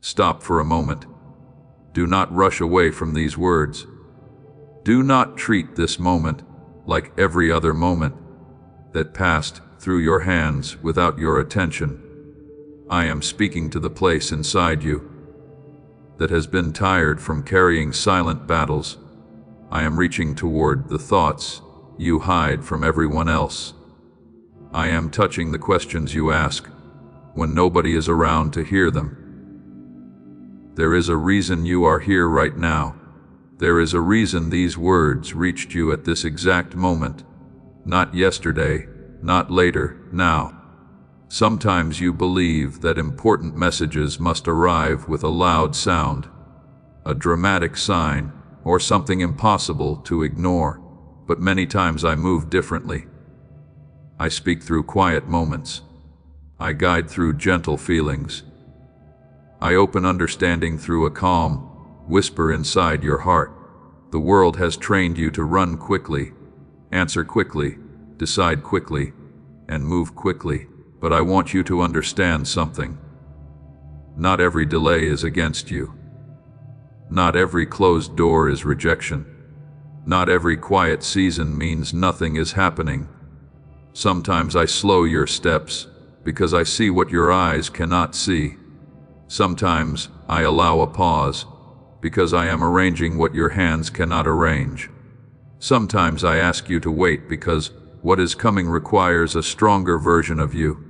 Stop for a moment. Do not rush away from these words. Do not treat this moment like every other moment that passed through your hands without your attention. I am speaking to the place inside you that has been tired from carrying silent battles. I am reaching toward the thoughts you hide from everyone else. I am touching the questions you ask when nobody is around to hear them. There is a reason you are here right now. There is a reason these words reached you at this exact moment. Not yesterday, not later, now. Sometimes you believe that important messages must arrive with a loud sound, a dramatic sign, or something impossible to ignore. But many times I move differently. I speak through quiet moments. I guide through gentle feelings. I open understanding through a calm whisper inside your heart. The world has trained you to run quickly, answer quickly, decide quickly, and move quickly. But I want you to understand something. Not every delay is against you. Not every closed door is rejection. Not every quiet season means nothing is happening. Sometimes I slow your steps because I see what your eyes cannot see. Sometimes I allow a pause because I am arranging what your hands cannot arrange. Sometimes I ask you to wait because what is coming requires a stronger version of you.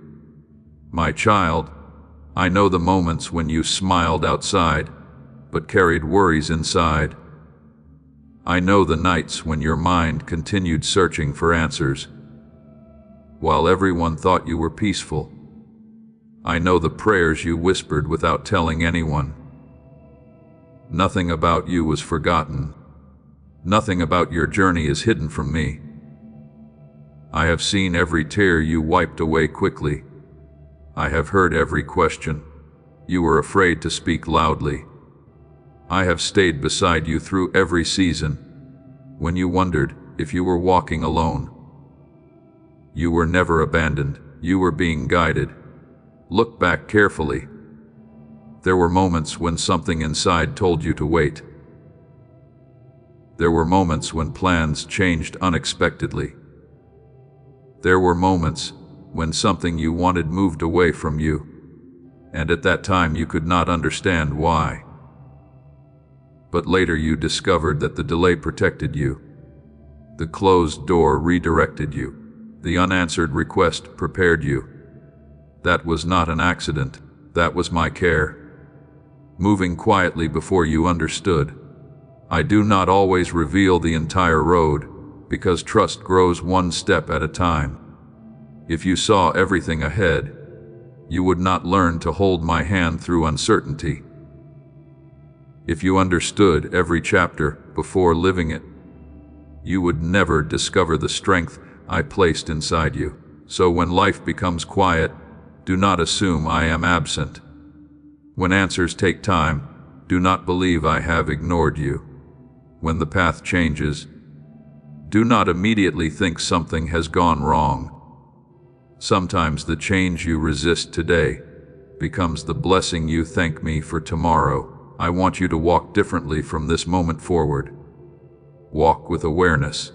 My child, I know the moments when you smiled outside, but carried worries inside. I know the nights when your mind continued searching for answers, while everyone thought you were peaceful. I know the prayers you whispered without telling anyone. Nothing about you was forgotten. Nothing about your journey is hidden from me. I have seen every tear you wiped away quickly. I have heard every question you were afraid to speak loudly. I have stayed beside you through every season when you wondered if you were walking alone. You were never abandoned. You were being guided. Look back carefully. There were moments when something inside told you to wait. There were moments when plans changed unexpectedly. There were moments when something you wanted moved away from you, and at that time you could not understand why. But later you discovered that the delay protected you. The closed door redirected you. The unanswered request prepared you. That was not an accident. That was my care. Moving quietly before you understood. I do not always reveal the entire road, because trust grows one step at a time. If you saw everything ahead, you would not learn to hold my hand through uncertainty. If you understood every chapter before living it, you would never discover the strength I placed inside you. So when life becomes quiet, do not assume I am absent. When answers take time, do not believe I have ignored you. When the path changes, do not immediately think something has gone wrong. Sometimes the change you resist today becomes the blessing you thank me for tomorrow. I want you to walk differently from this moment forward. Walk with awareness.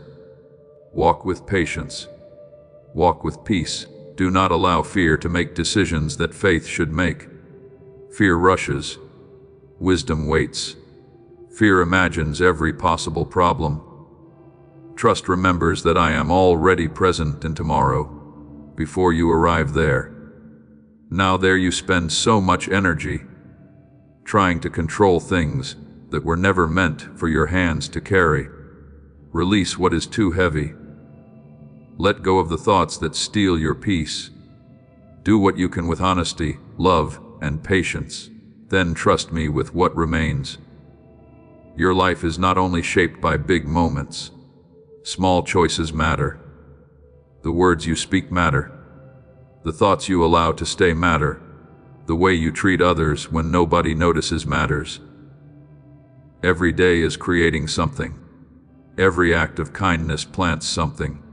Walk with patience. Walk with peace. Do not allow fear to make decisions that faith should make. Fear rushes. Wisdom waits. Fear imagines every possible problem. Trust remembers that I am already present in tomorrow, before you arrive there. Now there you spend so much energy trying to control things that were never meant for your hands to carry. Release what is too heavy. Let go of the thoughts that steal your peace. Do what you can with honesty, love, and patience. Then trust me with what remains. Your life is not only shaped by big moments. Small choices matter. The words you speak matter. The thoughts you allow to stay matter. The way you treat others when nobody notices matters. Every day is creating something. Every act of kindness plants something.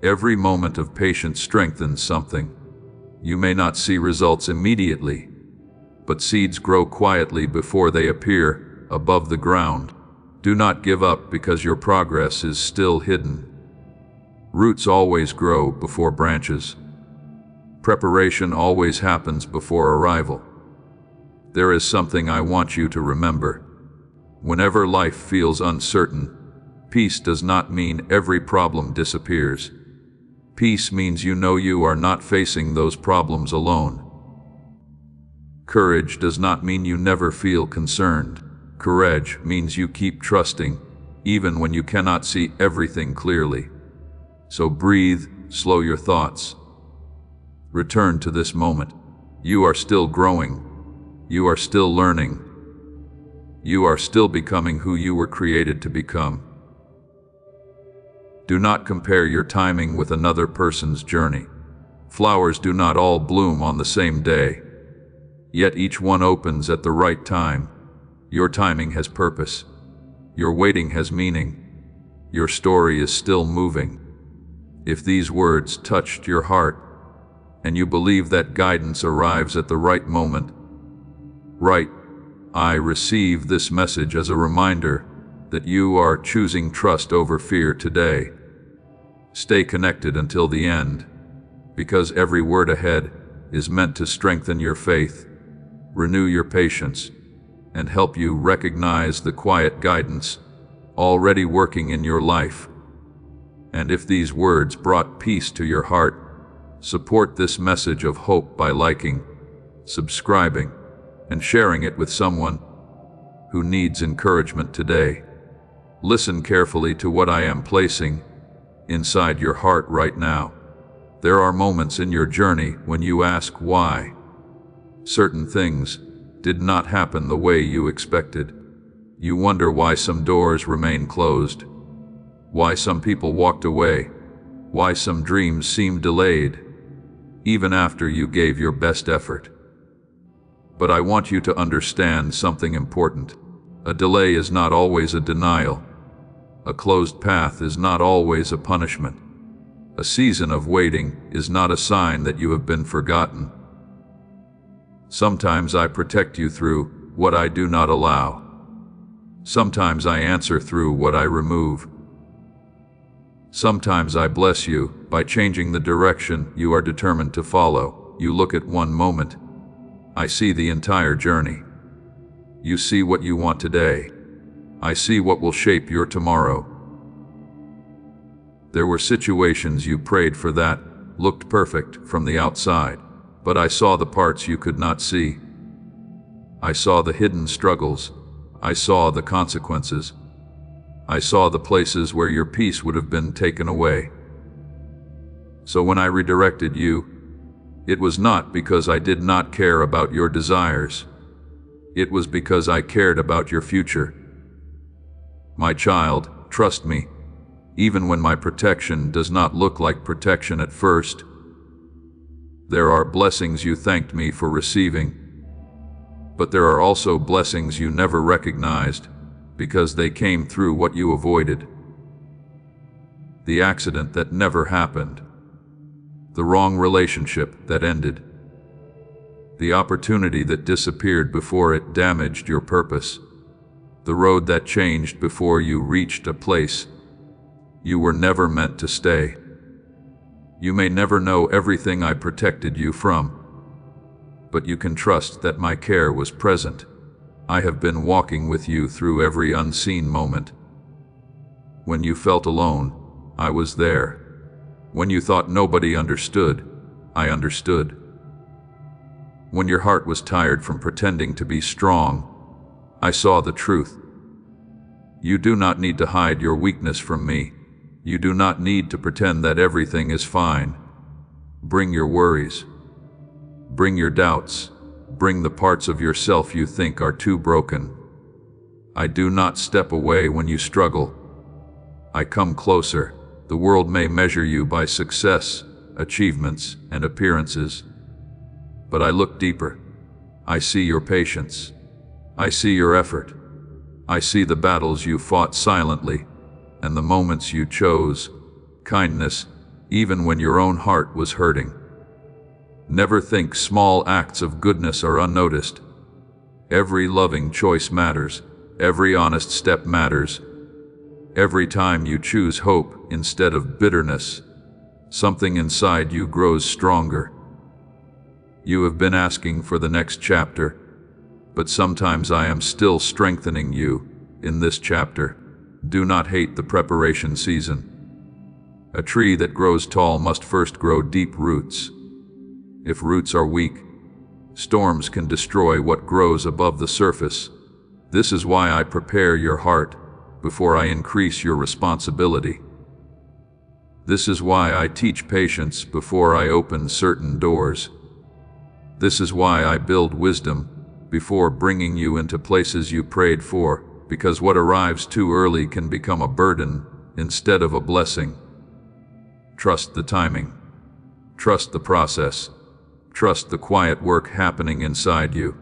Every moment of patience strengthens something. You may not see results immediately, but seeds grow quietly before they appear above the ground. Do not give up because your progress is still hidden. Roots always grow before branches. Preparation always happens before arrival. There is something I want you to remember. Whenever life feels uncertain, peace does not mean every problem disappears. Peace means you know you are not facing those problems alone. Courage does not mean you never feel concerned. Courage means you keep trusting, even when you cannot see everything clearly. So breathe, slow your thoughts. Return to this moment. You are still growing. You are still learning. You are still becoming who you were created to become. Do not compare your timing with another person's journey. Flowers do not all bloom on the same day, yet each one opens at the right time. Your timing has purpose. Your waiting has meaning. Your story is still moving. If these words touched your heart, and you believe that guidance arrives at the right moment, right, I receive this message as a reminder that you are choosing trust over fear today. Stay connected until the end, because every word ahead is meant to strengthen your faith, renew your patience, and help you recognize the quiet guidance already working in your life. And if these words brought peace to your heart, support this message of hope by liking, subscribing, and sharing it with someone who needs encouragement today. Listen carefully to what I am placing inside your heart right now. There are moments in your journey when you ask why. Certain things did not happen the way you expected. You wonder why some doors remain closed, why some people walked away, why some dreams seemed delayed, even after you gave your best effort. But I want you to understand something important. A delay is not always a denial. A closed path is not always a punishment. A season of waiting is not a sign that you have been forgotten. Sometimes I protect you through what I do not allow. Sometimes I answer through what I remove. Sometimes I bless you by changing the direction you are determined to follow. You look at one moment. I see the entire journey. You see what you want today. I see what will shape your tomorrow. There were situations you prayed for that looked perfect from the outside, but I saw the parts you could not see. I saw the hidden struggles. I saw the consequences. I saw the places where your peace would have been taken away. So when I redirected you, it was not because I did not care about your desires. It was because I cared about your future. My child, trust me, even when my protection does not look like protection at first. There are blessings you thanked me for receiving, but there are also blessings you never recognized because they came through what you avoided. The accident that never happened. The wrong relationship that ended. The opportunity that disappeared before it damaged your purpose. The road that changed before you reached a place you were never meant to stay. You may never know everything I protected you from, but you can trust that my care was present. I have been walking with you through every unseen moment. When you felt alone, I was there. When you thought nobody understood, I understood. When your heart was tired from pretending to be strong, I saw the truth. You do not need to hide your weakness from me. You do not need to pretend that everything is fine. Bring your worries. Bring your doubts. Bring the parts of yourself you think are too broken. I do not step away when you struggle. I come closer. The world may measure you by success, achievements, and appearances. But I look deeper. I see your patience. I see your effort. I see the battles you fought silently, and the moments you chose kindness, even when your own heart was hurting. Never think small acts of goodness are unnoticed. Every loving choice matters. Every honest step matters. Every time you choose hope instead of bitterness, something inside you grows stronger. You have been asking for the next chapter, but sometimes I am still strengthening you in this chapter. Do not hate the preparation season. A tree that grows tall must first grow deep roots. If roots are weak, storms can destroy what grows above the surface. This is why I prepare your heart before I increase your responsibility. This is why I teach patience before I open certain doors. This is why I build wisdom before bringing you into places you prayed for, because what arrives too early can become a burden instead of a blessing. Trust the timing. Trust the process. Trust the quiet work happening inside you.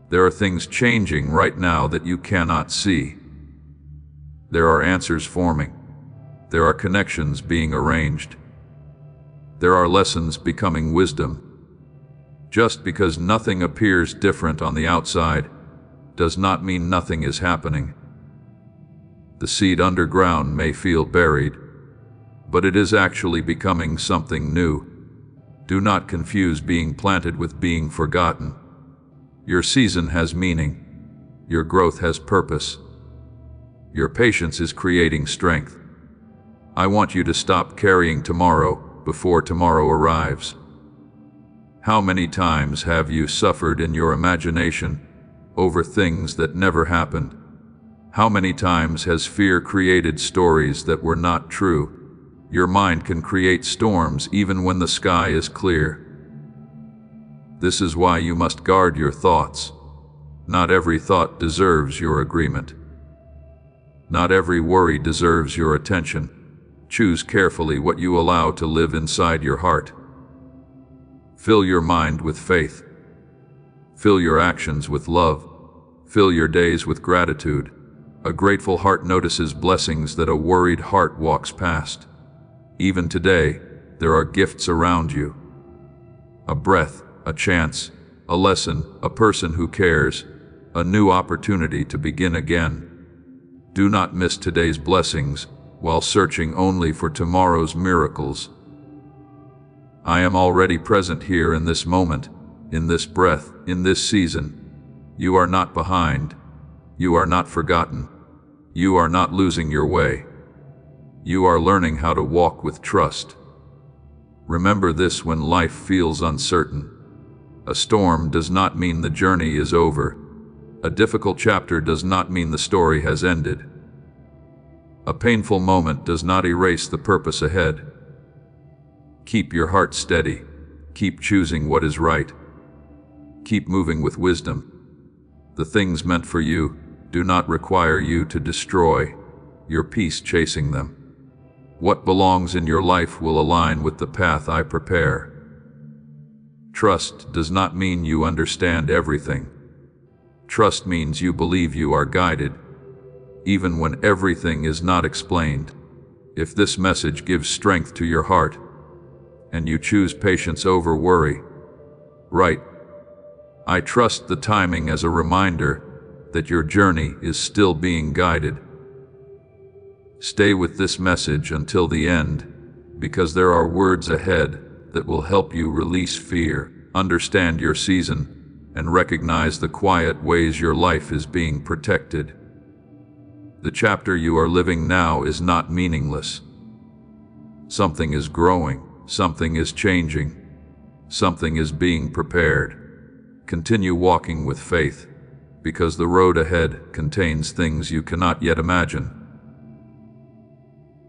There are things changing right now that you cannot see. There are answers forming. There are connections being arranged. There are lessons becoming wisdom. Just because nothing appears different on the outside does not mean nothing is happening. The seed underground may feel buried, but it is actually becoming something new. Do not confuse being planted with being forgotten. Your season has meaning. Your growth has purpose. Your patience is creating strength. I want you to stop carrying tomorrow before tomorrow arrives. How many times have you suffered in your imagination over things that never happened? How many times has fear created stories that were not true? Your mind can create storms even when the sky is clear. This is why you must guard your thoughts. Not every thought deserves your agreement. Not every worry deserves your attention. Choose carefully what you allow to live inside your heart. Fill your mind with faith. Fill your actions with love. Fill your days with gratitude. A grateful heart notices blessings that a worried heart walks past. Even today, there are gifts around you. A breath, a chance, a lesson, a person who cares, a new opportunity to begin again. Do not miss today's blessings while searching only for tomorrow's miracles. I am already present here in this moment, in this breath, in this season. You are not behind. You are not forgotten. You are not losing your way. You are learning how to walk with trust. Remember this when life feels uncertain. A storm does not mean the journey is over. A difficult chapter does not mean the story has ended. A painful moment does not erase the purpose ahead. Keep your heart steady. Keep choosing what is right. Keep moving with wisdom. The things meant for you do not require you to destroy your peace chasing them. What belongs in your life will align with the path I prepare. Trust does not mean you understand everything. Trust means you believe you are guided, even when everything is not explained. If this message gives strength to your heart, and you choose patience over worry, right? I trust the timing as a reminder that your journey is still being guided. Stay with this message until the end, because there are words ahead that will help you release fear, understand your season, and recognize the quiet ways your life is being protected. The chapter you are living now is not meaningless. Something is growing, something is changing, something is being prepared. Continue walking with faith, because the road ahead contains things you cannot yet imagine.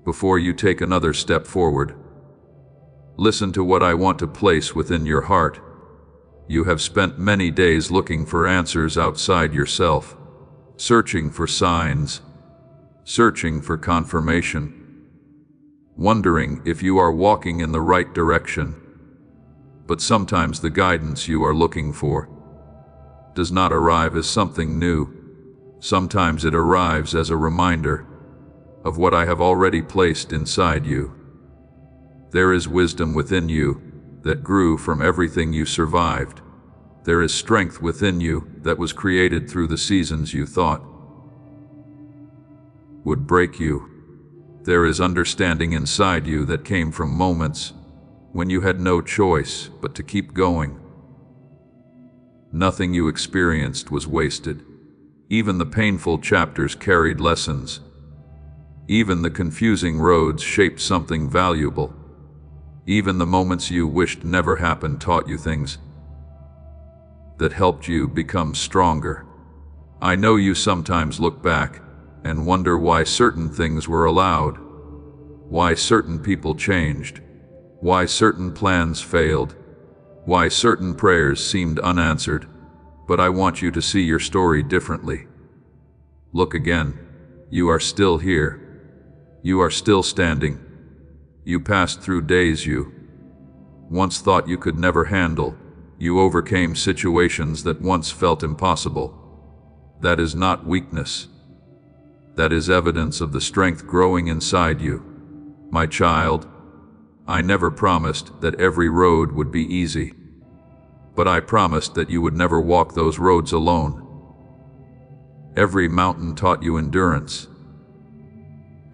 Before you take another step forward, listen to what I want to place within your heart. You have spent many days looking for answers outside yourself, searching for signs, searching for confirmation, wondering if you are walking in the right direction. But sometimes the guidance you are looking for does not arrive as something new. Sometimes it arrives as a reminder of what I have already placed inside you. There is wisdom within you that grew from everything you survived. There is strength within you that was created through the seasons you thought would break you. There is understanding inside you that came from moments when you had no choice but to keep going. Nothing you experienced was wasted. Even the painful chapters carried lessons. Even the confusing roads shaped something valuable. Even the moments you wished never happened taught you things that helped you become stronger. I know you sometimes look back and wonder why certain things were allowed, why certain people changed, why certain plans failed, why certain prayers seemed unanswered. But I want you to see your story differently. Look again. You are still here. You are still standing. You passed through days you once thought you could never handle. You overcame situations that once felt impossible. That is not weakness. That is evidence of the strength growing inside you. My child, I never promised that every road would be easy, but I promised that you would never walk those roads alone. Every mountain taught you endurance.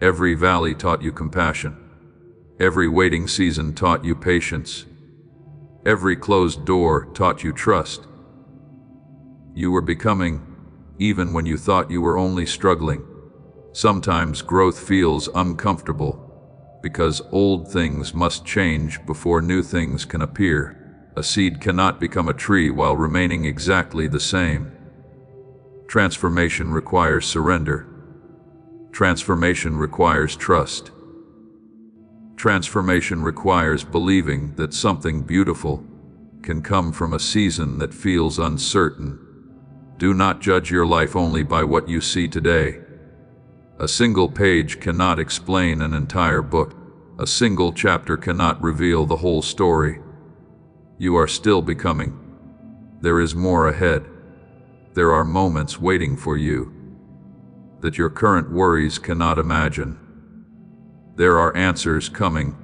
Every valley taught you compassion. Every waiting season taught you patience. Every closed door taught you trust. You were becoming, even when you thought you were only struggling. Sometimes growth feels uncomfortable, because old things must change before new things can appear. A seed cannot become a tree while remaining exactly the same. Transformation requires surrender. Transformation requires trust. Transformation requires believing that something beautiful can come from a season that feels uncertain. Do not judge your life only by what you see today. A single page cannot explain an entire book. A single chapter cannot reveal the whole story. You are still becoming. There is more ahead. There are moments waiting for you that your current worries cannot imagine. There are answers coming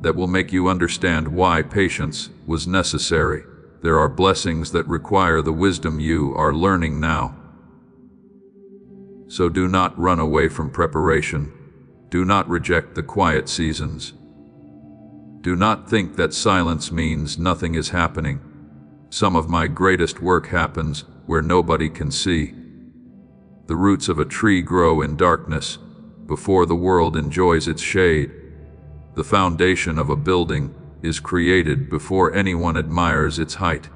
that will make you understand why patience was necessary. There are blessings that require the wisdom you are learning now. So do not run away from preparation. Do not reject the quiet seasons. Do not think that silence means nothing is happening. Some of my greatest work happens where nobody can see. The roots of a tree grow in darkness before the world enjoys its shade. The foundation of a building is created before anyone admires its height.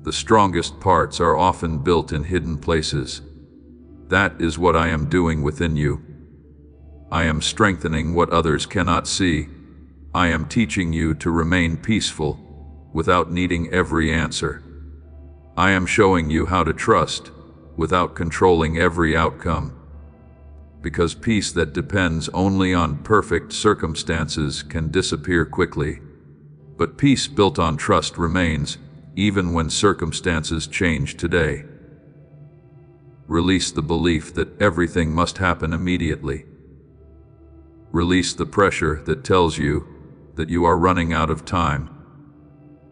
The strongest parts are often built in hidden places. That is what I am doing within you. I am strengthening what others cannot see. I am teaching you to remain peaceful without needing every answer. I am showing you how to trust without controlling every outcome. Because peace that depends only on perfect circumstances can disappear quickly. But peace built on trust remains, even when circumstances change today. Release the belief that everything must happen immediately. Release the pressure that tells you that you are running out of time.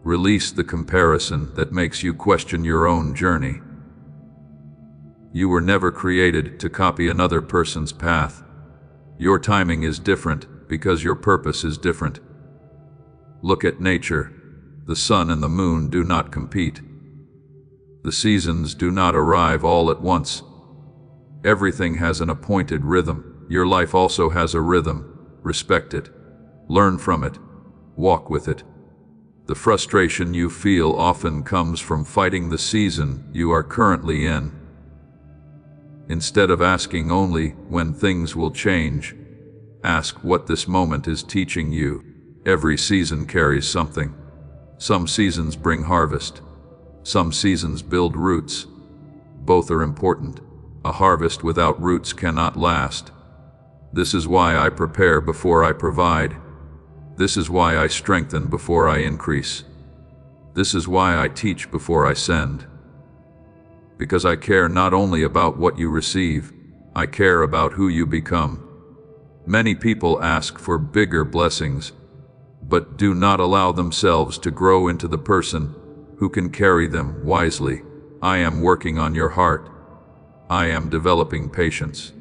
Release the comparison that makes you question your own journey. You were never created to copy another person's path. Your timing is different because your purpose is different. Look at nature. The sun and the moon do not compete. The seasons do not arrive all at once. Everything has an appointed rhythm. Your life also has a rhythm. Respect it. Learn from it. Walk with it. The frustration you feel often comes from fighting the season you are currently in. Instead of asking only when things will change, ask what this moment is teaching you. Every season carries something. Some seasons bring harvest. Some seasons build roots. Both are important. A harvest without roots cannot last. This is why I prepare before I provide. This is why I strengthen before I increase. This is why I teach before I send. Because I care not only about what you receive, I care about who you become. Many people ask for bigger blessings, but do not allow themselves to grow into the person who can carry them wisely. I am working on your heart. I am developing patience.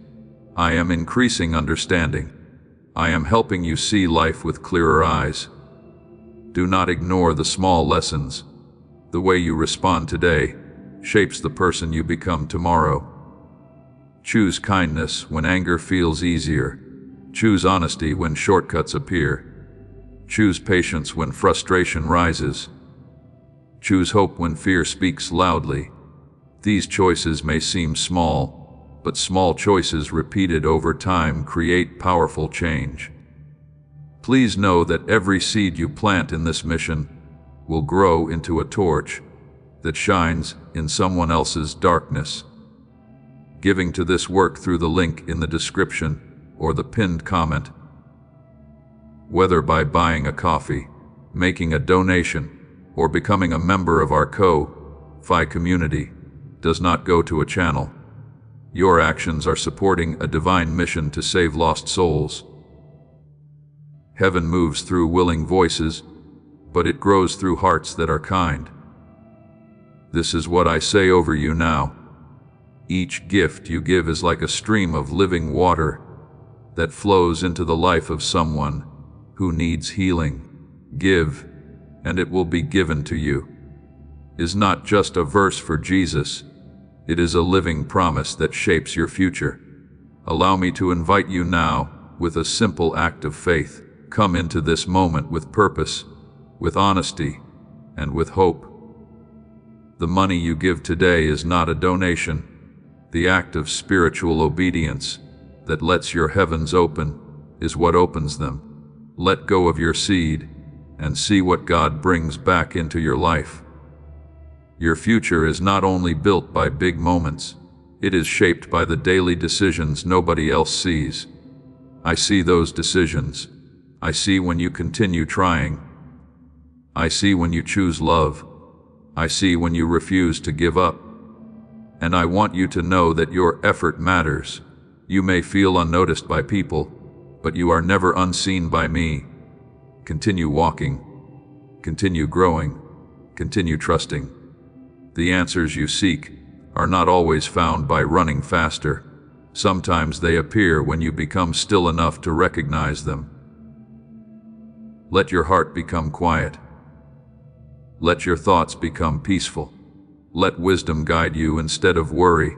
I am increasing understanding. I am helping you see life with clearer eyes. Do not ignore the small lessons. The way you respond today shapes the person you become tomorrow. Choose kindness when anger feels easier. Choose honesty when shortcuts appear. Choose patience when frustration rises. Choose hope when fear speaks loudly. These choices may seem small, but small choices repeated over time create powerful change. Please know that every seed you plant in this mission will grow into a torch that shines in someone else's darkness. Giving to this work through the link in the description or the pinned comment. Whether by buying a coffee, making a donation, or becoming a member of our Ko-Fi community, does not go to a channel. Your actions are supporting a divine mission to save lost souls. Heaven moves through willing voices, but it grows through hearts that are kind. This is what I say over you now. Each gift you give is like a stream of living water that flows into the life of someone who needs healing. Give, and it will be given to you is not just a verse for Jesus. It is a living promise that shapes your future. Allow me to invite you now with a simple act of faith. Come into this moment with purpose, with honesty, and with hope. The money you give today is not a donation. The act of spiritual obedience that lets your heavens open is what opens them. Let go of your seed and see what God brings back into your life. Your future is not only built by big moments, it is shaped by the daily decisions nobody else sees. I see those decisions. I see when you continue trying. I see when you choose love. I see when you refuse to give up. And I want you to know that your effort matters. You may feel unnoticed by people, but you are never unseen by me. Continue walking. Continue growing. Continue trusting. The answers you seek are not always found by running faster. Sometimes they appear when you become still enough to recognize them. Let your heart become quiet. Let your thoughts become peaceful. Let wisdom guide you instead of worry.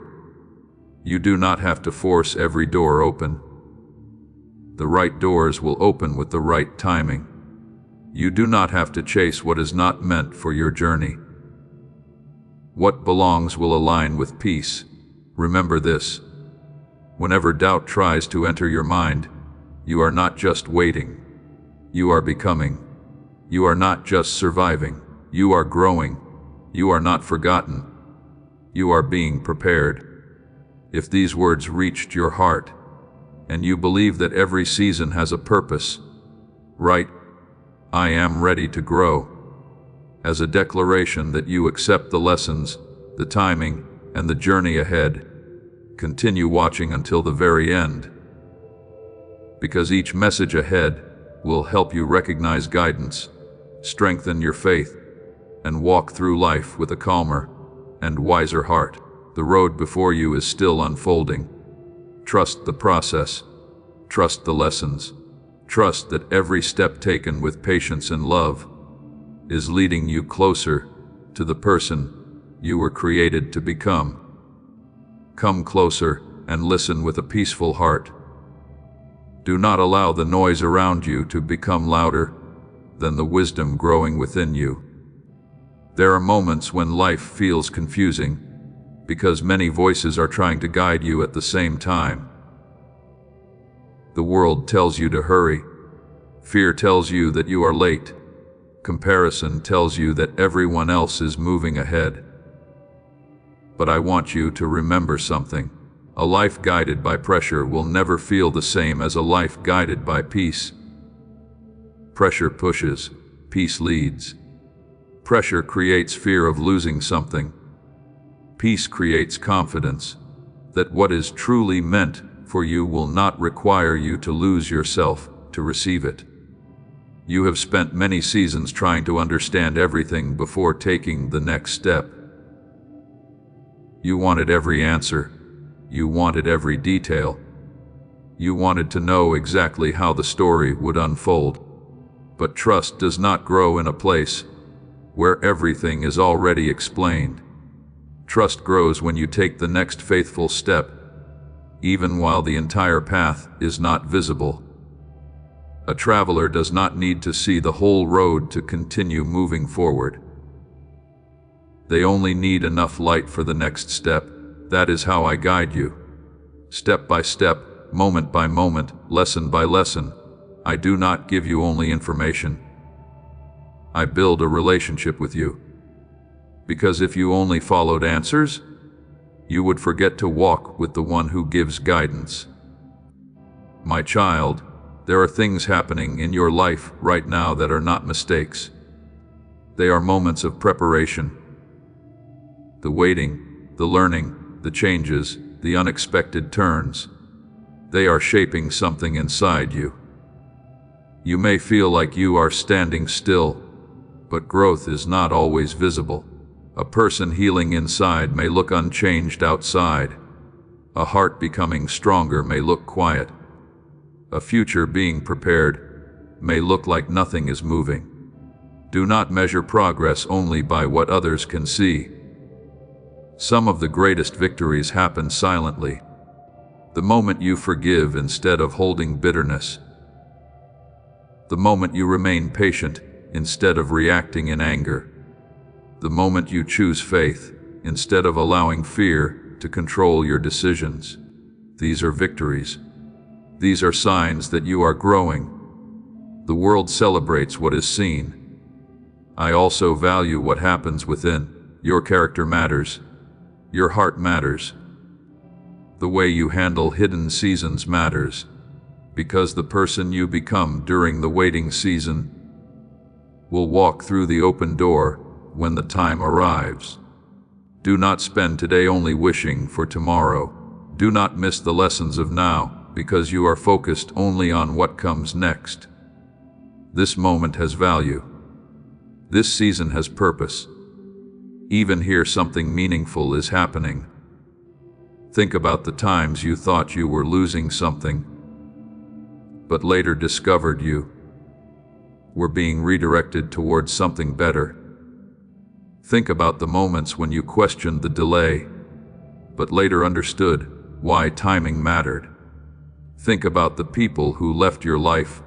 You do not have to force every door open. The right doors will open with the right timing. You do not have to chase what is not meant for your journey. What belongs will align with peace. Remember this. Whenever doubt tries to enter your mind, you are not just waiting. You are becoming. You are not just surviving. You are growing. You are not forgotten. You are being prepared. If these words reached your heart, and you believe that every season has a purpose, write, "I am ready to grow," as a declaration that you accept the lessons, the timing, and the journey ahead. Continue watching until the very end, because each message ahead will help you recognize guidance, strengthen your faith, and walk through life with a calmer and wiser heart. The road before you is still unfolding. Trust the process. Trust the lessons. Trust that every step taken with patience and love is leading you closer to the person you were created to become. Come closer and listen with a peaceful heart. Do not allow the noise around you to become louder than the wisdom growing within you. There are moments when life feels confusing because many voices are trying to guide you at the same time. The world tells you to hurry. Fear tells you that you are late. Comparison tells you that everyone else is moving ahead. But I want you to remember something. A life guided by pressure will never feel the same as a life guided by peace. Pressure pushes, peace leads. Pressure creates fear of losing something. Peace creates confidence that what is truly meant for you will not require you to lose yourself to receive it. You have spent many seasons trying to understand everything before taking the next step. You wanted every answer. You wanted every detail. You wanted to know exactly how the story would unfold. But trust does not grow in a place where everything is already explained. Trust grows when you take the next faithful step, even while the entire path is not visible. A traveler does not need to see the whole road to continue moving forward. They only need enough light for the next step. That is how I guide you. Step by step, moment by moment, lesson by lesson. I do not give you only information. I build a relationship with you. Because if you only followed answers, you would forget to walk with the one who gives guidance. My child, there are things happening in your life right now that are not mistakes. They are moments of preparation. The waiting, the learning, the changes, the unexpected turns. They are shaping something inside you. You may feel like you are standing still, but growth is not always visible. A person healing inside may look unchanged outside. A heart becoming stronger may look quiet. A future being prepared may look like nothing is moving. Do not measure progress only by what others can see. Some of the greatest victories happen silently. The moment you forgive instead of holding bitterness. The moment you remain patient instead of reacting in anger. The moment you choose faith instead of allowing fear to control your decisions. These are victories. These are signs that you are growing. The world celebrates what is seen. I also value what happens within. Your character matters. Your heart matters. The way you handle hidden seasons matters, because the person you become during the waiting season will walk through the open door when the time arrives. Do not spend today only wishing for tomorrow. Do not miss the lessons of now, because you are focused only on what comes next. This moment has value. This season has purpose. Even here something meaningful is happening. Think about the times you thought you were losing something, but later discovered you were being redirected towards something better. Think about the moments when you questioned the delay, but later understood why timing mattered. Think about the people who left your life,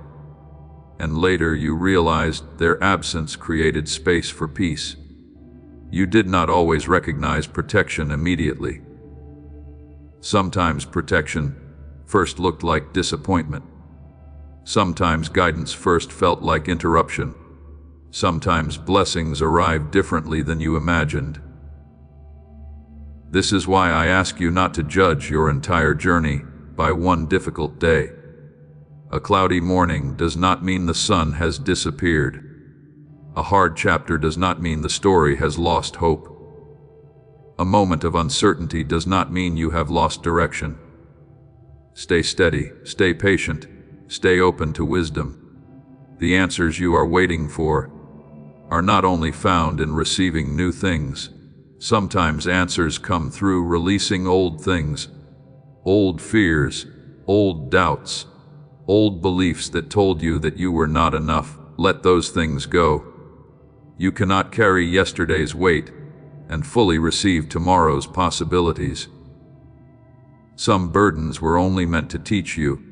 and later you realized their absence created space for peace. You did not always recognize protection immediately. Sometimes protection first looked like disappointment. Sometimes guidance first felt like interruption. Sometimes blessings arrived differently than you imagined. This is why I ask you not to judge your entire journey by one difficult day. A cloudy morning does not mean the sun has disappeared. A hard chapter does not mean the story has lost hope. A moment of uncertainty does not mean you have lost direction. Stay steady, stay patient, stay open to wisdom. The answers you are waiting for are not only found in receiving new things. Sometimes answers come through releasing old things, old fears, old doubts, old beliefs that told you that you were not enough. Let those things go. You cannot carry yesterday's weight and fully receive tomorrow's possibilities. Some burdens were only meant to teach you,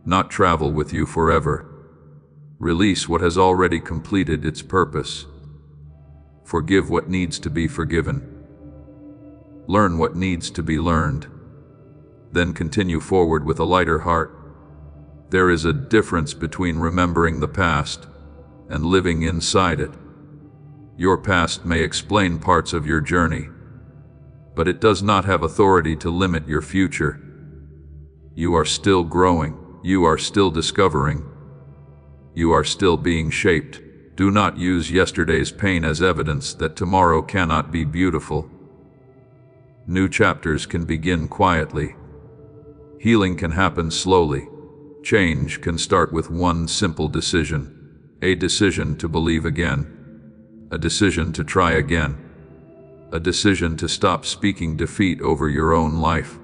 not travel with you forever. Release what has already completed its purpose. Forgive what needs to be forgiven. Learn what needs to be learned. Then continue forward with a lighter heart. There is a difference between remembering the past and living inside it. Your past may explain parts of your journey, but it does not have authority to limit your future. You are still growing. You are still discovering. You are still being shaped. Do not use yesterday's pain as evidence that tomorrow cannot be beautiful. New chapters can begin quietly. Healing can happen slowly. Change can start with one simple decision. A decision to believe again. A decision to try again. A decision to stop speaking defeat over your own life.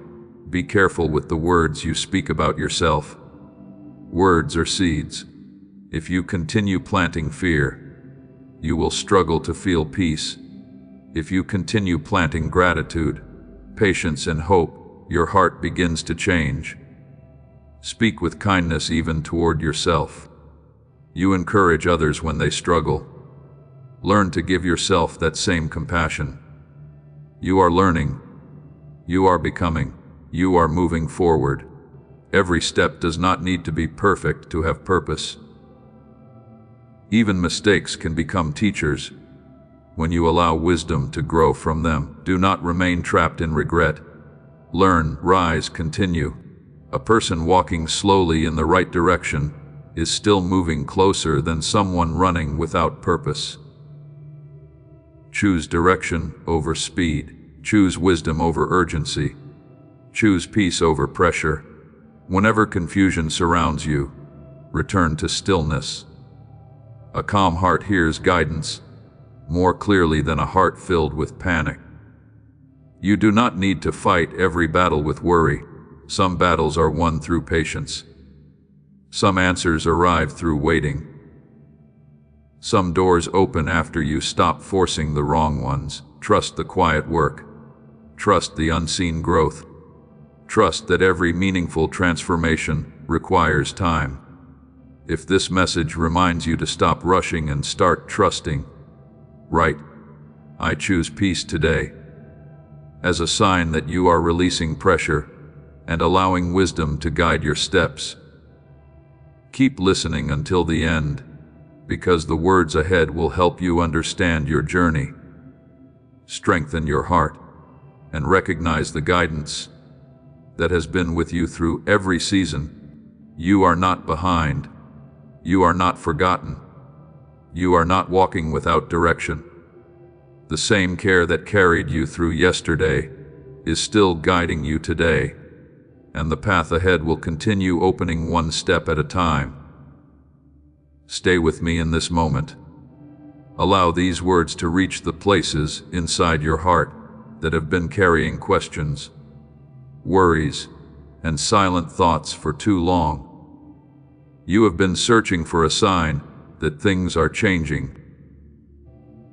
Be careful with the words you speak about yourself. Words are seeds. If you continue planting fear, you will struggle to feel peace. If you continue planting gratitude, patience, and hope, your heart begins to change. Speak with kindness even toward yourself. You encourage others when they struggle. Learn to give yourself that same compassion. You are learning. You are becoming. You are moving forward. Every step does not need to be perfect to have purpose. Even mistakes can become teachers when you allow wisdom to grow from them. Do not remain trapped in regret. Learn, rise, continue. A person walking slowly in the right direction is still moving closer than someone running without purpose. Choose direction over speed. Choose wisdom over urgency. Choose peace over pressure. Whenever confusion surrounds you, return to stillness. A calm heart hears guidance more clearly than a heart filled with panic. You do not need to fight every battle with worry. Some battles are won through patience. Some answers arrive through waiting. Some doors open after you stop forcing the wrong ones. Trust the quiet work. Trust the unseen growth. Trust that every meaningful transformation requires time. If this message reminds you to stop rushing and start trusting, write, "I choose peace today," as a sign that you are releasing pressure and allowing wisdom to guide your steps. Keep listening until the end, because the words ahead will help you understand your journey. Strengthen your heart and recognize the guidance that has been with you through every season. You are not behind. You are not forgotten. You are not walking without direction. The same care that carried you through yesterday is still guiding you today, and the path ahead will continue opening one step at a time. Stay with me in this moment. Allow these words to reach the places inside your heart that have been carrying questions, worries, and silent thoughts for too long. You have been searching for a sign that things are changing.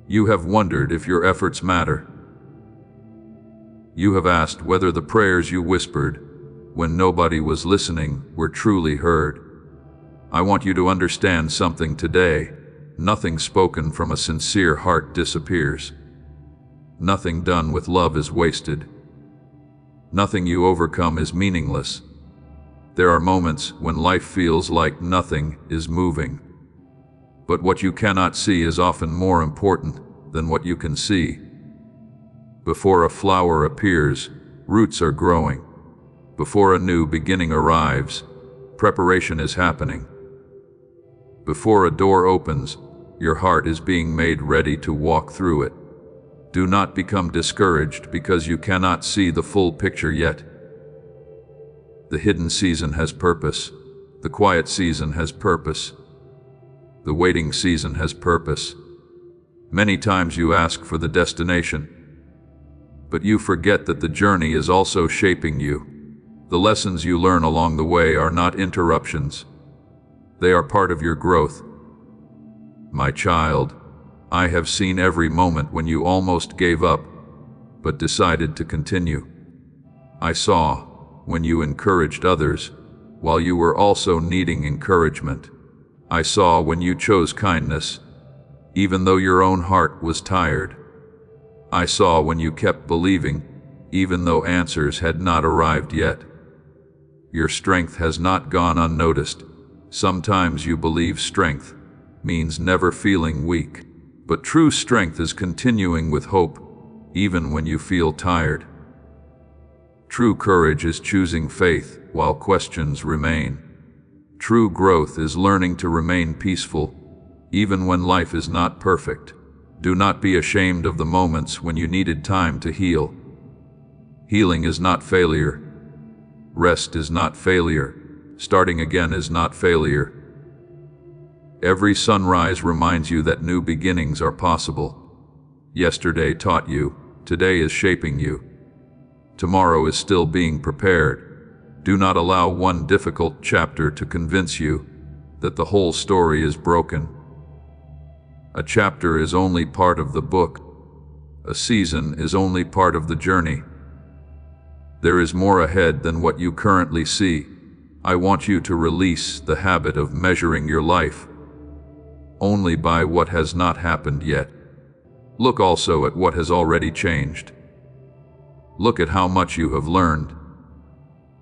You have wondered if your efforts matter. You have asked whether the prayers you whispered when nobody was listening were truly heard. I want you to understand something today. Nothing spoken from a sincere heart disappears. Nothing done with love is wasted. Nothing you overcome is meaningless. There are moments when life feels like nothing is moving. But what you cannot see is often more important than what you can see. Before a flower appears, roots are growing. Before a new beginning arrives, preparation is happening. Before a door opens, your heart is being made ready to walk through it. Do not become discouraged because you cannot see the full picture yet. The hidden season has purpose. The quiet season has purpose. The waiting season has purpose. Many times you ask for the destination, but you forget that the journey is also shaping you. The lessons you learn along the way are not interruptions. They are part of your growth. My child, I have seen every moment when you almost gave up, but decided to continue. I saw when you encouraged others, while you were also needing encouragement. I saw when you chose kindness, even though your own heart was tired. I saw when you kept believing, even though answers had not arrived yet. Your strength has not gone unnoticed. Sometimes you believe strength means never feeling weak, but true strength is continuing with hope, even when you feel tired. True courage is choosing faith while questions remain. True growth is learning to remain peaceful, even when life is not perfect. Do not be ashamed of the moments when you needed time to heal. Healing is not failure. Rest is not failure. Starting again is not failure. Every sunrise reminds you that new beginnings are possible. Yesterday taught you, today is shaping you. Tomorrow is still being prepared. Do not allow one difficult chapter to convince you that the whole story is broken. A chapter is only part of the book. A season is only part of the journey. There is more ahead than what you currently see. I want you to release the habit of measuring your life only by what has not happened yet. Look also at what has already changed. Look at how much you have learned.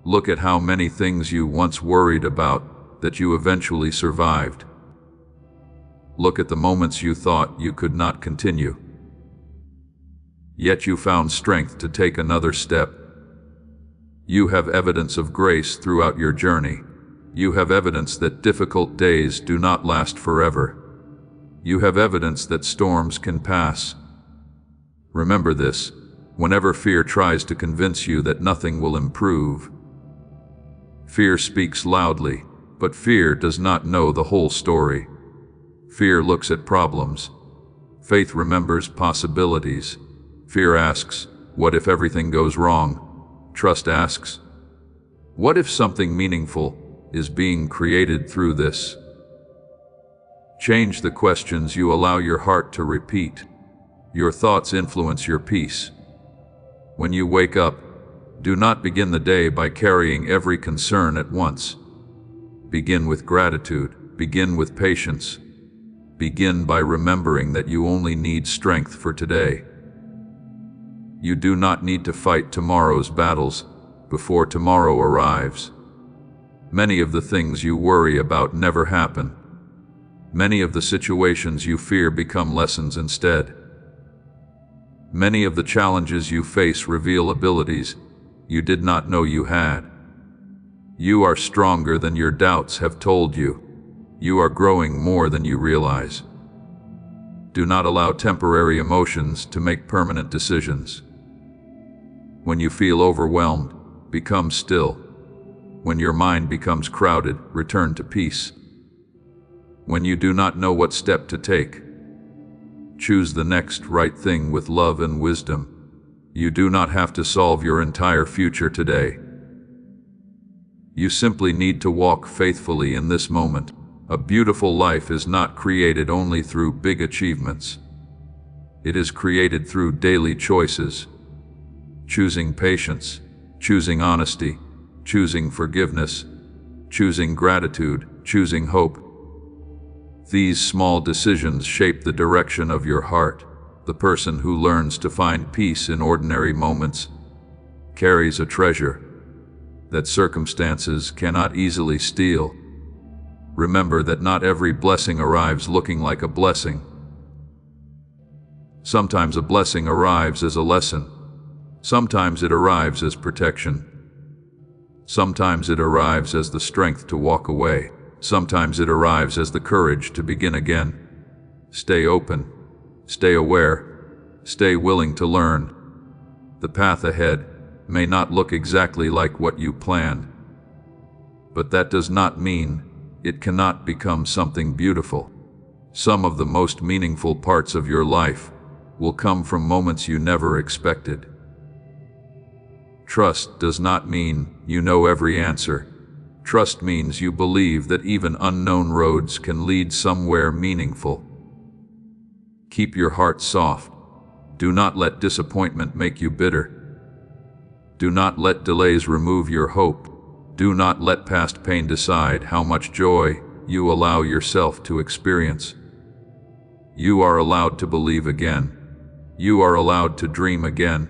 Look at how many things you once worried about that you eventually survived. Look at the moments you thought you could not continue. Yet you found strength to take another step. You have evidence of grace throughout your journey. You have evidence that difficult days do not last forever. You have evidence that storms can pass. Remember this, whenever fear tries to convince you that nothing will improve. Fear speaks loudly, but fear does not know the whole story. Fear looks at problems. Faith remembers possibilities. Fear asks, what if everything goes wrong? Trust asks, what if something meaningful is being created through this? Change the questions you allow your heart to repeat. Your thoughts influence your peace. When you wake up, do not begin the day by carrying every concern at once. Begin with gratitude. Begin with patience. Begin by remembering that you only need strength for today. You do not need to fight tomorrow's battles before tomorrow arrives. Many of the things you worry about never happen. Many of the situations you fear become lessons instead. Many of the challenges you face reveal abilities you did not know you had. You are stronger than your doubts have told you. You are growing more than you realize. Do not allow temporary emotions to make permanent decisions. When you feel overwhelmed, become still. When your mind becomes crowded, return to peace. When you do not know what step to take, choose the next right thing with love and wisdom. You do not have to solve your entire future today. You simply need to walk faithfully in this moment. A beautiful life is not created only through big achievements. It is created through daily choices. Choosing patience, choosing honesty, choosing forgiveness, choosing gratitude, choosing hope. These small decisions shape the direction of your heart. The person who learns to find peace in ordinary moments carries a treasure that circumstances cannot easily steal. Remember that not every blessing arrives looking like a blessing. Sometimes a blessing arrives as a lesson. Sometimes it arrives as protection. Sometimes it arrives as the strength to walk away. Sometimes it arrives as the courage to begin again. Stay open. Stay aware. Stay willing to learn. The path ahead may not look exactly like what you planned, but that does not mean it cannot become something beautiful. Some of the most meaningful parts of your life will come from moments you never expected. Trust does not mean you know every answer. Trust means you believe that even unknown roads can lead somewhere meaningful. Keep your heart soft. Do not let disappointment make you bitter. Do not let delays remove your hope. Do not let past pain decide how much joy you allow yourself to experience. You are allowed to believe again. You are allowed to dream again.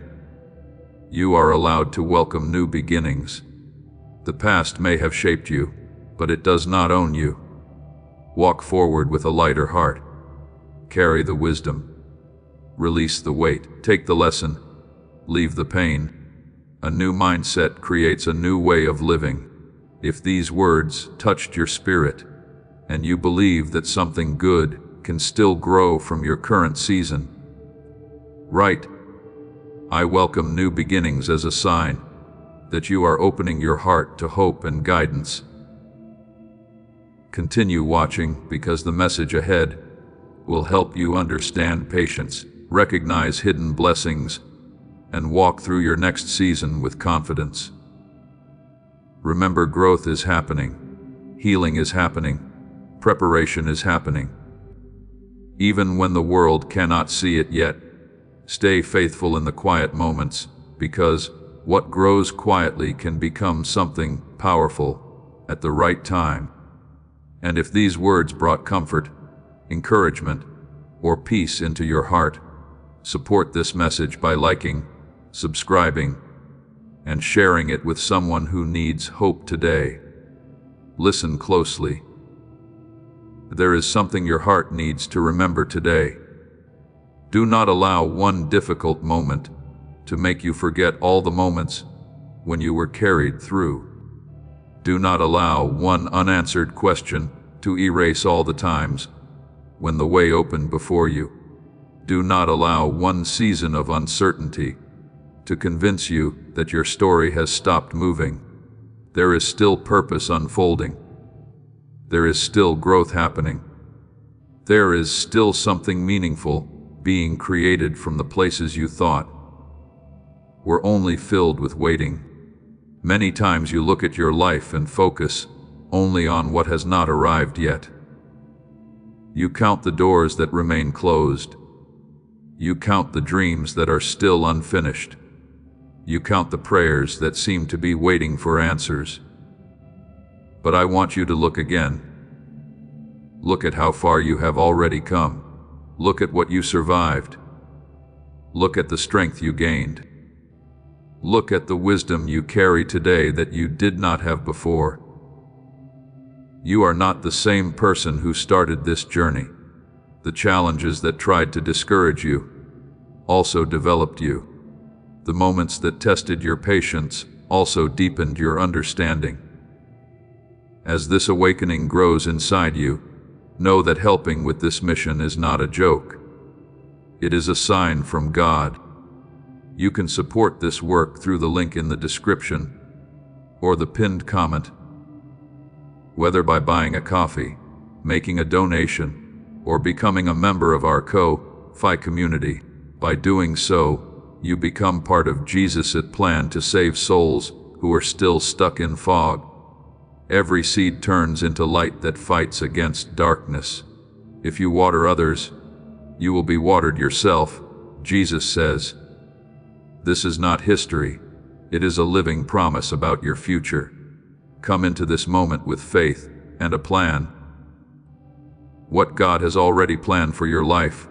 You are allowed to welcome new beginnings. The past may have shaped you, but it does not own you. Walk forward with a lighter heart. Carry the wisdom. Release the weight. Take the lesson. Leave the pain. A new mindset creates a new way of living. If these words touched your spirit, and you believe that something good can still grow from your current season, write, "I welcome new beginnings" as a sign that you are opening your heart to hope and guidance. Continue watching because the message ahead will help you understand patience, recognize hidden blessings, and walk through your next season with confidence. Remember, growth is happening, healing is happening, preparation is happening. Even when the world cannot see it yet, stay faithful in the quiet moments, because what grows quietly can become something powerful at the right time. And if these words brought comfort, encouragement, or peace into your heart, support this message by liking, subscribing, and sharing it with someone who needs hope today. Listen closely. There is something your heart needs to remember today. Do not allow one difficult moment to make you forget all the moments when you were carried through. Do not allow one unanswered question to erase all the times when the way opened before you. Do not allow one season of uncertainty to convince you that your story has stopped moving. There is still purpose unfolding. There is still growth happening. There is still something meaningful being created from the places you thought were only filled with waiting. Many times you look at your life and focus only on what has not arrived yet. You count the doors that remain closed. You count the dreams that are still unfinished. You count the prayers that seem to be waiting for answers. But I want you to look again. Look at how far you have already come. Look at what you survived. Look at the strength you gained. Look at the wisdom you carry today that you did not have before. You are not the same person who started this journey. The challenges that tried to discourage you also developed you. The moments that tested your patience also deepened your understanding. As this awakening grows inside you, know that helping with this mission is not a joke. It is a sign from God. You can support this work through the link in the description or the pinned comment. Whether by buying a coffee, making a donation, or becoming a member of our Ko-Fi community, by doing so, you become part of Jesus' plan to save souls who are still stuck in fog. Every seed turns into light that fights against darkness. If you water others, you will be watered yourself, Jesus says. This is not history. It is a living promise about your future. Come into this moment with faith and a plan. What God has already planned for your life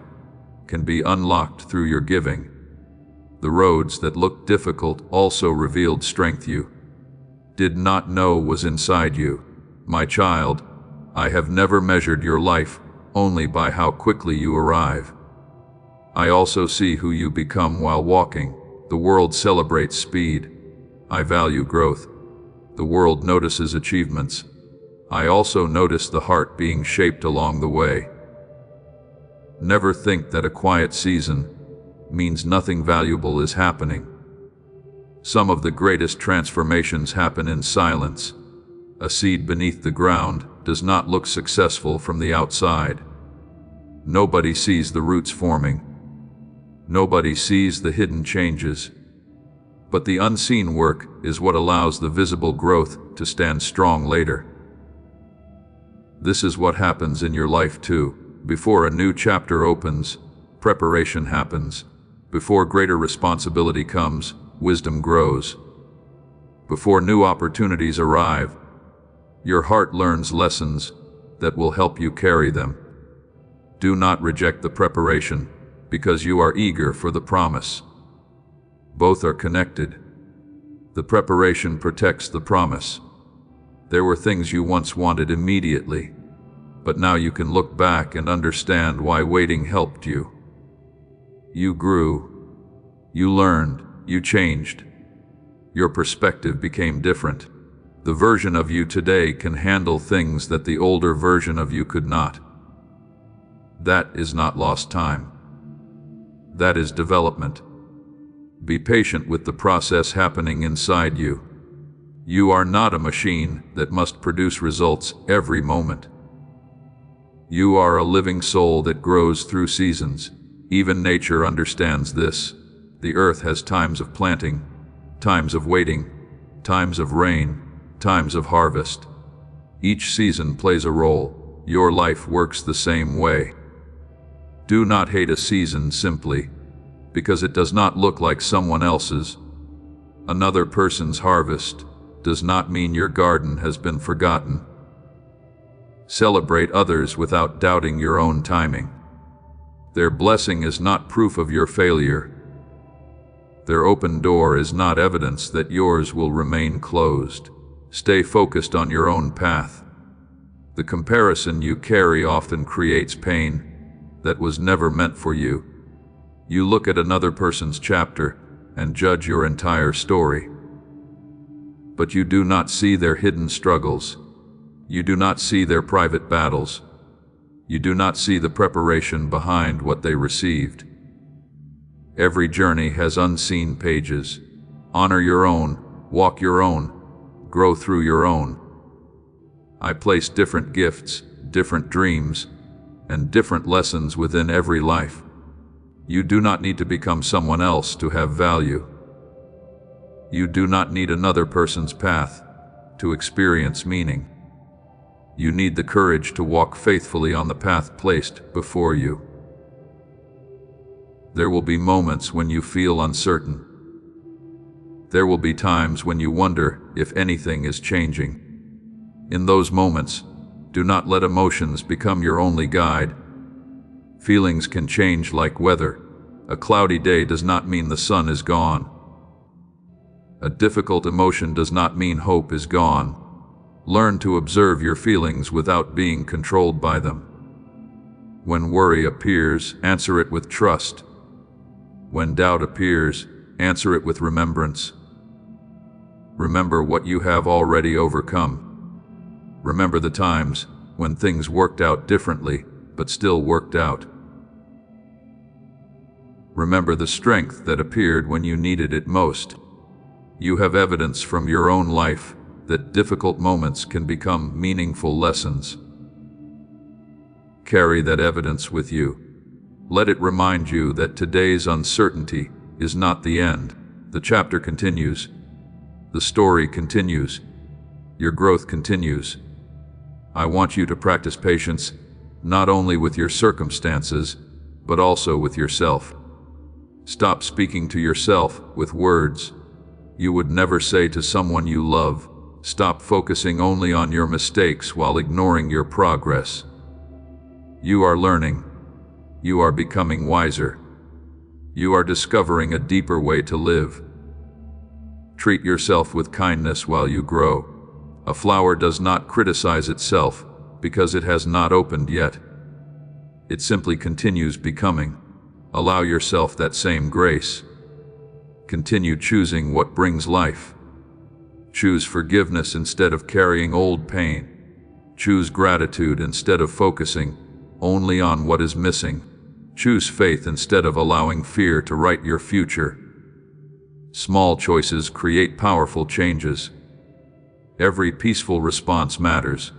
can be unlocked through your giving. The roads that looked difficult also revealed strength you did not know was inside you. My child, I have never measured your life only by how quickly you arrive. I also see who you become while walking. The world celebrates speed. I value growth. The world notices achievements. I also notice the heart being shaped along the way. Never think that a quiet season means nothing valuable is happening. Some of the greatest transformations happen in silence. A seed beneath the ground does not look successful from the outside. Nobody sees the roots forming. Nobody sees the hidden changes. But the unseen work is what allows the visible growth to stand strong later. This is what happens in your life too. Before a new chapter opens, preparation happens. Before greater responsibility comes, wisdom grows. Before new opportunities arrive, your heart learns lessons that will help you carry them. Do not reject the preparation, because you are eager for the promise. Both are connected. The preparation protects the promise. There were things you once wanted immediately, but now you can look back and understand why waiting helped you. You grew. You learned. You changed. Your perspective became different. The version of you today can handle things that the older version of you could not. That is not lost time. That is development. Be patient with the process happening inside you. You are not a machine that must produce results every moment. You are a living soul that grows through seasons. Even nature understands this. The earth has times of planting, times of waiting, times of rain, times of harvest. Each season plays a role. Your life works the same way. Do not hate a season simply because it does not look like someone else's. Another person's harvest does not mean your garden has been forgotten. Celebrate others without doubting your own timing. Their blessing is not proof of your failure. Their open door is not evidence that yours will remain closed. Stay focused on your own path. The comparison you carry often creates pain that was never meant for you. You look at another person's chapter and judge your entire story. But you do not see their hidden struggles. You do not see their private battles. You do not see the preparation behind what they received. Every journey has unseen pages. Honor your own, walk your own, grow through your own. I place different gifts, different dreams, and different lessons within every life. You do not need to become someone else to have value. You do not need another person's path to experience meaning. You need the courage to walk faithfully on the path placed before you. There will be moments when you feel uncertain. There will be times when you wonder if anything is changing. In those moments, do not let emotions become your only guide. Feelings can change like weather. A cloudy day does not mean the sun is gone. A difficult emotion does not mean hope is gone. Learn to observe your feelings without being controlled by them. When worry appears, answer it with trust. When doubt appears, answer it with remembrance. Remember what you have already overcome. Remember the times when things worked out differently, but still worked out. Remember the strength that appeared when you needed it most. You have evidence from your own life that difficult moments can become meaningful lessons. Carry that evidence with you. Let it remind you that today's uncertainty is not the end. The chapter continues. The story continues. Your growth continues. I want you to practice patience, not only with your circumstances, but also with yourself. Stop speaking to yourself with words you would never say to someone you love. Stop focusing only on your mistakes while ignoring your progress. You are learning. You are becoming wiser. You are discovering a deeper way to live. Treat yourself with kindness while you grow. A flower does not criticize itself because it has not opened yet. It simply continues becoming. Allow yourself that same grace. Continue choosing what brings life. Choose forgiveness instead of carrying old pain. Choose gratitude instead of focusing only on what is missing. Choose faith instead of allowing fear to write your future. Small choices create powerful changes. Every peaceful response matters.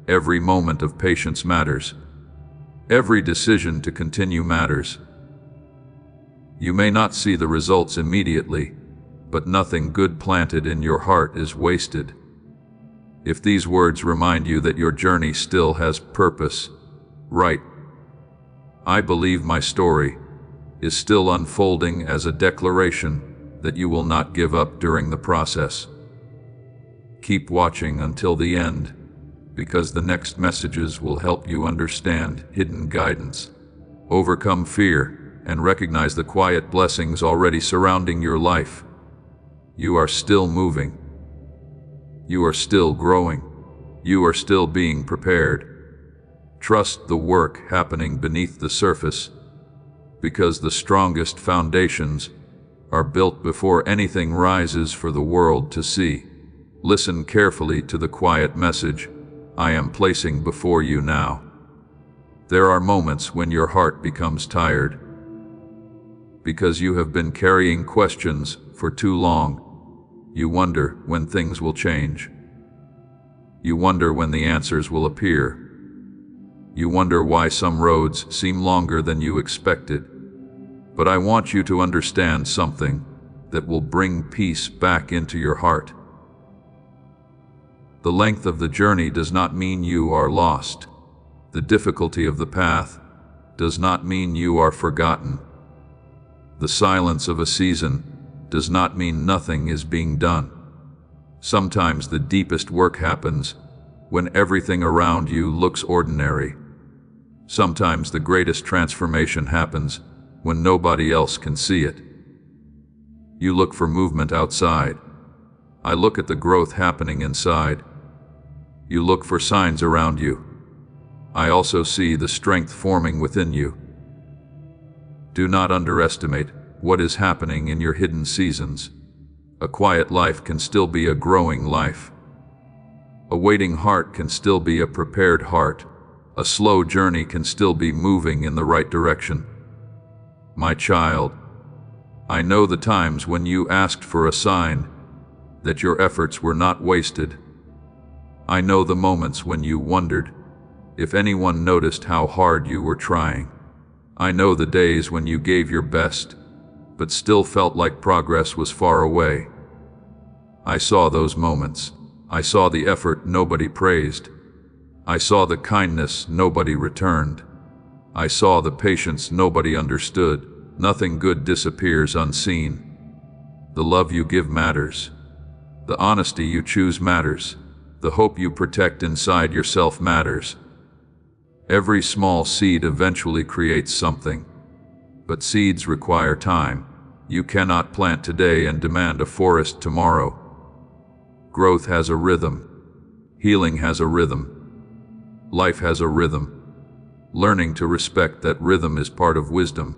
Every moment of patience matters. Every decision to continue matters. You may not see the results immediately, but nothing good planted in your heart is wasted. If these words remind you that your journey still has purpose, write, I believe my story is still unfolding as a declaration that you will not give up during the process. Keep watching until the end, because the next messages will help you understand hidden guidance, overcome fear, and recognize the quiet blessings already surrounding your life. You are still moving. You are still growing. You are still being prepared. Trust the work happening beneath the surface, because the strongest foundations are built before anything rises for the world to see. Listen carefully to the quiet message I am placing before you now. There are moments when your heart becomes tired, because you have been carrying questions for too long. You wonder when things will change. You wonder when the answers will appear. You wonder why some roads seem longer than you expected. But I want you to understand something that will bring peace back into your heart. The length of the journey does not mean you are lost. The difficulty of the path does not mean you are forgotten. The silence of a season does not mean nothing is being done. Sometimes the deepest work happens when everything around you looks ordinary. Sometimes the greatest transformation happens when nobody else can see it. You look for movement outside. I look at the growth happening inside. You look for signs around you. I also see the strength forming within you. Do not underestimate what is happening in your hidden seasons. A quiet life can still be a growing life. A waiting heart can still be a prepared heart. A slow journey can still be moving in the right direction. My child, I know the times when you asked for a sign that your efforts were not wasted. I know the moments when you wondered if anyone noticed how hard you were trying. I know the days when you gave your best, but still felt like progress was far away. I saw those moments. I saw the effort nobody praised. I saw the kindness nobody returned. I saw the patience nobody understood. Nothing good disappears unseen. The love you give matters. The honesty you choose matters. The hope you protect inside yourself matters. Every small seed eventually creates something. But seeds require time. You cannot plant today and demand a forest tomorrow. Growth has a rhythm. Healing has a rhythm. Life has a rhythm. Learning to respect that rhythm is part of wisdom.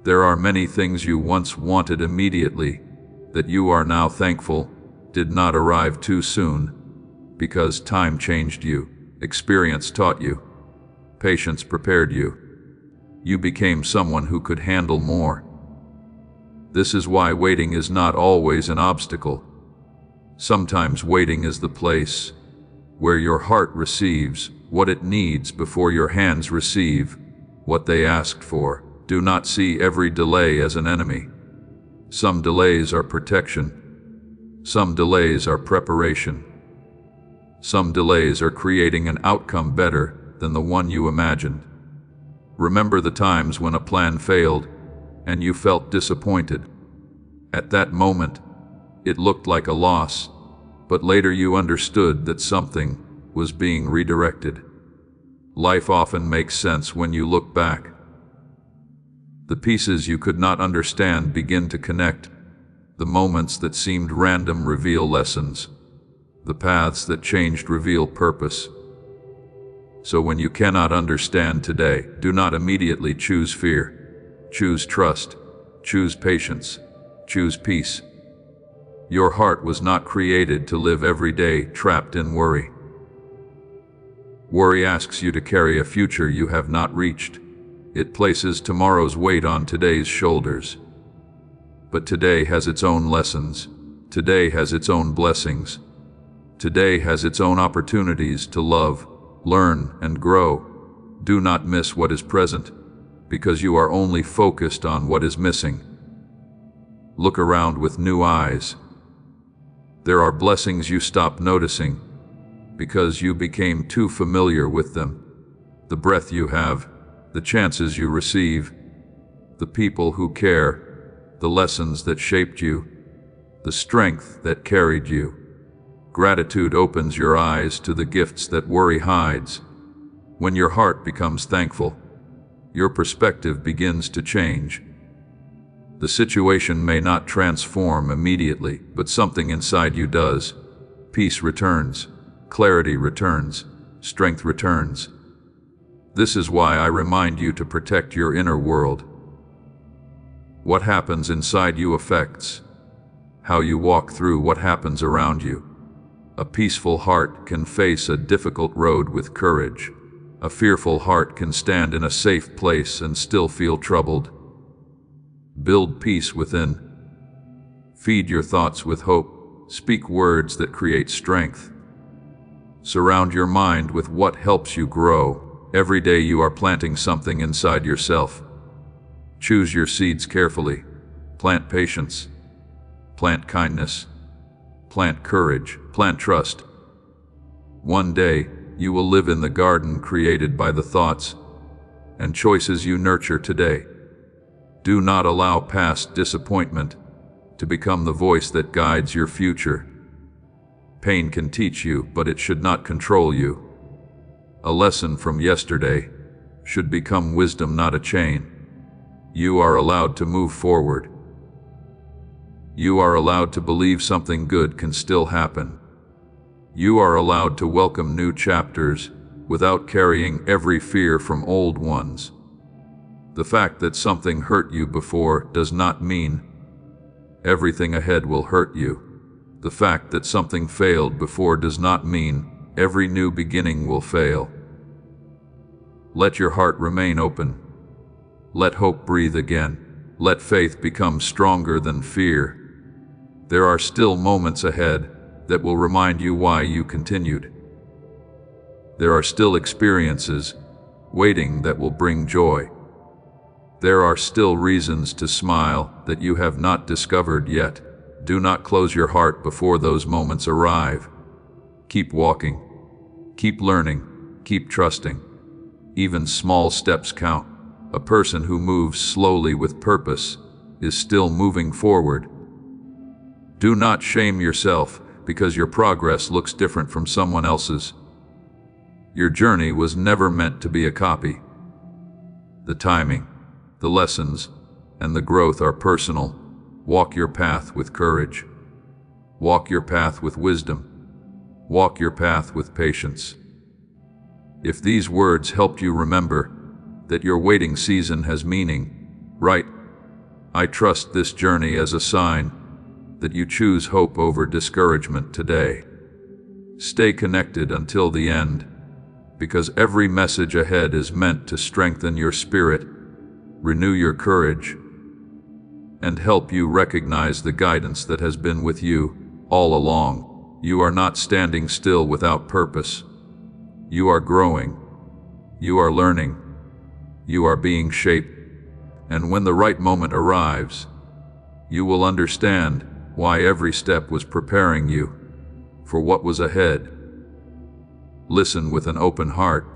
There are many things you once wanted immediately that you are now thankful did not arrive too soon, because time changed you, experience taught you, patience prepared you. You became someone who could handle more. This is why waiting is not always an obstacle. Sometimes waiting is the place where your heart receives what it needs before your hands receive what they asked for. Do not see every delay as an enemy. Some delays are protection. Some delays are preparation. Some delays are creating an outcome better than the one you imagined. Remember the times when a plan failed and you felt disappointed. At that moment, it looked like a loss, but later you understood that something was being redirected. Life often makes sense when you look back. The pieces you could not understand begin to connect. The moments that seemed random reveal lessons. The paths that changed reveal purpose. So when you cannot understand today, do not immediately choose fear. Choose trust. Choose patience. Choose peace. Your heart was not created to live every day trapped in worry. Worry asks you to carry a future you have not reached. It places tomorrow's weight on today's shoulders. But today has its own lessons. Today has its own blessings. Today has its own opportunities to love, learn, and grow. Do not miss what is present, because you are only focused on what is missing. Look around with new eyes. There are blessings you stopped noticing because you became too familiar with them. The breath you have, the chances you receive, the people who care, the lessons that shaped you, the strength that carried you. Gratitude opens your eyes to the gifts that worry hides. When your heart becomes thankful, your perspective begins to change. The situation may not transform immediately, but something inside you does. Peace returns, clarity returns, strength returns. This is why I remind you to protect your inner world. What happens inside you affects how you walk through what happens around you. A peaceful heart can face a difficult road with courage. A fearful heart can stand in a safe place and still feel troubled. Build peace within. Feed your thoughts with hope. Speak words that create strength. Surround your mind with what helps you grow. Every day you are planting something inside yourself. Choose your seeds carefully. Plant patience. Plant kindness. Plant courage. Plant trust. One day, you will live in the garden created by the thoughts and choices you nurture today. Do not allow past disappointment to become the voice that guides your future. Pain can teach you, but it should not control you. A lesson from yesterday should become wisdom, not a chain. You are allowed to move forward. You are allowed to believe something good can still happen. You are allowed to welcome new chapters without carrying every fear from old ones. The fact that something hurt you before does not mean everything ahead will hurt you. The fact that something failed before does not mean every new beginning will fail. Let your heart remain open. Let hope breathe again. Let faith become stronger than fear. There are still moments ahead that will remind you why you continued. There are still experiences waiting that will bring joy. There are still reasons to smile that you have not discovered yet. Do not close your heart before those moments arrive. Keep walking. Keep learning. Keep trusting. Even small steps count. A person who moves slowly with purpose is still moving forward. Do not shame yourself because your progress looks different from someone else's. Your journey was never meant to be a copy. The timing, the lessons, and the growth are personal. Walk your path with courage. Walk your path with wisdom. Walk your path with patience. If these words helped you remember that your waiting season has meaning, write, "I trust this journey" as a sign that you choose hope over discouragement today. Stay connected until the end, because every message ahead is meant to strengthen your spirit, renew your courage, and help you recognize the guidance that has been with you all along. You are not standing still without purpose. You are growing. You are learning. You are being shaped. And when the right moment arrives, you will understand why every step was preparing you for what was ahead. Listen with an open heart,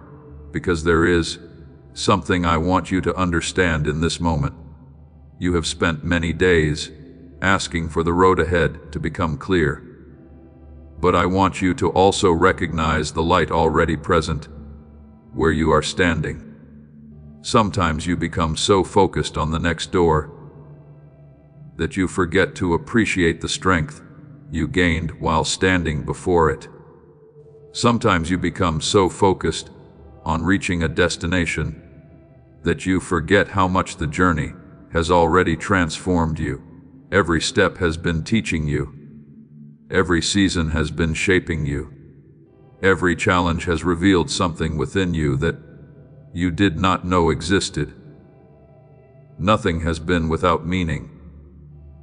because there is something I want you to understand in this moment. You have spent many days asking for the road ahead to become clear. But I want you to also recognize the light already present where you are standing. Sometimes you become so focused on the next door that you forget to appreciate the strength you gained while standing before it. Sometimes you become so focused on reaching a destination that you forget how much the journey has already transformed you. Every step has been teaching you. Every season has been shaping you. Every challenge has revealed something within you that you did not know existed. Nothing has been without meaning.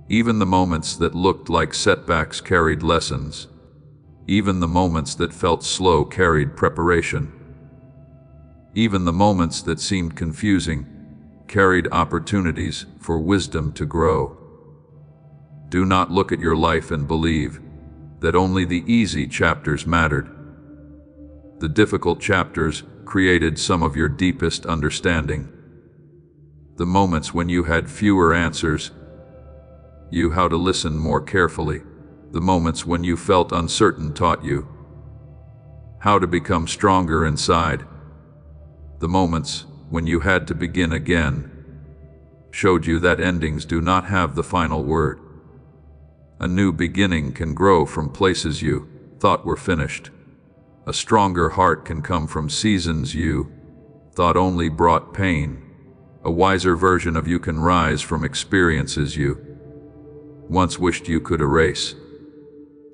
Even the moments that looked like setbacks carried lessons. Even the moments that felt slow carried preparation. Even the moments that seemed confusing carried opportunities for wisdom to grow. Do not look at your life and believe that only the easy chapters mattered. The difficult chapters created some of your deepest understanding. The moments when you had fewer answers, you how to listen more carefully. The moments when you felt uncertain taught you how to become stronger inside. The moments when you had to begin again showed you that endings do not have the final word. A new beginning can grow from places you thought were finished. A stronger heart can come from seasons you thought only brought pain. A wiser version of you can rise from experiences you once wished you could erase.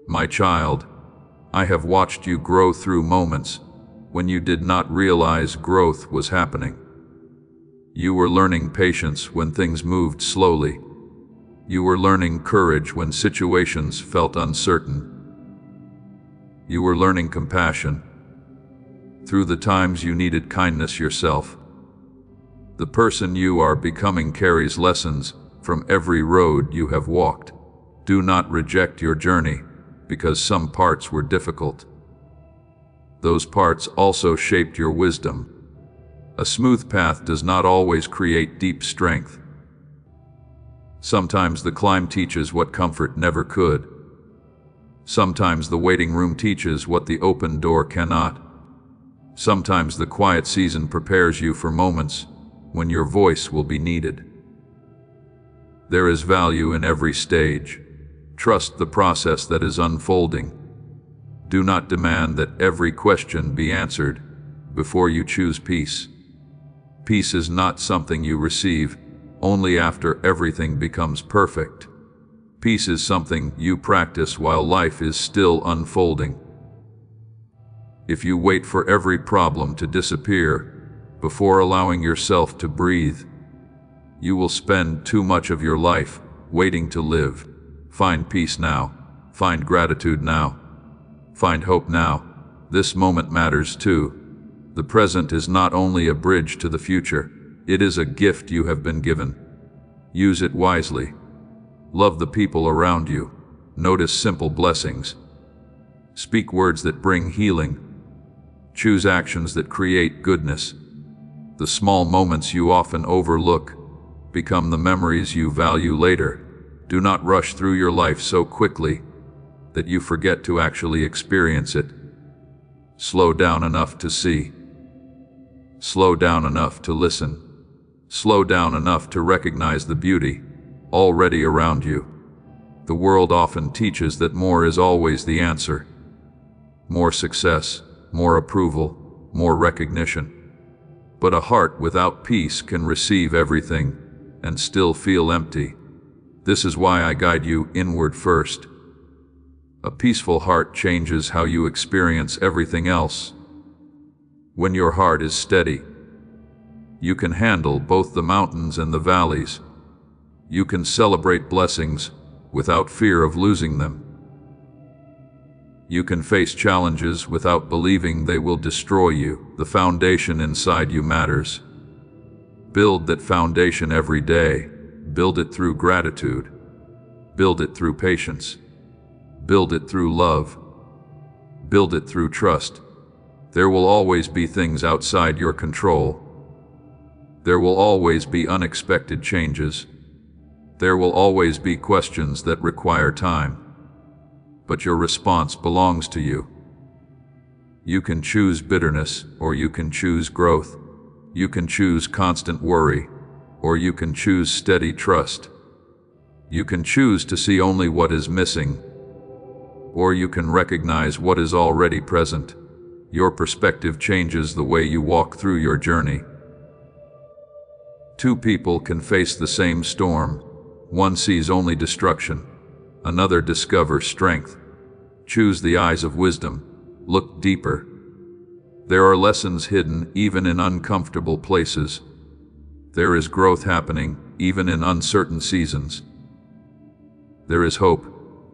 My child, I have watched you grow through moments when you did not realize growth was happening. You were learning patience when things moved slowly. You were learning courage when situations felt uncertain. You were learning compassion through the times you needed kindness yourself. The person you are becoming carries lessons from every road you have walked. Do not reject your journey because some parts were difficult. Those parts also shaped your wisdom. A smooth path does not always create deep strength. Sometimes the climb teaches what comfort never could. Sometimes the waiting room teaches what the open door cannot. Sometimes the quiet season prepares you for moments when your voice will be needed. There is value in every stage. Trust the process that is unfolding. Do not demand that every question be answered before you choose peace. Peace is not something you receive only after everything becomes perfect. Peace is something you practice while life is still unfolding. If you wait for every problem to disappear before allowing yourself to breathe, you will spend too much of your life waiting to live. Find peace now. Find gratitude now. Find hope now. This moment matters too. The present is not only a bridge to the future, it is a gift you have been given. Use it wisely. Love the people around you. Notice simple blessings. Speak words that bring healing. Choose actions that create goodness. The small moments you often overlook become the memories you value later. Do not rush through your life so quickly that you forget to actually experience it. Slow down enough to see. Slow down enough to listen. Slow down enough to recognize the beauty already around you. The world often teaches that more is always the answer. More success, more approval, more recognition. But a heart without peace can receive everything and still feel empty. This is why I guide you inward first. A peaceful heart changes how you experience everything else. When your heart is steady, you can handle both the mountains and the valleys. You can celebrate blessings without fear of losing them. You can face challenges without believing they will destroy you. The foundation inside you matters. Build that foundation every day. Build it through gratitude. Build it through patience. Build it through love. Build it through trust. There will always be things outside your control. There will always be unexpected changes. There will always be questions that require time. But your response belongs to you. You can choose bitterness, or you can choose growth. You can choose constant worry, or you can choose steady trust. You can choose to see only what is missing, or you can recognize what is already present. Your perspective changes the way you walk through your journey. Two people can face the same storm. One sees only destruction. Another discovers strength. Choose the eyes of wisdom. Look deeper. There are lessons hidden even in uncomfortable places. There is growth happening even in uncertain seasons. There is hope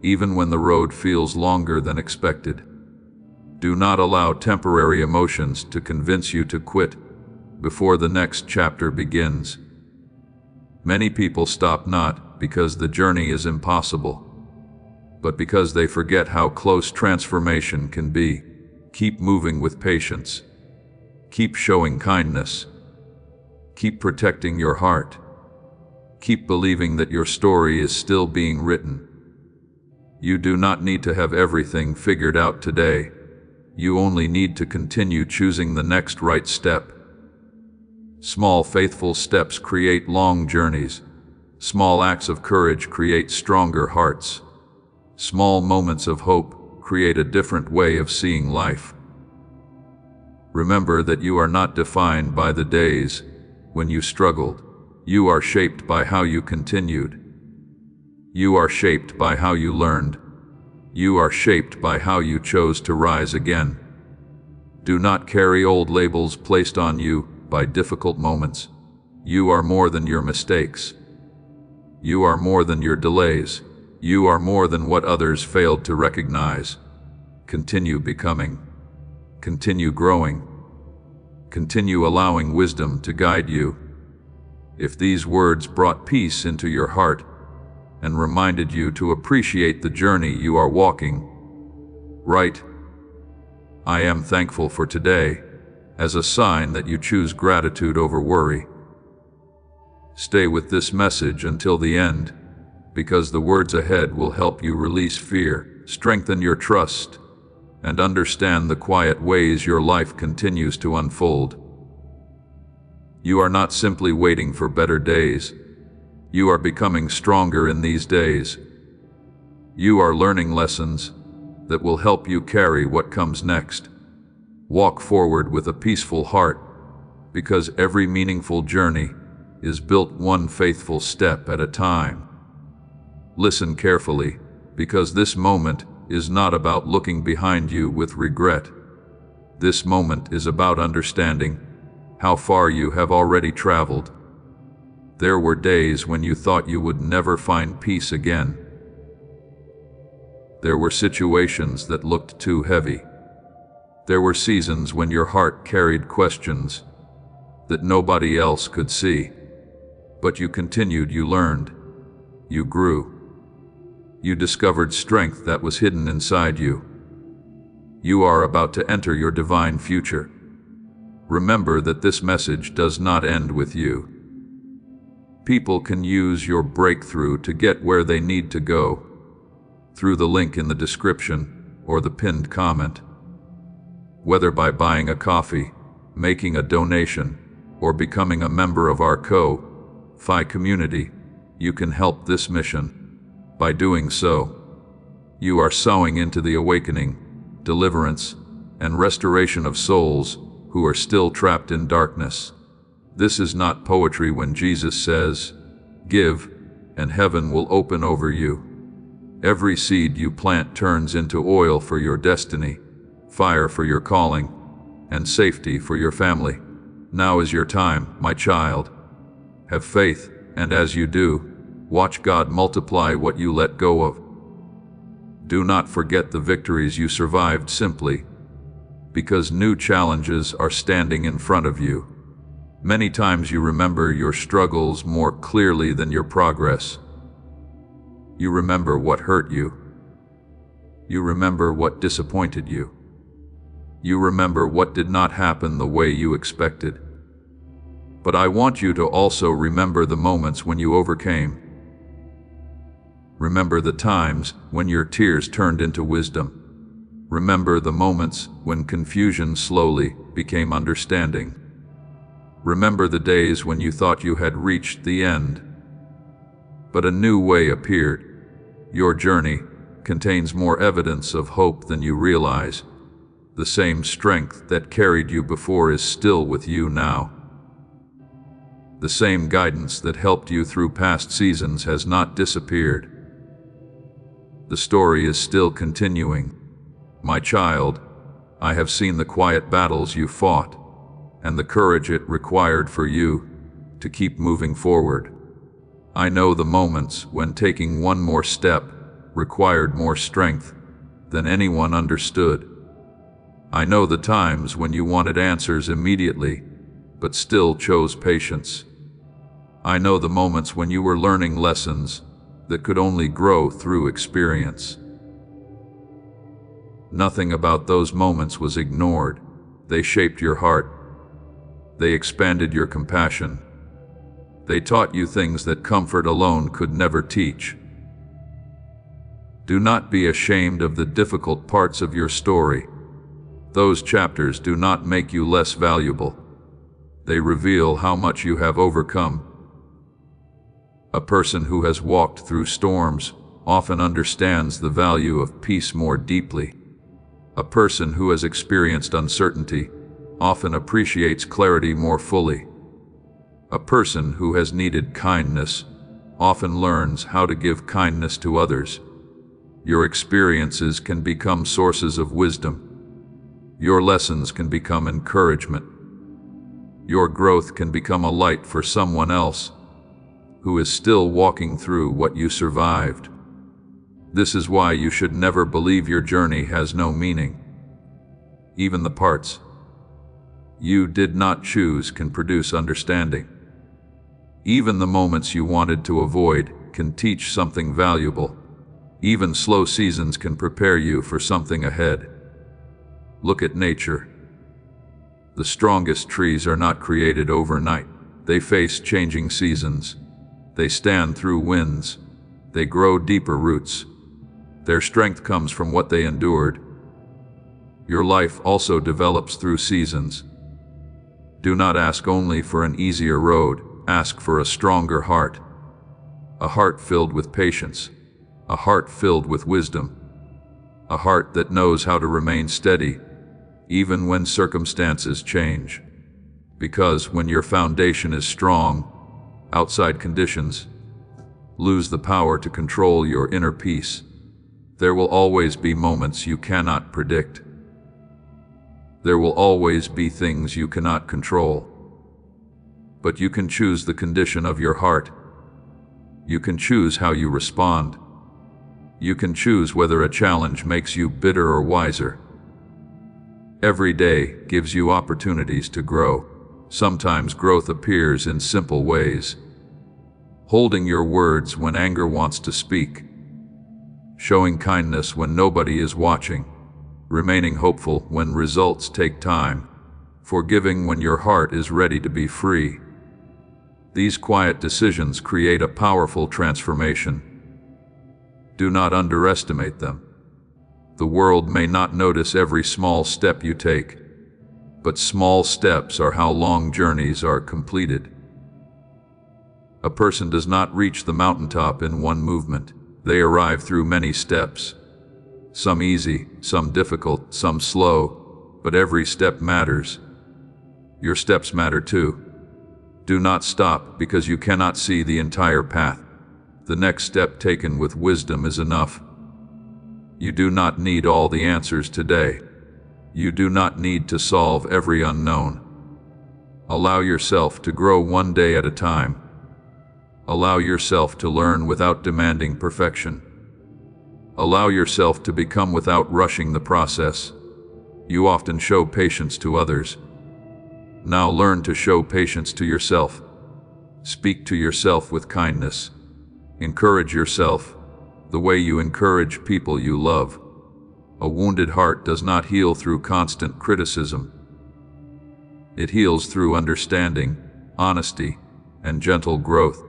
even when the road feels longer than expected. Do not allow temporary emotions to convince you to quit before the next chapter begins. Many people stop not because the journey is impossible, but because they forget how close transformation can be. Keep moving with patience. Keep showing kindness. Keep protecting your heart. Keep believing that your story is still being written. You do not need to have everything figured out today. You only need to continue choosing the next right step. Small, faithful steps create long journeys. Small acts of courage create stronger hearts. Small moments of hope create a different way of seeing life. Remember that you are not defined by the days when you struggled. You are shaped by how you continued. You are shaped by how you learned. You are shaped by how you chose to rise again. Do not carry old labels placed on you by difficult moments. You are more than your mistakes. You are more than your delays. You are more than what others failed to recognize. Continue becoming. Continue growing. continue allowing wisdom to guide you. If these words brought peace into your heart and reminded you to appreciate the journey you are walking, write, "I am thankful for today," as a sign that you choose gratitude over worry. Stay with this message until the end, because the words ahead will help you release fear, strengthen your trust, and understand the quiet ways your life continues to unfold. You are not simply waiting for better days. You are becoming stronger in these days. You are learning lessons that will help you carry what comes next. Walk forward with a peaceful heart, because every meaningful journey is built one faithful step at a time. Listen carefully, because this moment is not about looking behind you with regret. This moment is about understanding how far you have already traveled. There were days when you thought you would never find peace again. There were situations that looked too heavy. There were seasons when your heart carried questions that nobody else could see. But you continued, you learned, you grew. You discovered strength that was hidden inside you. You are about to enter your divine future. Remember that this message does not end with you. People can use your breakthrough to get where they need to go, through the link in the description or the pinned comment. Whether by buying a coffee, making a donation, or becoming a member of our Ko-Fi community, you can help this mission. By doing so, you are sowing into the awakening, deliverance, and restoration of souls who are still trapped in darkness. This is not poetry when Jesus says, "Give, and heaven will open over you." Every seed you plant turns into oil for your destiny, fire for your calling, and safety for your family. Now is your time, my child. Have faith, and as you do, watch God multiply what you let go of. Do not forget the victories you survived simply because new challenges are standing in front of you. Many times you remember your struggles more clearly than your progress. You remember what hurt you. You remember what disappointed you. You remember what did not happen the way you expected. But I want you to also remember the moments when you overcame. Remember the times when your tears turned into wisdom. Remember the moments when confusion slowly became understanding. Remember the days when you thought you had reached the end, but a new way appeared. Your journey contains more evidence of hope than you realize. The same strength that carried you before is still with you now. The same guidance that helped you through past seasons has not disappeared. The story is still continuing. My child, I have seen the quiet battles you fought and the courage it required for you to keep moving forward. I know the moments when taking one more step required more strength than anyone understood. I know the times when you wanted answers immediately, but still chose patience. I know the moments when you were learning lessons that could only grow through experience. Nothing about those moments was ignored. They shaped your heart. They expanded your compassion. They taught you things that comfort alone could never teach. Do not be ashamed of the difficult parts of your story. Those chapters do not make you less valuable. They reveal how much you have overcome. A person who has walked through storms often understands the value of peace more deeply. A person who has experienced uncertainty often appreciates clarity more fully. A person who has needed kindness often learns how to give kindness to others. Your experiences can become sources of wisdom. Your lessons can become encouragement. Your growth can become a light for someone else who is still walking through what you survived. This is why you should never believe your journey has no meaning. Even the parts you did not choose can produce understanding. Even the moments you wanted to avoid can teach something valuable. Even slow seasons can prepare you for something ahead. Look at nature. The strongest trees are not created overnight. They face changing seasons. They stand through winds. They grow deeper roots. Their strength comes from what they endured. Your life also develops through seasons. Do not ask only for an easier road. Ask for a stronger heart. A heart filled with patience. A heart filled with wisdom. A heart that knows how to remain steady, even when circumstances change. Because when your foundation is strong, outside conditions lose the power to control your inner peace. There will always be moments you cannot predict. There will always be things you cannot control. But you can choose the condition of your heart. You can choose how you respond. You can choose whether a challenge makes you bitter or wiser. Every day gives you opportunities to grow. Sometimes growth appears in simple ways. Holding your words when anger wants to speak. Showing kindness when nobody is watching. Remaining hopeful when results take time. Forgiving when your heart is ready to be free. These quiet decisions create a powerful transformation. Do not underestimate them. The world may not notice every small step you take, but small steps are how long journeys are completed. A person does not reach the mountaintop in one movement. They arrive through many steps. Some easy, some difficult, some slow, but every step matters. Your steps matter too. Do not stop because you cannot see the entire path. The next step taken with wisdom is enough. You do not need all the answers today. You do not need to solve every unknown. Allow yourself to grow one day at a time. Allow yourself to learn without demanding perfection. Allow yourself to become without rushing the process. You often show patience to others. Now learn to show patience to yourself. Speak to yourself with kindness. Encourage yourself the way you encourage people you love. A wounded heart does not heal through constant criticism. It heals through understanding, honesty, and gentle growth.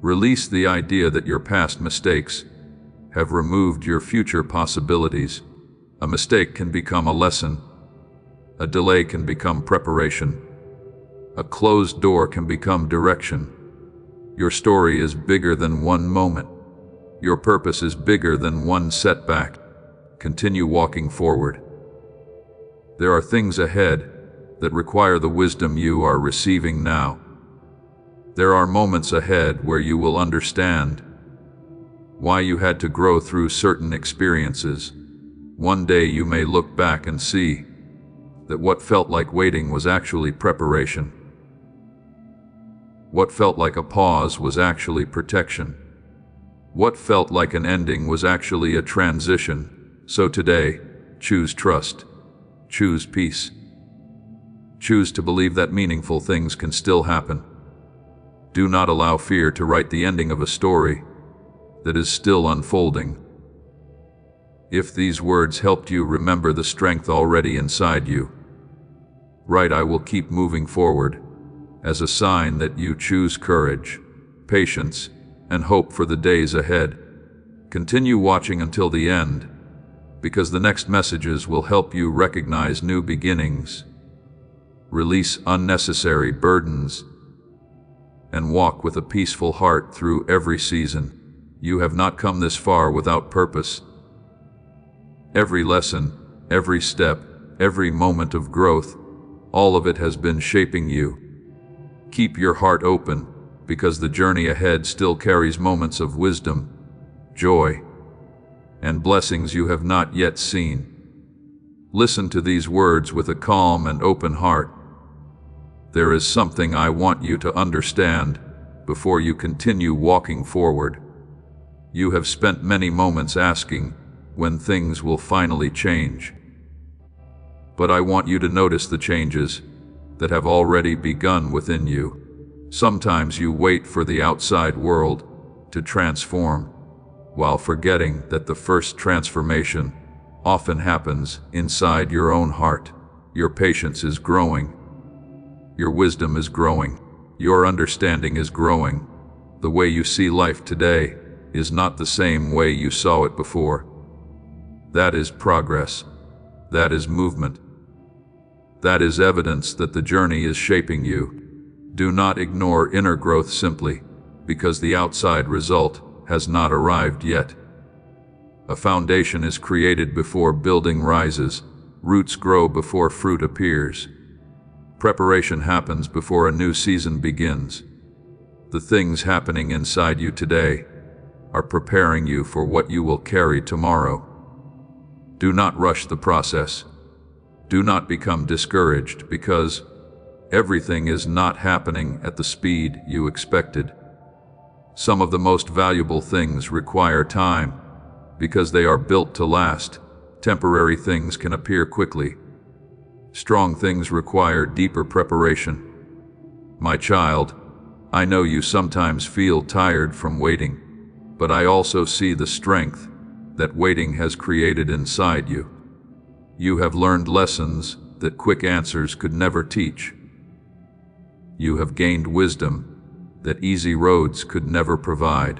Release the idea that your past mistakes have removed your future possibilities. A mistake can become a lesson. A delay can become preparation. A closed door can become direction. Your story is bigger than one moment. Your purpose is bigger than one setback. Continue walking forward. There are things ahead that require the wisdom you are receiving now. There are moments ahead where you will understand why you had to grow through certain experiences. One day you may look back and see that what felt like waiting was actually preparation. What felt like a pause was actually protection. What felt like an ending was actually a transition. So today, choose trust. Choose peace. Choose to believe that meaningful things can still happen. Do not allow fear to write the ending of a story that is still unfolding. If these words helped you remember the strength already inside you, write "I will keep moving forward" as a sign that you choose courage, patience, and hope for the days ahead. Continue watching until the end, because the next messages will help you recognize new beginnings, release unnecessary burdens, and walk with a peaceful heart through every season. You have not come this far without purpose. Every lesson, every step, every moment of growth, all of it has been shaping you. Keep your heart open, because the journey ahead still carries moments of wisdom, joy, and blessings you have not yet seen. Listen to these words with a calm and open heart. There is something I want you to understand before you continue walking forward. You have spent many moments asking when things will finally change. But I want you to notice the changes, that have already begun within you. Sometimes you wait for the outside world to transform, while forgetting that the first transformation often happens inside your own heart. Your patience is growing. Your wisdom is growing. Your understanding is growing. The way you see life today is not the same way you saw it before. That is progress. That is movement. That is evidence that the journey is shaping you. Do not ignore inner growth simply because the outside result has not arrived yet. A foundation is created before building rises. Roots grow before fruit appears. Preparation happens before a new season begins. The things happening inside you today are preparing you for what you will carry tomorrow. Do not rush the process. Do not become discouraged because everything is not happening at the speed you expected. Some of the most valuable things require time because they are built to last. Temporary things can appear quickly. Strong things require deeper preparation. My child, I know you sometimes feel tired from waiting, but I also see the strength that waiting has created inside you. You have learned lessons that quick answers could never teach. You have gained wisdom that easy roads could never provide.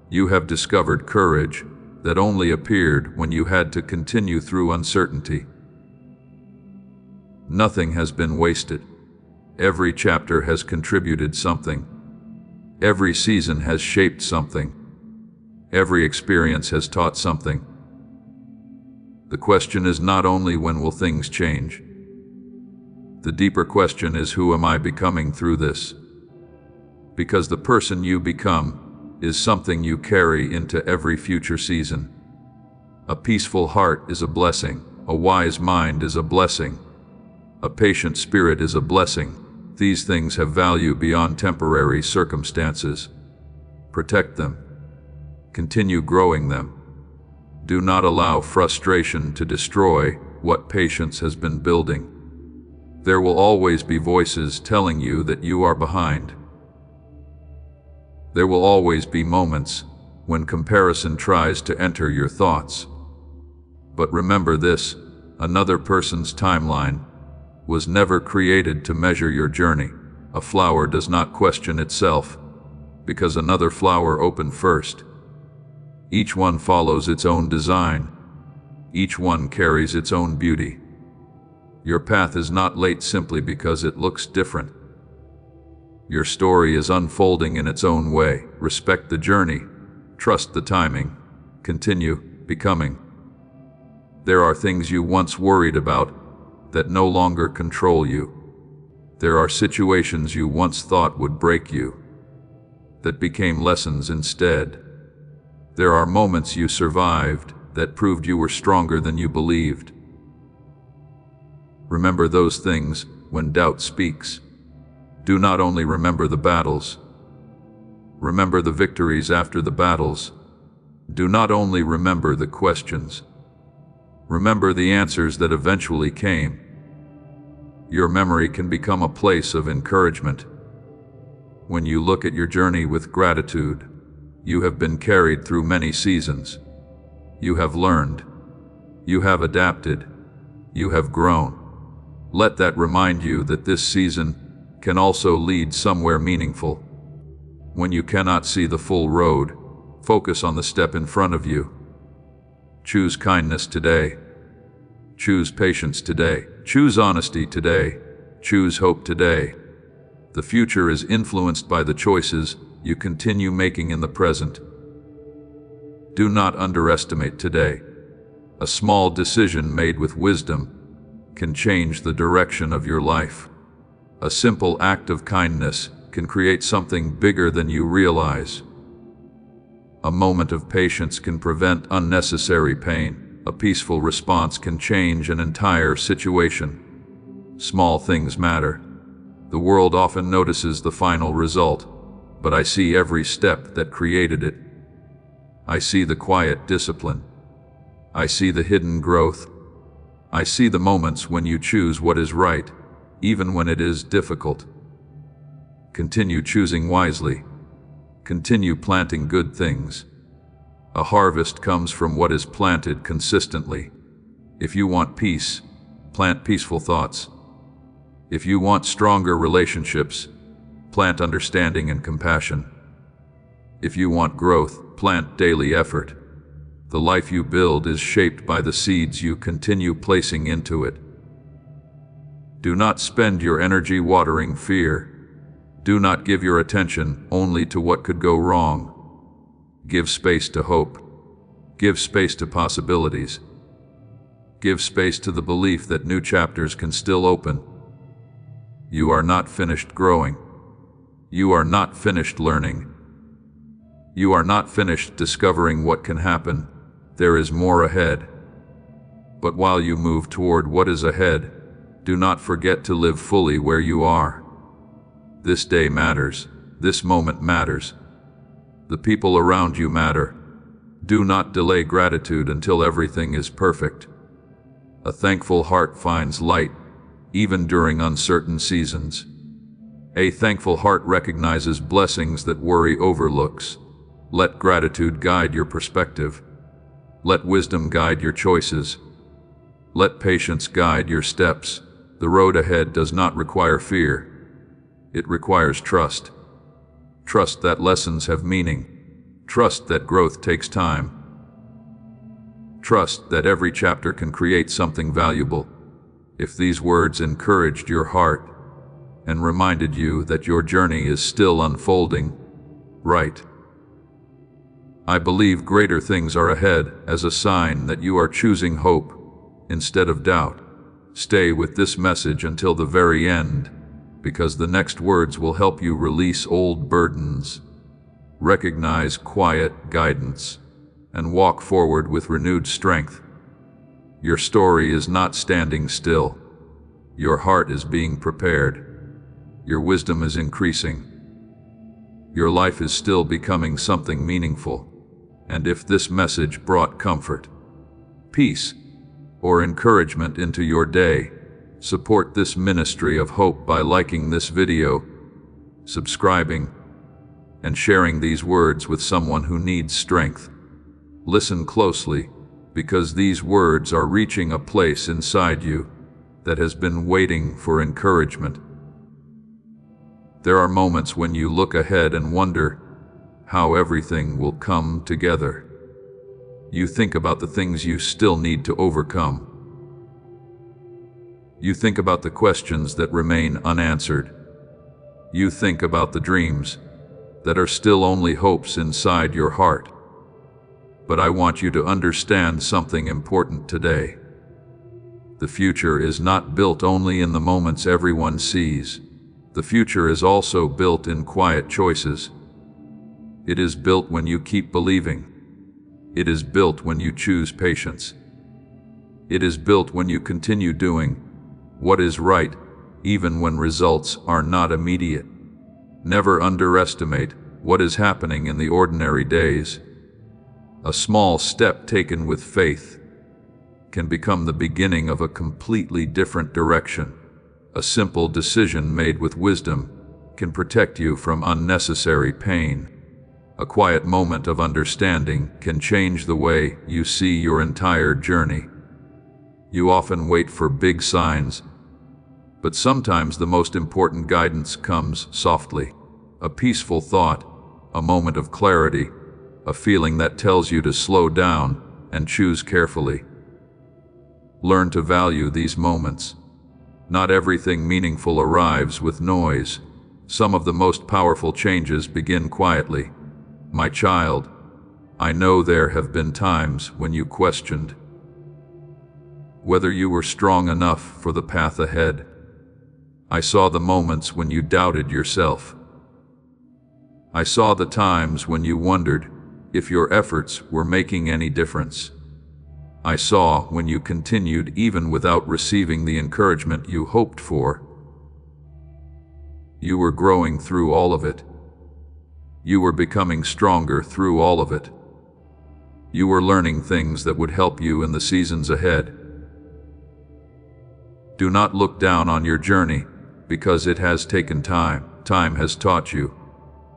You have discovered courage that only appeared when you had to continue through uncertainty. Nothing has been wasted. Every chapter has contributed something. Every season has shaped something. Every experience has taught something. The question is not only when will things change. The deeper question is, who am I becoming through this? Because the person you become is something you carry into every future season. A peaceful heart is a blessing. A wise mind is a blessing. A patient spirit is a blessing. These things have value beyond temporary circumstances. Protect them. Continue growing them. Do not allow frustration to destroy what patience has been building. There will always be voices telling you that you are behind. There will always be moments when comparison tries to enter your thoughts. But remember this, another person's timeline was never created to measure your journey. A flower does not question itself because another flower opened first. Each one follows its own design. Each one carries its own beauty. Your path is not late simply because it looks different. Your story is unfolding in its own way. Respect the journey. Trust the timing. Continue becoming. There are things you once worried about that no longer control you. There are situations you once thought would break you that became lessons instead. There are moments you survived that proved you were stronger than you believed. Remember those things when doubt speaks. Do not only remember the battles. Remember the victories after the battles. Do not only remember the questions. Remember the answers that eventually came. Your memory can become a place of encouragement. When you look at your journey with gratitude, you have been carried through many seasons. You have learned. You have adapted. You have grown. Let that remind you that this season can also lead somewhere meaningful. When you cannot see the full road, focus on the step in front of you. Choose kindness today. Choose patience today. Choose honesty today. Choose hope today. The future is influenced by the choices you continue making in the present. Do not underestimate today. A small decision made with wisdom can change the direction of your life. A simple act of kindness can create something bigger than you realize. A moment of patience can prevent unnecessary pain. A peaceful response can change an entire situation. Small things matter. The world often notices the final result, but I see every step that created it. I see the quiet discipline. I see the hidden growth. I see the moments when you choose what is right, even when it is difficult. Continue choosing wisely. Continue planting good things. A harvest comes from what is planted consistently. If you want peace, plant peaceful thoughts. If you want stronger relationships, plant understanding and compassion. If you want growth, plant daily effort. The life you build is shaped by the seeds you continue placing into it. Do not spend your energy watering fear. Do not give your attention only to what could go wrong. Give space to hope. Give space to possibilities. Give space to the belief that new chapters can still open. You are not finished growing. You are not finished learning. You are not finished discovering what can happen. There is more ahead. But while you move toward what is ahead, do not forget to live fully where you are. This day matters. This moment matters. The people around you matter. Do not delay gratitude until everything is perfect. A thankful heart finds light, even during uncertain seasons. A thankful heart recognizes blessings that worry overlooks. Let gratitude guide your perspective. Let wisdom guide your choices. Let patience guide your steps. The road ahead does not require fear. It requires trust. Trust that lessons have meaning. Trust that growth takes time. Trust that every chapter can create something valuable. If these words encouraged your heart and reminded you that your journey is still unfolding, right? I believe greater things are ahead as a sign that you are choosing hope instead of doubt. Stay with this message until the very end, because the next words will help you release old burdens, recognize quiet guidance, and walk forward with renewed strength. Your story is not standing still. Your heart is being prepared. Your wisdom is increasing. Your life is still becoming something meaningful. And if this message brought comfort, peace, or encouragement into your day, support this ministry of hope by liking this video, subscribing, and sharing these words with someone who needs strength. Listen closely, because these words are reaching a place inside you that has been waiting for encouragement. There are moments when you look ahead and wonder how everything will come together. You think about the things you still need to overcome. You think about the questions that remain unanswered. You think about the dreams that are still only hopes inside your heart. But I want you to understand something important today. The future is not built only in the moments everyone sees. The future is also built in quiet choices. It is built when you keep believing. It is built when you choose patience. It is built when you continue doing what is right, even when results are not immediate. Never underestimate what is happening in the ordinary days. A small step taken with faith can become the beginning of a completely different direction. A simple decision made with wisdom can protect you from unnecessary pain. A quiet moment of understanding can change the way you see your entire journey. You often wait for big signs, but sometimes the most important guidance comes softly. A peaceful thought, a moment of clarity, a feeling that tells you to slow down and choose carefully. Learn to value these moments. Not everything meaningful arrives with noise. Some of the most powerful changes begin quietly. My child, I know there have been times when you questioned whether you were strong enough for the path ahead. I saw the moments when you doubted yourself. I saw the times when you wondered if your efforts were making any difference. I saw when you continued even without receiving the encouragement you hoped for. You were growing through all of it. You were becoming stronger through all of it. You were learning things that would help you in the seasons ahead. Do not look down on your journey. because it has taken time. Time has taught you.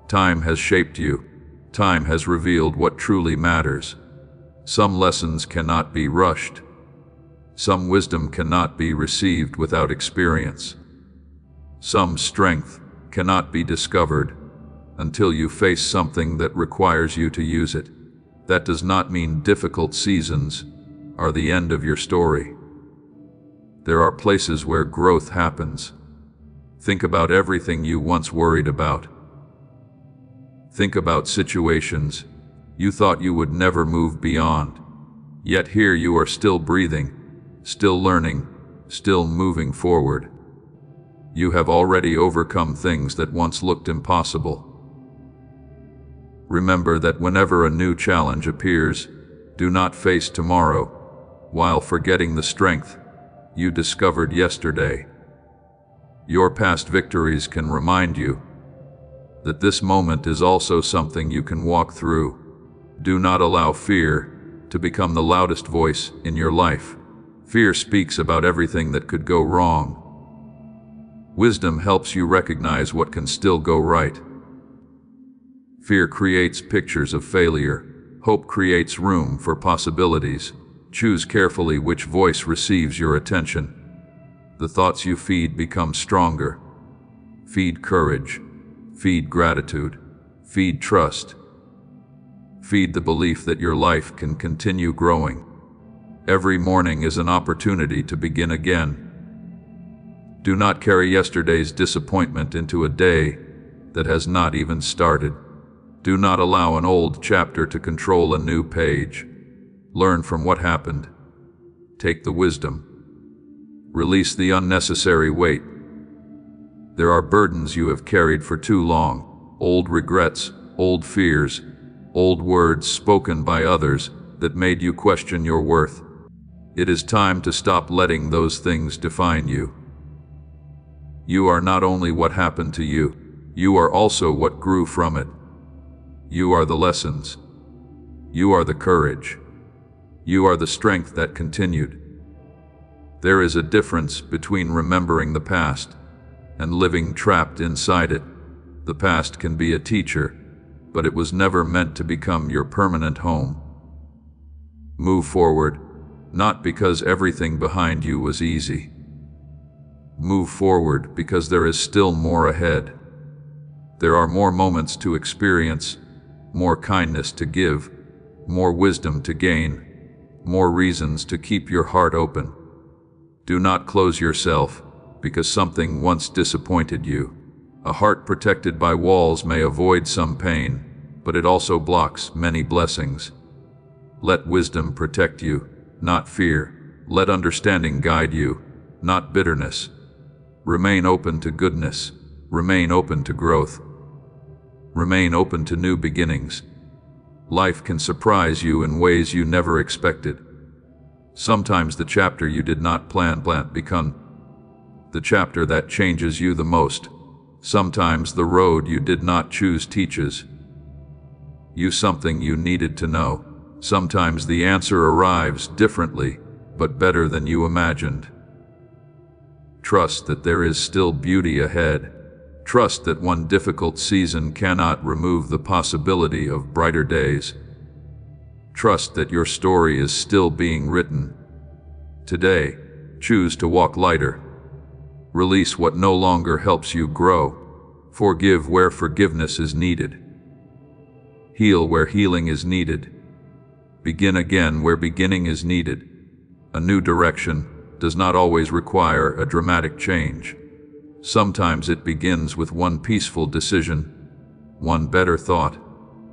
Time has shaped you. Time has revealed what truly matters. Some lessons cannot be rushed. Some wisdom cannot be received without experience. Some strength cannot be discovered until you face something that requires you to use it. That does not mean difficult seasons are the end of your story. There are places where growth happens. Think about everything you once worried about. Think about situations you thought you would never move beyond. Yet here you are, still breathing, still learning, still moving forward. You have already overcome things that once looked impossible. Remember that whenever a new challenge appears, do not face tomorrow while forgetting the strength you discovered yesterday. Your past victories can remind you that this moment is also something you can walk through. Do not allow fear to become the loudest voice in your life. Fear speaks about everything that could go wrong. Wisdom helps you recognize what can still go right. Fear creates pictures of failure. Hope creates room for possibilities. Choose carefully which voice receives your attention. The thoughts you feed become stronger. Feed courage. Feed gratitude. Feed trust. Feed the belief that your life can continue growing. Every morning is an opportunity to begin again. Do not carry yesterday's disappointment into a day that has not even started. Do not allow an old chapter to control a new page. Learn from what happened. Take the wisdom. Release the unnecessary weight. There are burdens you have carried for too long, old regrets, old fears, old words spoken by others that made you question your worth. It is time to stop letting those things define you. You are not only what happened to you, you are also what grew from it. You are the lessons. You are the courage. You are the strength that continued. There is a difference between remembering the past and living trapped inside it. The past can be a teacher, but it was never meant to become your permanent home. Move forward, not because everything behind you was easy. Move forward because there is still more ahead. There are more moments to experience, more kindness to give, more wisdom to gain, more reasons to keep your heart open. Do not close yourself because something once disappointed you. A heart protected by walls may avoid some pain, but it also blocks many blessings. Let wisdom protect you, not fear. Let understanding guide you, not bitterness. Remain open to goodness. Remain open to growth. Remain open to new beginnings. Life can surprise you in ways you never expected. Sometimes the chapter you did not plan become the chapter that changes you the most. Sometimes the road you did not choose teaches you something you needed to know. Sometimes the answer arrives differently, but better than you imagined. Trust that there is still beauty ahead. Trust that one difficult season cannot remove the possibility of brighter days. Trust that your story is still being written. Today, choose to walk lighter. Release what no longer helps you grow. Forgive where forgiveness is needed. Heal where healing is needed. Begin again where beginning is needed. A new direction does not always require a dramatic change. Sometimes it begins with one peaceful decision, one better thought,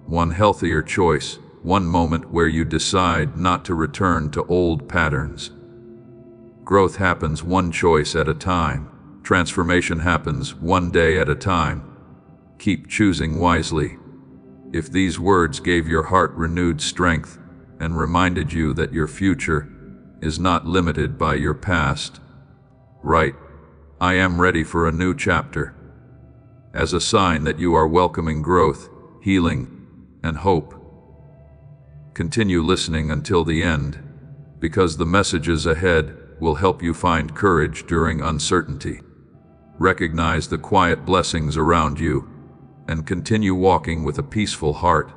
one healthier choice, one moment where you decide not to return to old patterns. Growth happens one choice at a time. Transformation happens one day at a time. Keep choosing wisely. If these words gave your heart renewed strength and reminded you that your future is not limited by your past, write, "I am ready for a new chapter," as a sign that you are welcoming growth, healing, and hope. Continue listening until the end, because the messages ahead will help you find courage during uncertainty. recognize the quiet blessings around you, and continue walking with a peaceful heart.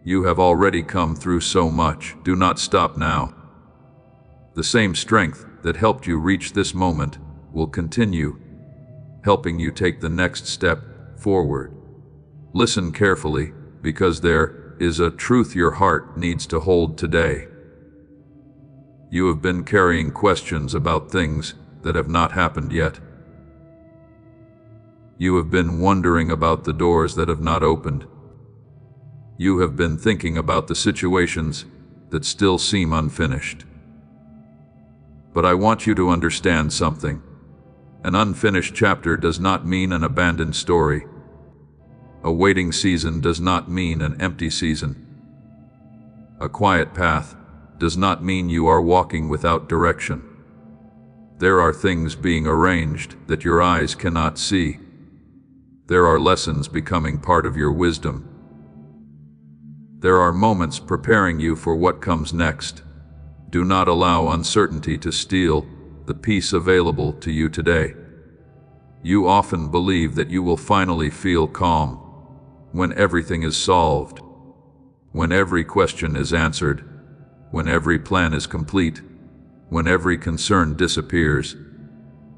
You have already come through so much. Do not stop now. The same strength that helped you reach this moment will continue, helping you take the next step forward. Listen carefully, because there is a truth your heart needs to hold today. You have been carrying questions about things that have not happened yet. You have been wondering about the doors that have not opened. You have been thinking about the situations that still seem unfinished. But I want you to understand something. An unfinished chapter does not mean an abandoned story. A waiting season does not mean an empty season. A quiet path does not mean you are walking without direction. There are things being arranged that your eyes cannot see. There are lessons becoming part of your wisdom. There are moments preparing you for what comes next. Do not allow uncertainty to steal the peace available to you today. You often believe that you will finally feel calm when everything is solved, when every question is answered, when every plan is complete, when every concern disappears.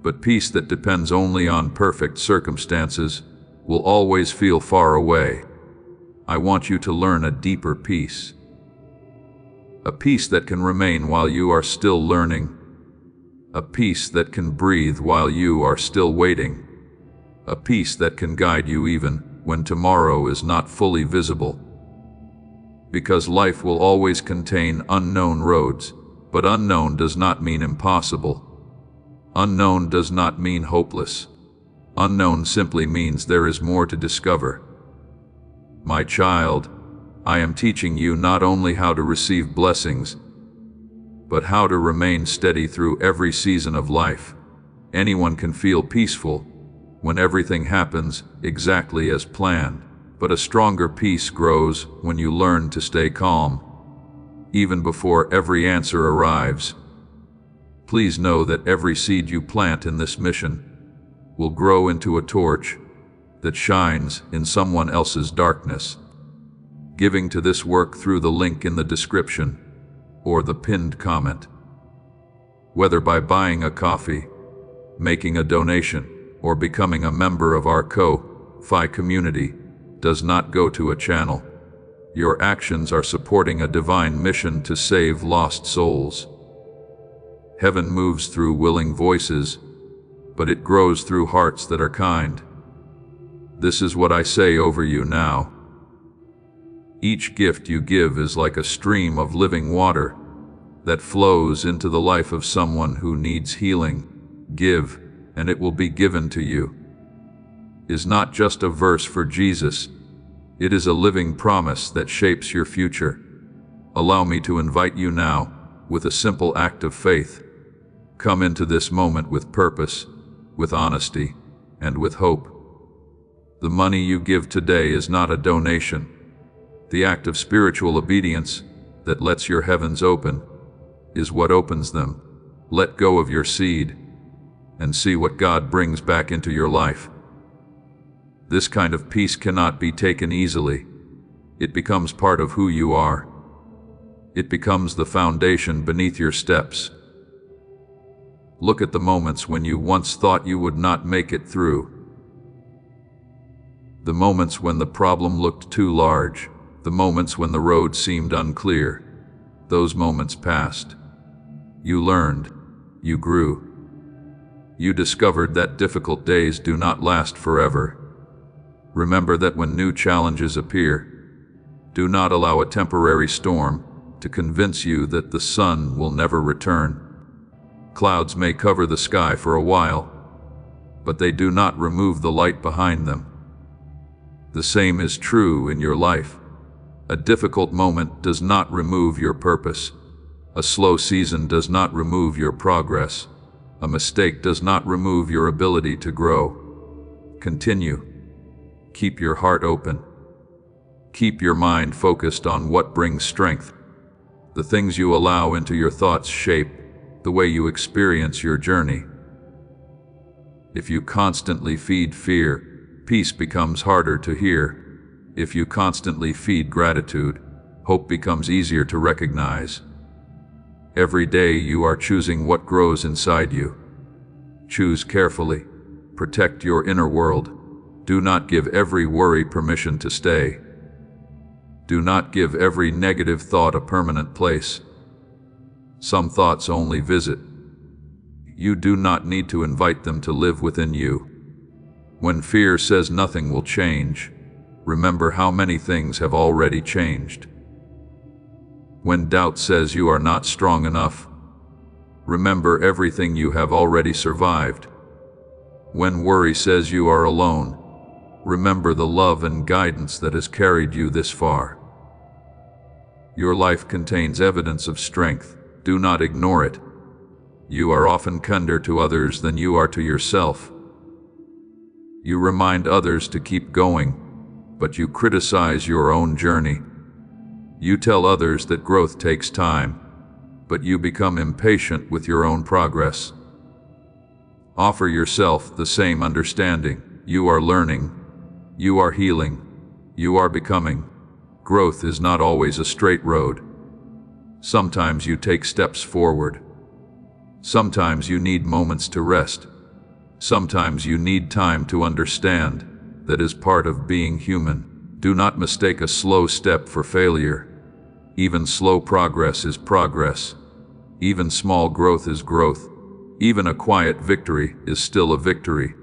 But peace that depends only on perfect circumstances will always feel far away. I want you to learn a deeper peace. A peace that can remain while you are still learning. A peace that can breathe while you are still waiting. A peace that can guide you even when tomorrow is not fully visible. Because life will always contain unknown roads, but unknown does not mean impossible. Unknown does not mean hopeless. Unknown simply means there is more to discover. My child, I am teaching you not only how to receive blessings, but how to remain steady through every season of life. Anyone can feel peaceful when everything happens exactly as planned, but a stronger peace grows when you learn to stay calm, even before every answer arrives. Please know that every seed you plant in this mission will grow into a torch that shines in someone else's darkness. Giving to this work through the link in the description or the pinned comment. Whether by buying a coffee, making a donation, or becoming a member of our Ko-Fi community does not go to a channel. Your actions are supporting a divine mission to save lost souls. Heaven moves through willing voices, but it grows through hearts that are kind. This is what I say over you now. Each gift you give is like a stream of living water that flows into the life of someone who needs healing. Give, and it will be given to you is not just a verse for Jesus. It is a living promise that shapes your future. Allow me to invite you now with a simple act of faith. Come into this moment with purpose, with honesty, and with hope. The money you give today is not a donation. The act of spiritual obedience that lets your heavens open is what opens them. Let go of your seed and see what God brings back into your life. This kind of peace cannot be taken easily. It becomes part of who you are. It becomes the foundation beneath your steps. Look at the moments when you once thought you would not make it through. The moments when the problem looked too large. The moments when the road seemed unclear. Those moments passed. You learned. You grew. You discovered that difficult days do not last forever. Remember that when new challenges appear, do not allow a temporary storm to convince you that the sun will never return. Clouds may cover the sky for a while, but they do not remove the light behind them. The same is true in your life. A difficult moment does not remove your purpose. A slow season does not remove your progress. A mistake does not remove your ability to grow. Continue. Keep your heart open. Keep your mind focused on what brings strength. The things you allow into your thoughts shape the way you experience your journey. If you constantly feed fear, peace becomes harder to hear. If you constantly feed gratitude, hope becomes easier to recognize. Every day you are choosing what grows inside you. Choose carefully. Protect your inner world. Do not give every worry permission to stay. Do not give every negative thought a permanent place. Some thoughts only visit. You do not need to invite them to live within you. When fear says nothing will change, remember how many things have already changed. When doubt says you are not strong enough, remember everything you have already survived. When worry says you are alone, remember the love and guidance that has carried you this far. Your life contains evidence of strength. Do not ignore it. You are often kinder to others than you are to yourself. You remind others to keep going, but you criticize your own journey. You tell others that growth takes time, but you become impatient with your own progress. Offer yourself the same understanding. You are learning. You are healing. You are becoming. Growth is not always a straight road. Sometimes you take steps forward. Sometimes you need moments to rest. Sometimes you need time to understand. That is part of being human. Do not mistake a slow step for failure. Even slow progress is progress. Even small growth is growth. Even a quiet victory is still a victory.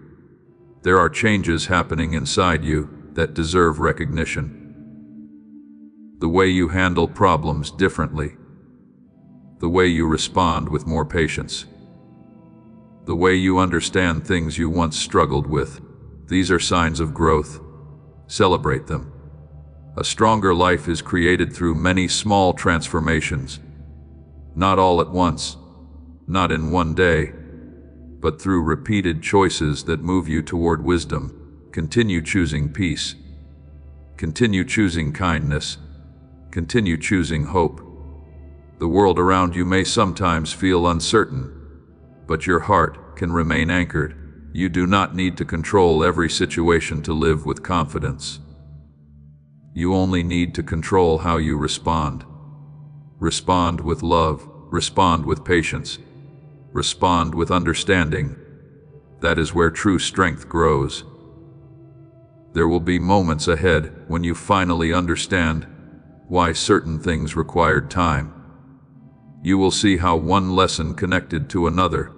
There are changes happening inside you that deserve recognition. The way you handle problems differently. The way you respond with more patience. The way you understand things you once struggled with. These are signs of growth. Celebrate them. A stronger life is created through many small transformations. Not all at once, not in one day, but through repeated choices that move you toward wisdom. Continue choosing peace. Continue choosing kindness. Continue choosing hope. The world around you may sometimes feel uncertain, but your heart can remain anchored. You do not need to control every situation to live with confidence. You only need to control how you respond. Respond with love. Respond with patience. Respond with understanding. That is where true strength grows. There will be moments ahead when you finally understand why certain things required time. You will see how one lesson connected to another.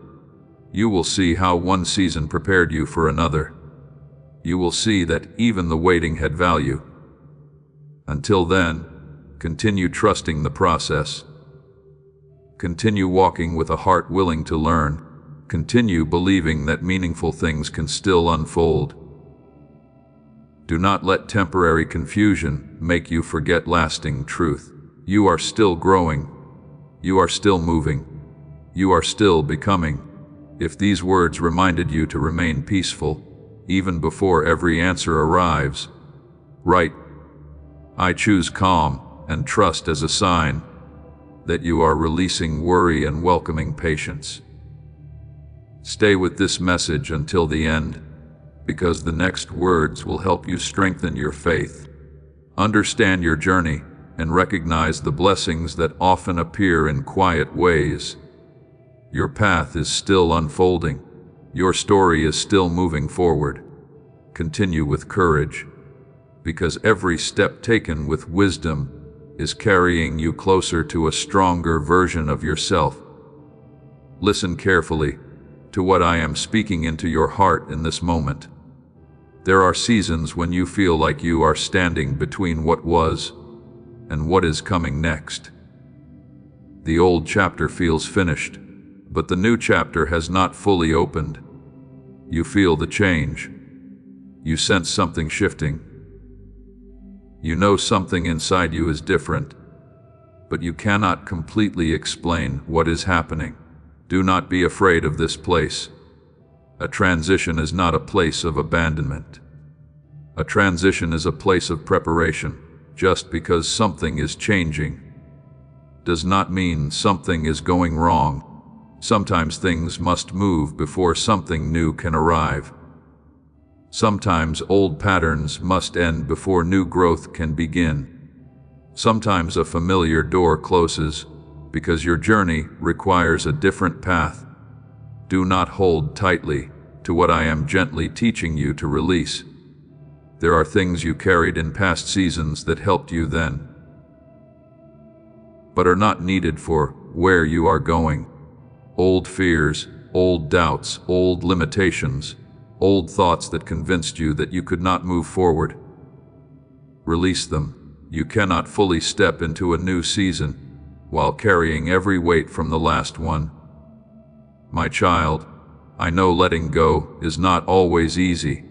You will see how one season prepared you for another. You will see that even the waiting had value. Until then, continue trusting the process. Continue walking with a heart willing to learn. Continue believing that meaningful things can still unfold. Do not let temporary confusion make you forget lasting truth. You are still growing. You are still moving. You are still becoming. If these words reminded you to remain peaceful, even before every answer arrives, write, "I choose calm and trust," as a sign that you are releasing worry and welcoming patience. Stay with this message until the end, because the next words will help you strengthen your faith. Understand your journey and recognize the blessings that often appear in quiet ways. Your path is still unfolding. Your story is still moving forward. Continue with courage, because every step taken with wisdom is carrying you closer to a stronger version of yourself. Listen carefully to what I am speaking into your heart in this moment. There are seasons when you feel like you are standing between what was and what is coming next. The old chapter feels finished, but the new chapter has not fully opened. You feel the change. You sense something shifting. You know something inside you is different, but you cannot completely explain what is happening. Do not be afraid of this place. A transition is not a place of abandonment. A transition is a place of preparation. Just because something is changing does not mean something is going wrong. Sometimes things must move before something new can arrive. Sometimes old patterns must end before new growth can begin. Sometimes a familiar door closes because your journey requires a different path. Do not hold tightly to what I am gently teaching you to release. There are things you carried in past seasons that helped you then, but are not needed for where you are going. Old fears, old doubts, old limitations, old thoughts that convinced you that you could not move forward. Release them. You cannot fully step into a new season while carrying every weight from the last one. My child, I know letting go is not always easy,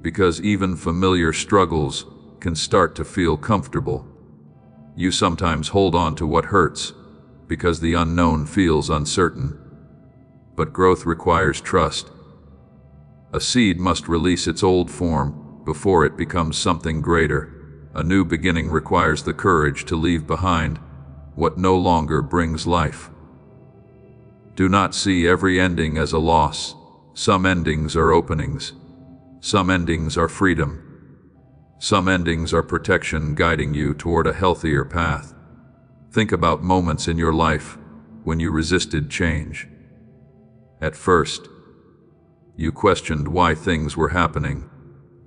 because even familiar struggles can start to feel comfortable. You sometimes hold on to what hurts because the unknown feels uncertain. But growth requires trust. A seed must release its old form before it becomes something greater. A new beginning requires the courage to leave behind what no longer brings life. Do not see every ending as a loss. Some endings are openings. Some endings are freedom. Some endings are protection guiding you toward a healthier path. Think about moments in your life when you resisted change. At first, you questioned why things were happening.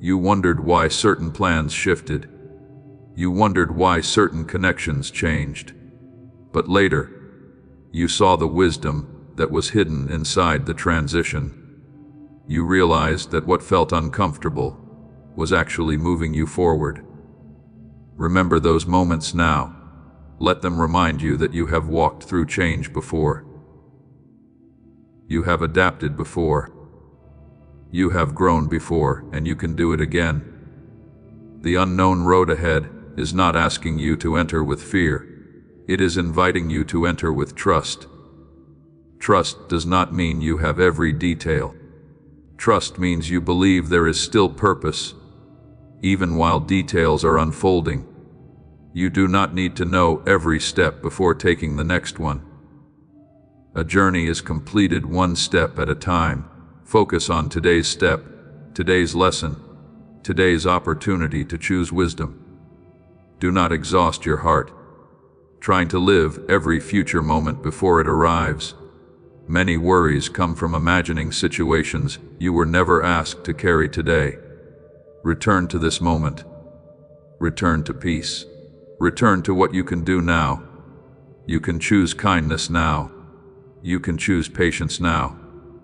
You wondered why certain plans shifted. You wondered why certain connections changed. But later, you saw the wisdom that was hidden inside the transition. You realized that what felt uncomfortable was actually moving you forward. Remember those moments now. Let them remind you that you have walked through change before. You have adapted before. You have grown before, and you can do it again. The unknown road ahead is not asking you to enter with fear. It is inviting you to enter with trust. Trust does not mean you have every detail. Trust means you believe there is still purpose, even while details are unfolding. You do not need to know every step before taking the next one. A journey is completed one step at a time. Focus on today's step, today's lesson, today's opportunity to choose wisdom. Do not exhaust your heart, trying to live every future moment before it arrives. Many worries come from imagining situations you were never asked to carry today. Return to this moment. Return to peace. Return to what you can do now. You can choose kindness now. You can choose patience now.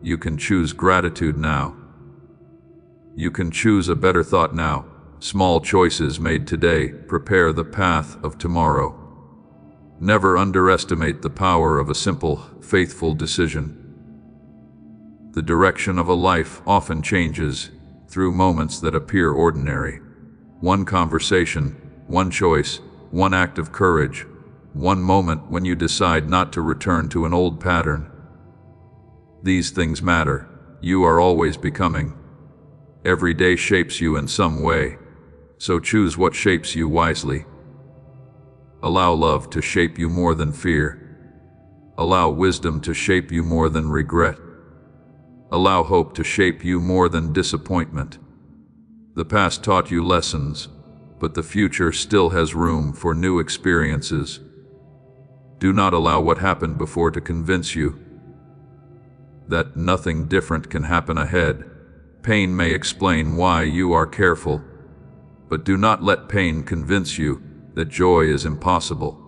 You can choose gratitude now. You can choose a better thought now. Small choices made today prepare the path of tomorrow. Never underestimate the power of a simple, faithful decision. The direction of a life often changes through moments that appear ordinary. One conversation, one choice, one act of courage, one moment when you decide not to return to an old pattern. These things matter. You are always becoming. Every day shapes you in some way, so choose what shapes you wisely. Allow love to shape you more than fear. Allow wisdom to shape you more than regret. Allow hope to shape you more than disappointment. The past taught you lessons, but the future still has room for new experiences. Do not allow what happened before to convince you that nothing different can happen ahead. Pain may explain why you are careful, but do not let pain convince you that joy is impossible.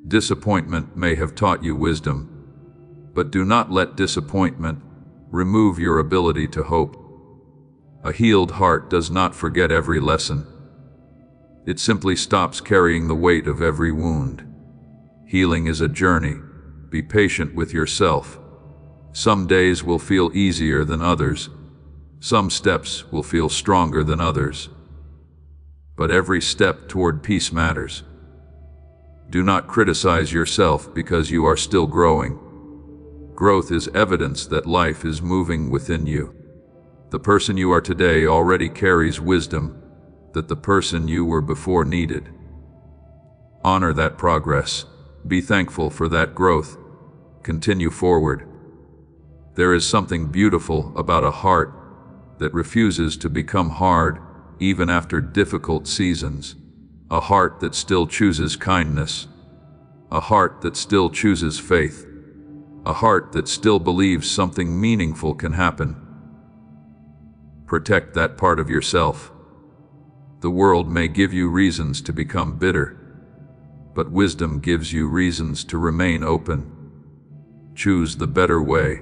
Disappointment may have taught you wisdom, but do not let disappointment remove your ability to hope. A healed heart does not forget every lesson. It simply stops carrying the weight of every wound. Healing is a journey. Be patient with yourself. Some days will feel easier than others. Some steps will feel stronger than others. But every step toward peace matters. Do not criticize yourself because you are still growing. Growth is evidence that life is moving within you. The person you are today already carries wisdom that the person you were before needed. Honor that progress. Be thankful for that growth. continue forward. There is something beautiful about a heart that refuses to become hard even after difficult seasons. A heart that still chooses kindness. A heart that still chooses faith. A heart that still believes something meaningful can happen. Protect that part of yourself. The world may give you reasons to become bitter, but wisdom gives you reasons to remain open. Choose the better way.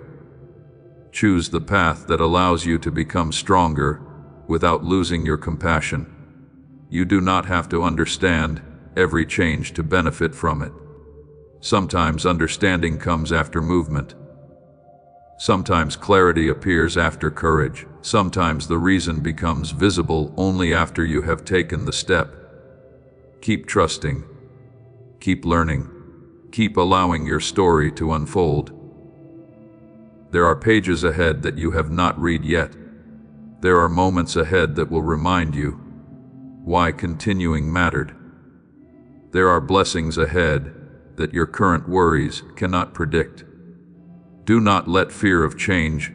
Choose the path that allows you to become stronger without losing your compassion. You do not have to understand every change to benefit from it. Sometimes understanding comes after movement. Sometimes clarity appears after courage. Sometimes the reason becomes visible only after you have taken the step. Keep trusting. Keep learning. Keep allowing your story to unfold. There are pages ahead that you have not read yet. There are moments ahead that will remind you why continuing mattered. There are blessings ahead that your current worries cannot predict. Do not let fear of change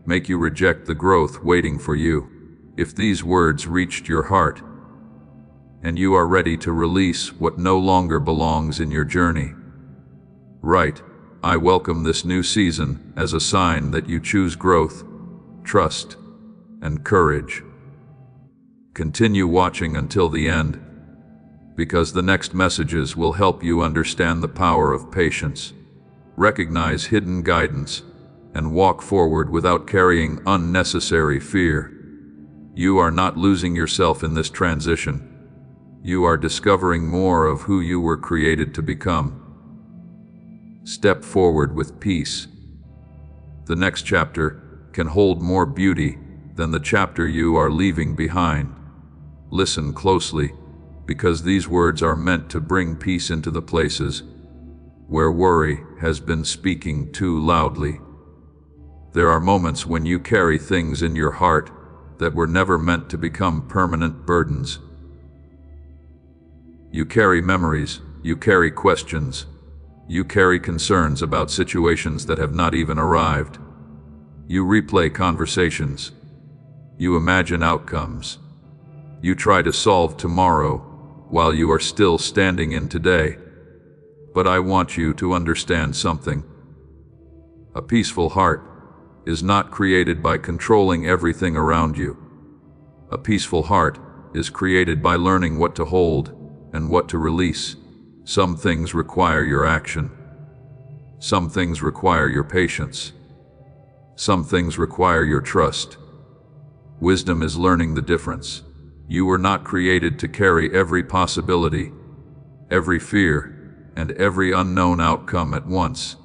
make you reject the growth waiting for you. If these words reached your heart, and you are ready to release what no longer belongs in your journey, right, I welcome this new season as a sign that you choose growth, trust, and courage. Continue watching until the end, because the next messages will help you understand the power of patience, recognize hidden guidance, and walk forward without carrying unnecessary fear. You are not losing yourself in this transition. You are discovering more of who you were created to become. Step forward with peace. The next chapter can hold more beauty than the chapter you are leaving behind. Listen closely, because these words are meant to bring peace into the places where worry has been speaking too loudly. There are moments when you carry things in your heart that were never meant to become permanent burdens. You carry memories, you carry questions, you carry concerns about situations that have not even arrived. You replay conversations. You imagine outcomes. You try to solve tomorrow while you are still standing in today. But I want you to understand something. A peaceful heart is not created by controlling everything around you. A peaceful heart is created by learning what to hold and what to release. Some things require your action. Some things require your patience. Some things require your trust. Wisdom is learning the difference. You were not created to carry every possibility, every fear, and every unknown outcome at once.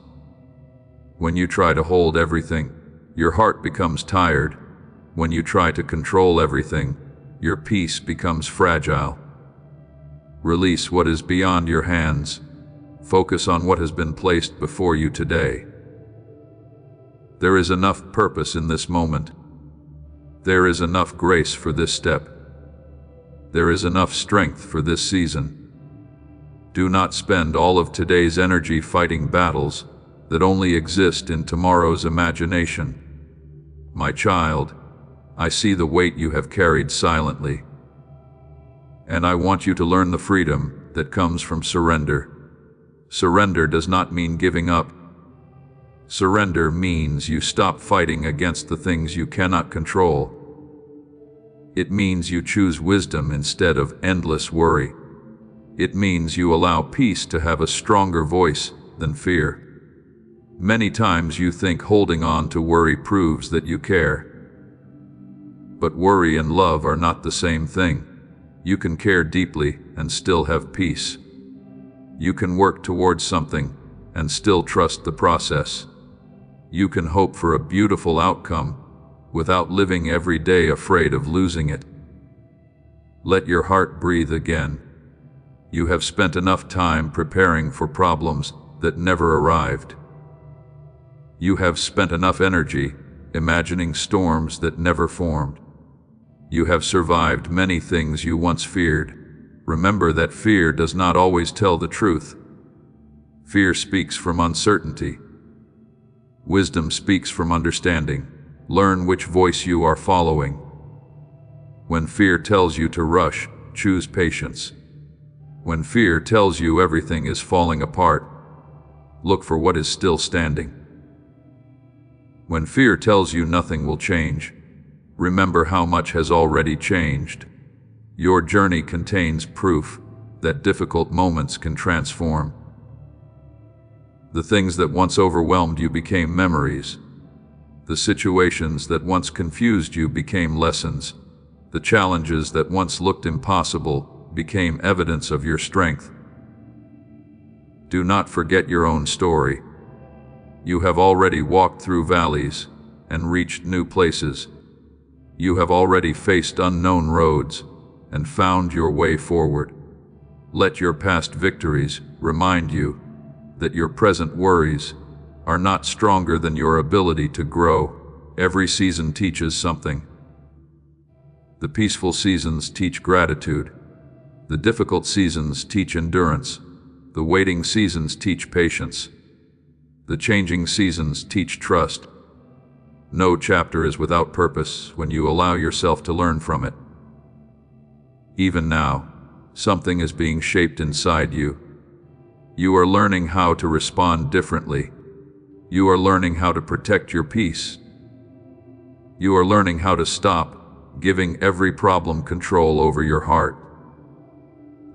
When you try to hold everything, your heart becomes tired. When you try to control everything, your peace becomes fragile. Release what is beyond your hands. Focus on what has been placed before you today. There is enough purpose in this moment. There is enough grace for this step. There is enough strength for this season. Do not spend all of today's energy fighting battles that only exist in tomorrow's imagination. My child, I see the weight you have carried silently. And I want you to learn the freedom that comes from surrender. Surrender does not mean giving up. Surrender means you stop fighting against the things you cannot control. It means you choose wisdom instead of endless worry. It means you allow peace to have a stronger voice than fear. Many times you think holding on to worry proves that you care. But worry and love are not the same thing. You can care deeply and still have peace. You can work towards something and still trust the process. You can hope for a beautiful outcome without living every day afraid of losing it. Let your heart breathe again. You have spent enough time preparing for problems that never arrived. You have spent enough energy imagining storms that never formed. You have survived many things you once feared. Remember that fear does not always tell the truth. Fear speaks from uncertainty, Wisdom speaks from understanding. Learn which voice you are following. When fear tells you to rush, choose patience. When fear tells you everything is falling apart, look for what is still standing. When fear tells you nothing will change, remember how much has already changed. Your journey contains proof that difficult moments can transform. The things that once overwhelmed you became memories. The situations that once confused you became lessons. The challenges that once looked impossible became evidence of your strength. Do not forget your own story. You have already walked through valleys and reached new places. You have already faced unknown roads and found your way forward. Let your past victories remind you that your present worries are not stronger than your ability to grow. Every season teaches something. The peaceful seasons teach gratitude. The difficult seasons teach endurance. The waiting seasons teach patience. The changing seasons teach trust. No chapter is without purpose when you allow yourself to learn from it. Even now, something is being shaped inside you. You are learning how to respond differently. You are learning how to protect your peace. You are learning how to stop giving every problem control over your heart.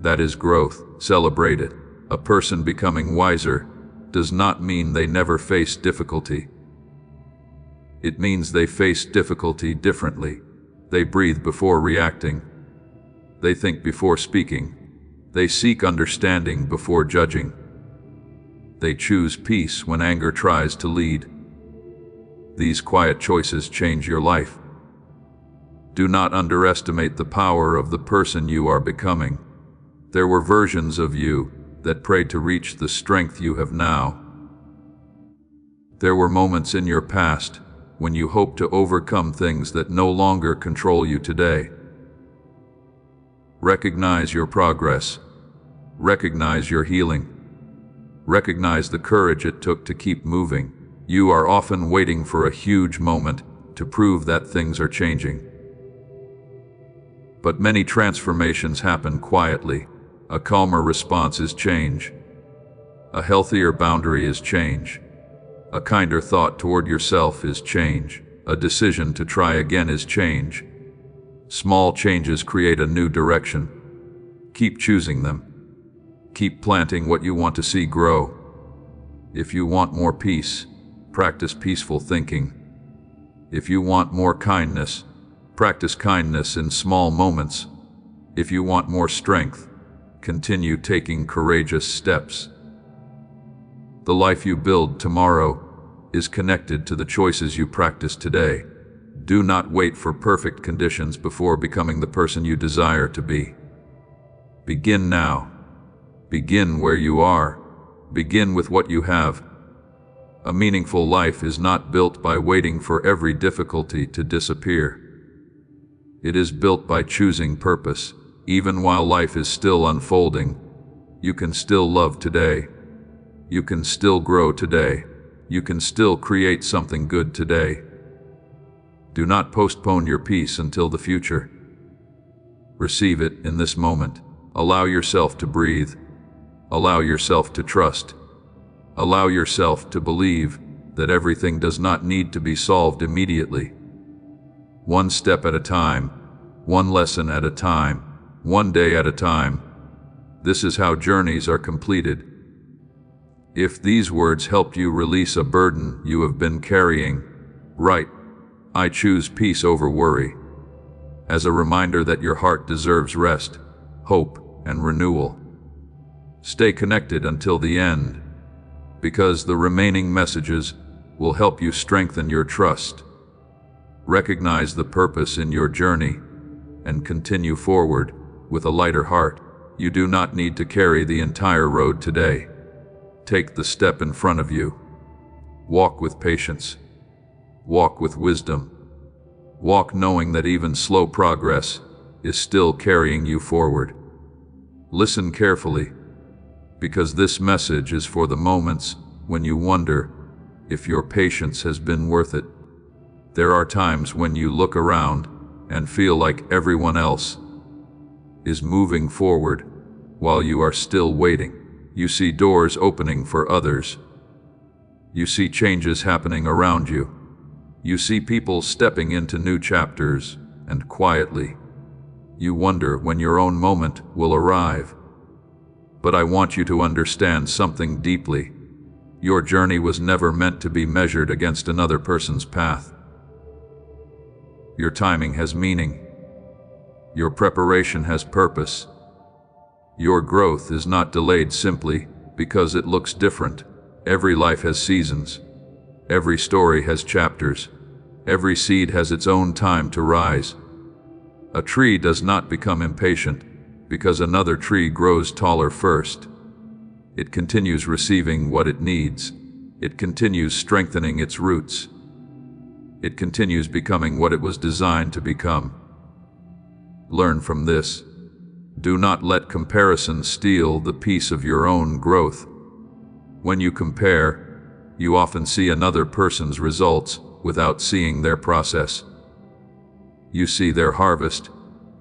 That is growth. Celebrate it. A person becoming wiser does not mean they never face difficulty. It means they face difficulty differently. They breathe before reacting. They think before speaking. They seek understanding before judging. They choose peace when anger tries to lead. These quiet choices change your life. Do not underestimate the power of the person you are becoming. There were versions of you that prayed to reach the strength you have now. There were moments in your past when you hoped to overcome things that no longer control you today. Recognize your progress. Recognize your healing. Recognize the courage it took to keep moving. You are often waiting for a huge moment to prove that things are changing. But many transformations happen quietly. A calmer response is change. A healthier boundary is change. A kinder thought toward yourself is change. A decision to try again is change. Small changes create a new direction. Keep choosing them. Keep planting what you want to see grow. If you want more peace, practice peaceful thinking. If you want more kindness, practice kindness in small moments. If you want more strength, continue taking courageous steps. The life you build tomorrow is connected to the choices you practice today. Do not wait for perfect conditions before becoming the person you desire to be. Begin now. Begin where you are. Begin with what you have. A meaningful life is not built by waiting for every difficulty to disappear. It is built by choosing purpose. Even while life is still unfolding, you can still love today. You can still grow today. You can still create something good today. Do not postpone your peace until the future. Receive it in this moment. Allow yourself to breathe. Allow yourself to trust. Allow yourself to believe that everything does not need to be solved immediately. One step at a time, one lesson at a time, one day at a time. This is how journeys are completed. If these words helped you release a burden you have been carrying, write, "I choose peace over worry," as a reminder that your heart deserves rest, hope, and renewal. Stay connected until the end, because the remaining messages will help you strengthen your trust. Recognize the purpose in your journey and continue forward with a lighter heart. You do not need to carry the entire road today. Take the step in front of you. Walk with patience. Walk with wisdom. Walk knowing that even slow progress is still carrying you forward. Listen carefully, because this message is for the moments when you wonder, if your patience has been worth it. There are times when you look around and feel like everyone else is moving forward while you are still waiting. You see doors opening for others. You see changes happening around you. You see people stepping into new chapters, and quietly, you wonder when your own moment will arrive. But I want you to understand something deeply. Your journey was never meant to be measured against another person's path. Your timing has meaning. Your preparation has purpose. Your growth is not delayed simply because it looks different. Every life has seasons. Every story has chapters. Every seed has its own time to rise. A tree does not become impatient because another tree grows taller first. It continues receiving what it needs. It continues strengthening its roots. It continues becoming what it was designed to become. Learn from this. Do not let comparison steal the peace of your own growth. When you compare, you often see another person's results without seeing their process. You see their harvest,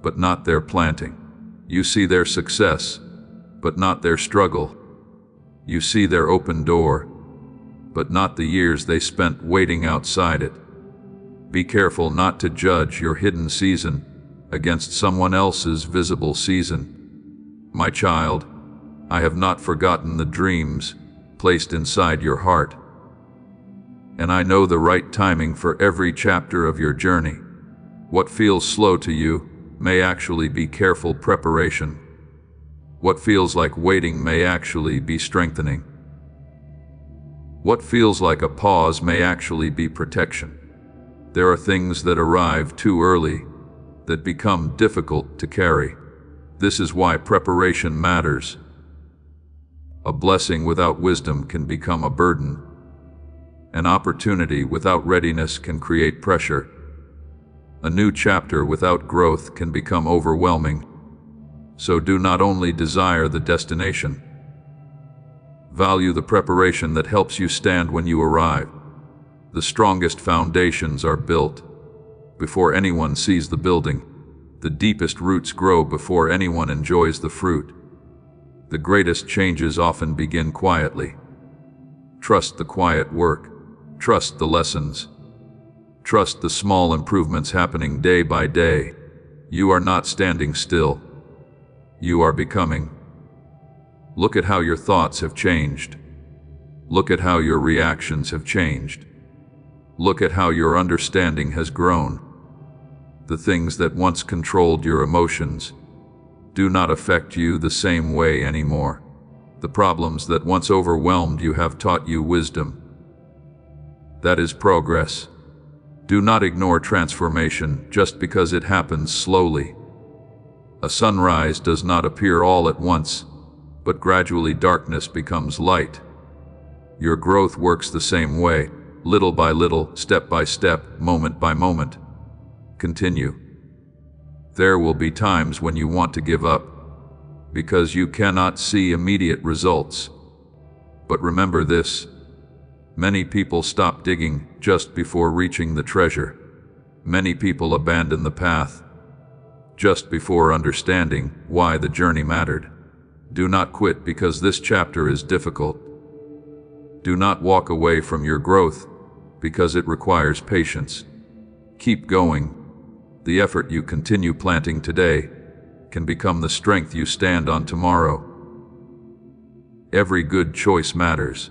but not their planting. You see their success, but not their struggle. You see their open door, but not the years they spent waiting outside it. Be careful not to judge your hidden season against someone else's visible season. My child, I have not forgotten the dreams placed inside your heart. And I know the right timing for every chapter of your journey. What feels slow to you may actually be careful preparation. What feels like waiting may actually be strengthening. What feels like a pause may actually be protection. There are things that arrive too early that become difficult to carry. This is why preparation matters. A blessing without wisdom can become a burden. An opportunity without readiness can create pressure. A new chapter without growth can become overwhelming. So do not only desire the destination. Value the preparation that helps you stand when you arrive. The strongest foundations are built before anyone sees the building. The deepest roots grow before anyone enjoys the fruit. The greatest changes often begin quietly. Trust the quiet work. Trust the lessons. Trust the small improvements happening day by day. You are not standing still. You are becoming. Look at how your thoughts have changed. Look at how your reactions have changed. Look at how your understanding has grown. The things that once controlled your emotions do not affect you the same way anymore. The problems that once overwhelmed you have taught you wisdom. That is progress. Do not ignore transformation just because it happens slowly. A sunrise does not appear all at once, but gradually darkness becomes light. Your growth works the same way, little by little, step by step, moment by moment. Continue. There will be times when you want to give up, because you cannot see immediate results. But remember this. Many people stop digging just before reaching the treasure. Many people abandon the path just before understanding why the journey mattered. Do not quit because this chapter is difficult. Do not walk away from your growth because it requires patience. Keep going. The effort you continue planting today can become the strength you stand on tomorrow. Every good choice matters.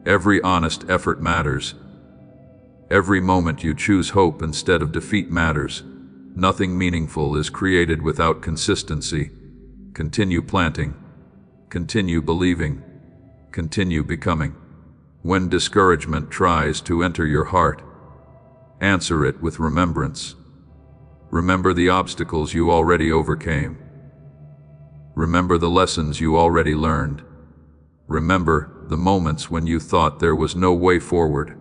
Every honest effort matters. Every moment you choose hope instead of defeat matters. Nothing meaningful is created without consistency. Continue planting. Continue believing. Continue becoming. When discouragement tries to enter your heart, answer it with remembrance. Remember the obstacles you already overcame. Remember the lessons you already learned. Remember the moments when you thought there was no way forward,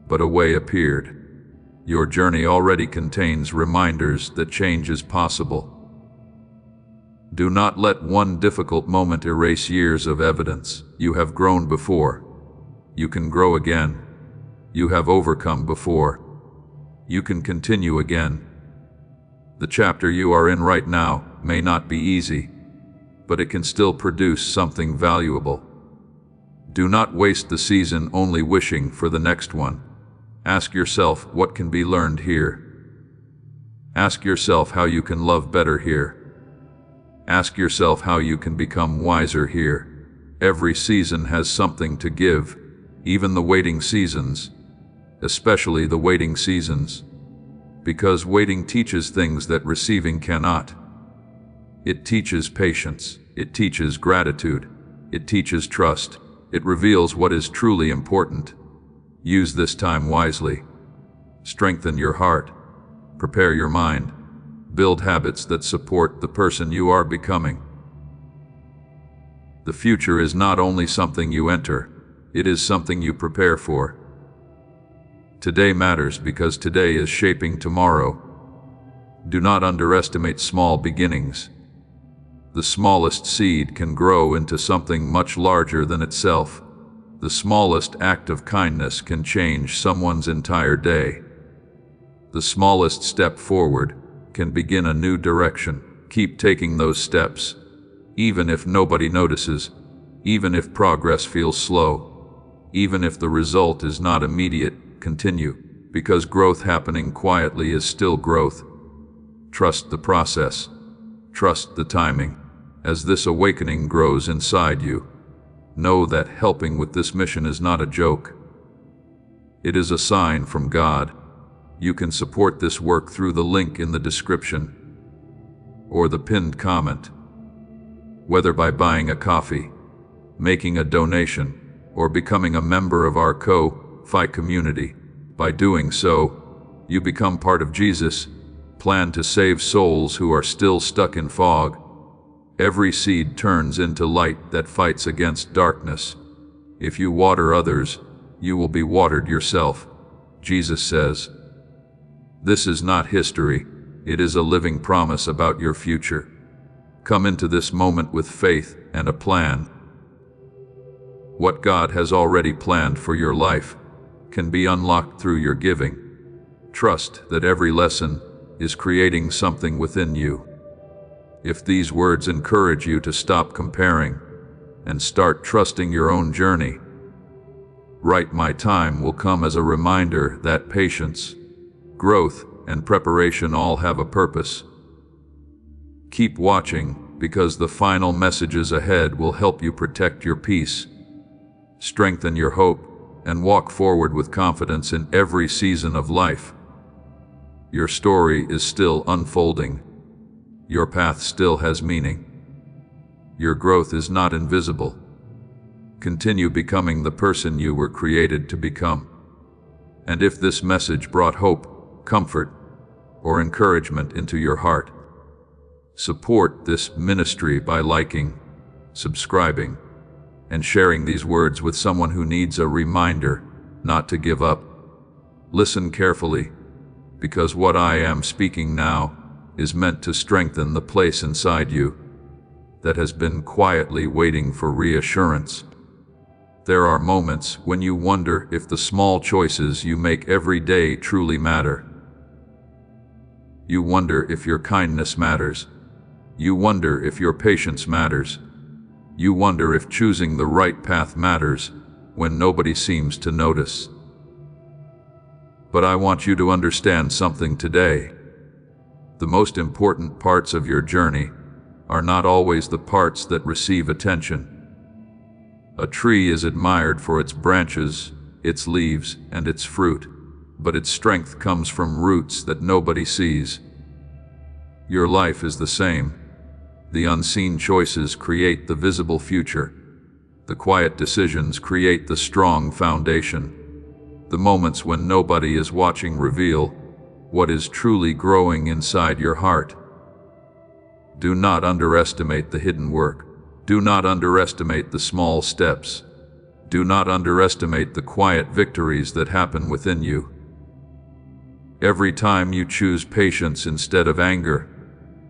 but a way appeared. Your journey already contains reminders that change is possible. Do not let one difficult moment erase years of evidence. You have grown before. You can grow again. You have overcome before. You can continue again. The chapter you are in right now may not be easy, but it can still produce something valuable. Do not waste the season only wishing for the next one. Ask yourself what can be learned here. Ask yourself how you can love better here. Ask yourself how you can become wiser here. Every season has something to give, even the waiting seasons, especially the waiting seasons, because waiting teaches things that receiving cannot. It teaches patience, it teaches gratitude, it teaches trust, it reveals what is truly important. Use this time wisely. Strengthen your heart, prepare your mind, build habits that support the person you are becoming. The future is not only something you enter, it is something you prepare for. Today matters because today is shaping tomorrow. Do not underestimate small beginnings. The smallest seed can grow into something much larger than itself. The smallest act of kindness can change someone's entire day. The smallest step forward can begin a new direction. Keep taking those steps, even if nobody notices, even if progress feels slow, even if the result is not immediate. Continue, because growth happening quietly is still growth. Trust the process. Trust the timing. As this awakening grows inside you, know that helping with this mission is not a joke. It is a sign from God. You can support this work through the link in the description or the pinned comment. Whether by buying a coffee, making a donation, or becoming a member of our Ko-Fi community. By doing so, you become part of Jesus' plan to save souls who are still stuck in fog. Every seed turns into light that fights against darkness. If you water others, you will be watered yourself, Jesus says. This is not history, it is a living promise about your future. Come into this moment with faith and a plan. What God has already planned for your life can be unlocked through your giving. Trust that every lesson is creating something within you. If these words encourage you to stop comparing and start trusting your own journey, Right My Time will come as a reminder that patience, growth, and preparation all have a purpose. Keep watching, because the final messages ahead will help you protect your peace, strengthen your hope, and walk forward with confidence in every season of life. Your story is still unfolding. Your path still has meaning. Your growth is not invisible. Continue becoming the person you were created to become. And if this message brought hope, comfort, or encouragement into your heart, support this ministry by liking, subscribing, and sharing these words with someone who needs a reminder not to give up. Listen carefully, because what I am speaking now is meant to strengthen the place inside you that has been quietly waiting for reassurance. There are moments when you wonder if the small choices you make every day truly matter. You wonder if your kindness matters. You wonder if your patience matters. You wonder if choosing the right path matters when nobody seems to notice. But I want you to understand something today. The most important parts of your journey are not always the parts that receive attention. A tree is admired for its branches, its leaves, and its fruit, but its strength comes from roots that nobody sees. Your life is the same. The unseen choices create the visible future. The quiet decisions create the strong foundation. The moments when nobody is watching reveal what is truly growing inside your heart. Do not underestimate the hidden work. Do not underestimate the small steps. Do not underestimate the quiet victories that happen within you. Every time you choose patience instead of anger,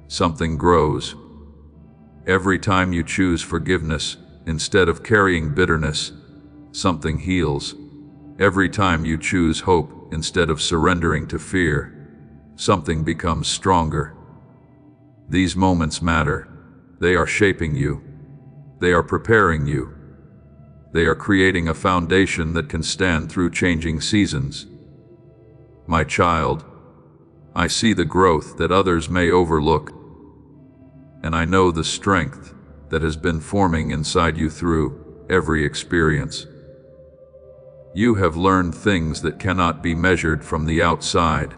something grows. Every time you choose forgiveness instead of carrying bitterness, something heals. Every time you choose hope instead of surrendering to fear, something becomes stronger. These moments matter. They are shaping you. They are preparing you. They are creating a foundation that can stand through changing seasons. My child, I see the growth that others may overlook, and I know the strength that has been forming inside you through every experience. You have learned things that cannot be measured from the outside.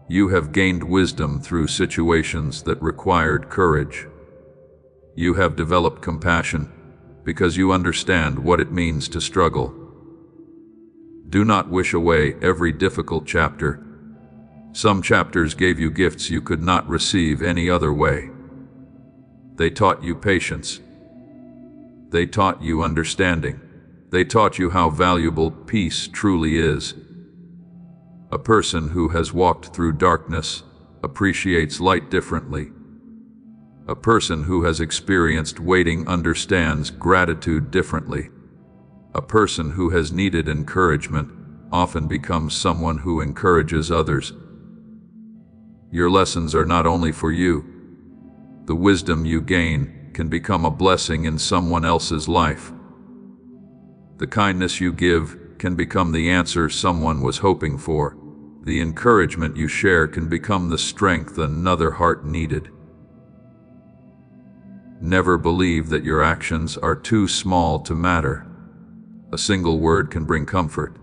You have gained wisdom through situations that required courage. You have developed compassion because you understand what it means to struggle. Do not wish away every difficult chapter. Some chapters gave you gifts you could not receive any other way. They taught you patience. They taught you understanding. They taught you how valuable peace truly is. A person who has walked through darkness appreciates light differently. A person who has experienced waiting understands gratitude differently. A person who has needed encouragement often becomes someone who encourages others. Your lessons are not only for you. The wisdom you gain can become a blessing in someone else's life. The kindness you give can become the answer someone was hoping for. The encouragement you share can become the strength another heart needed. Never believe that your actions are too small to matter. A single word can bring comfort.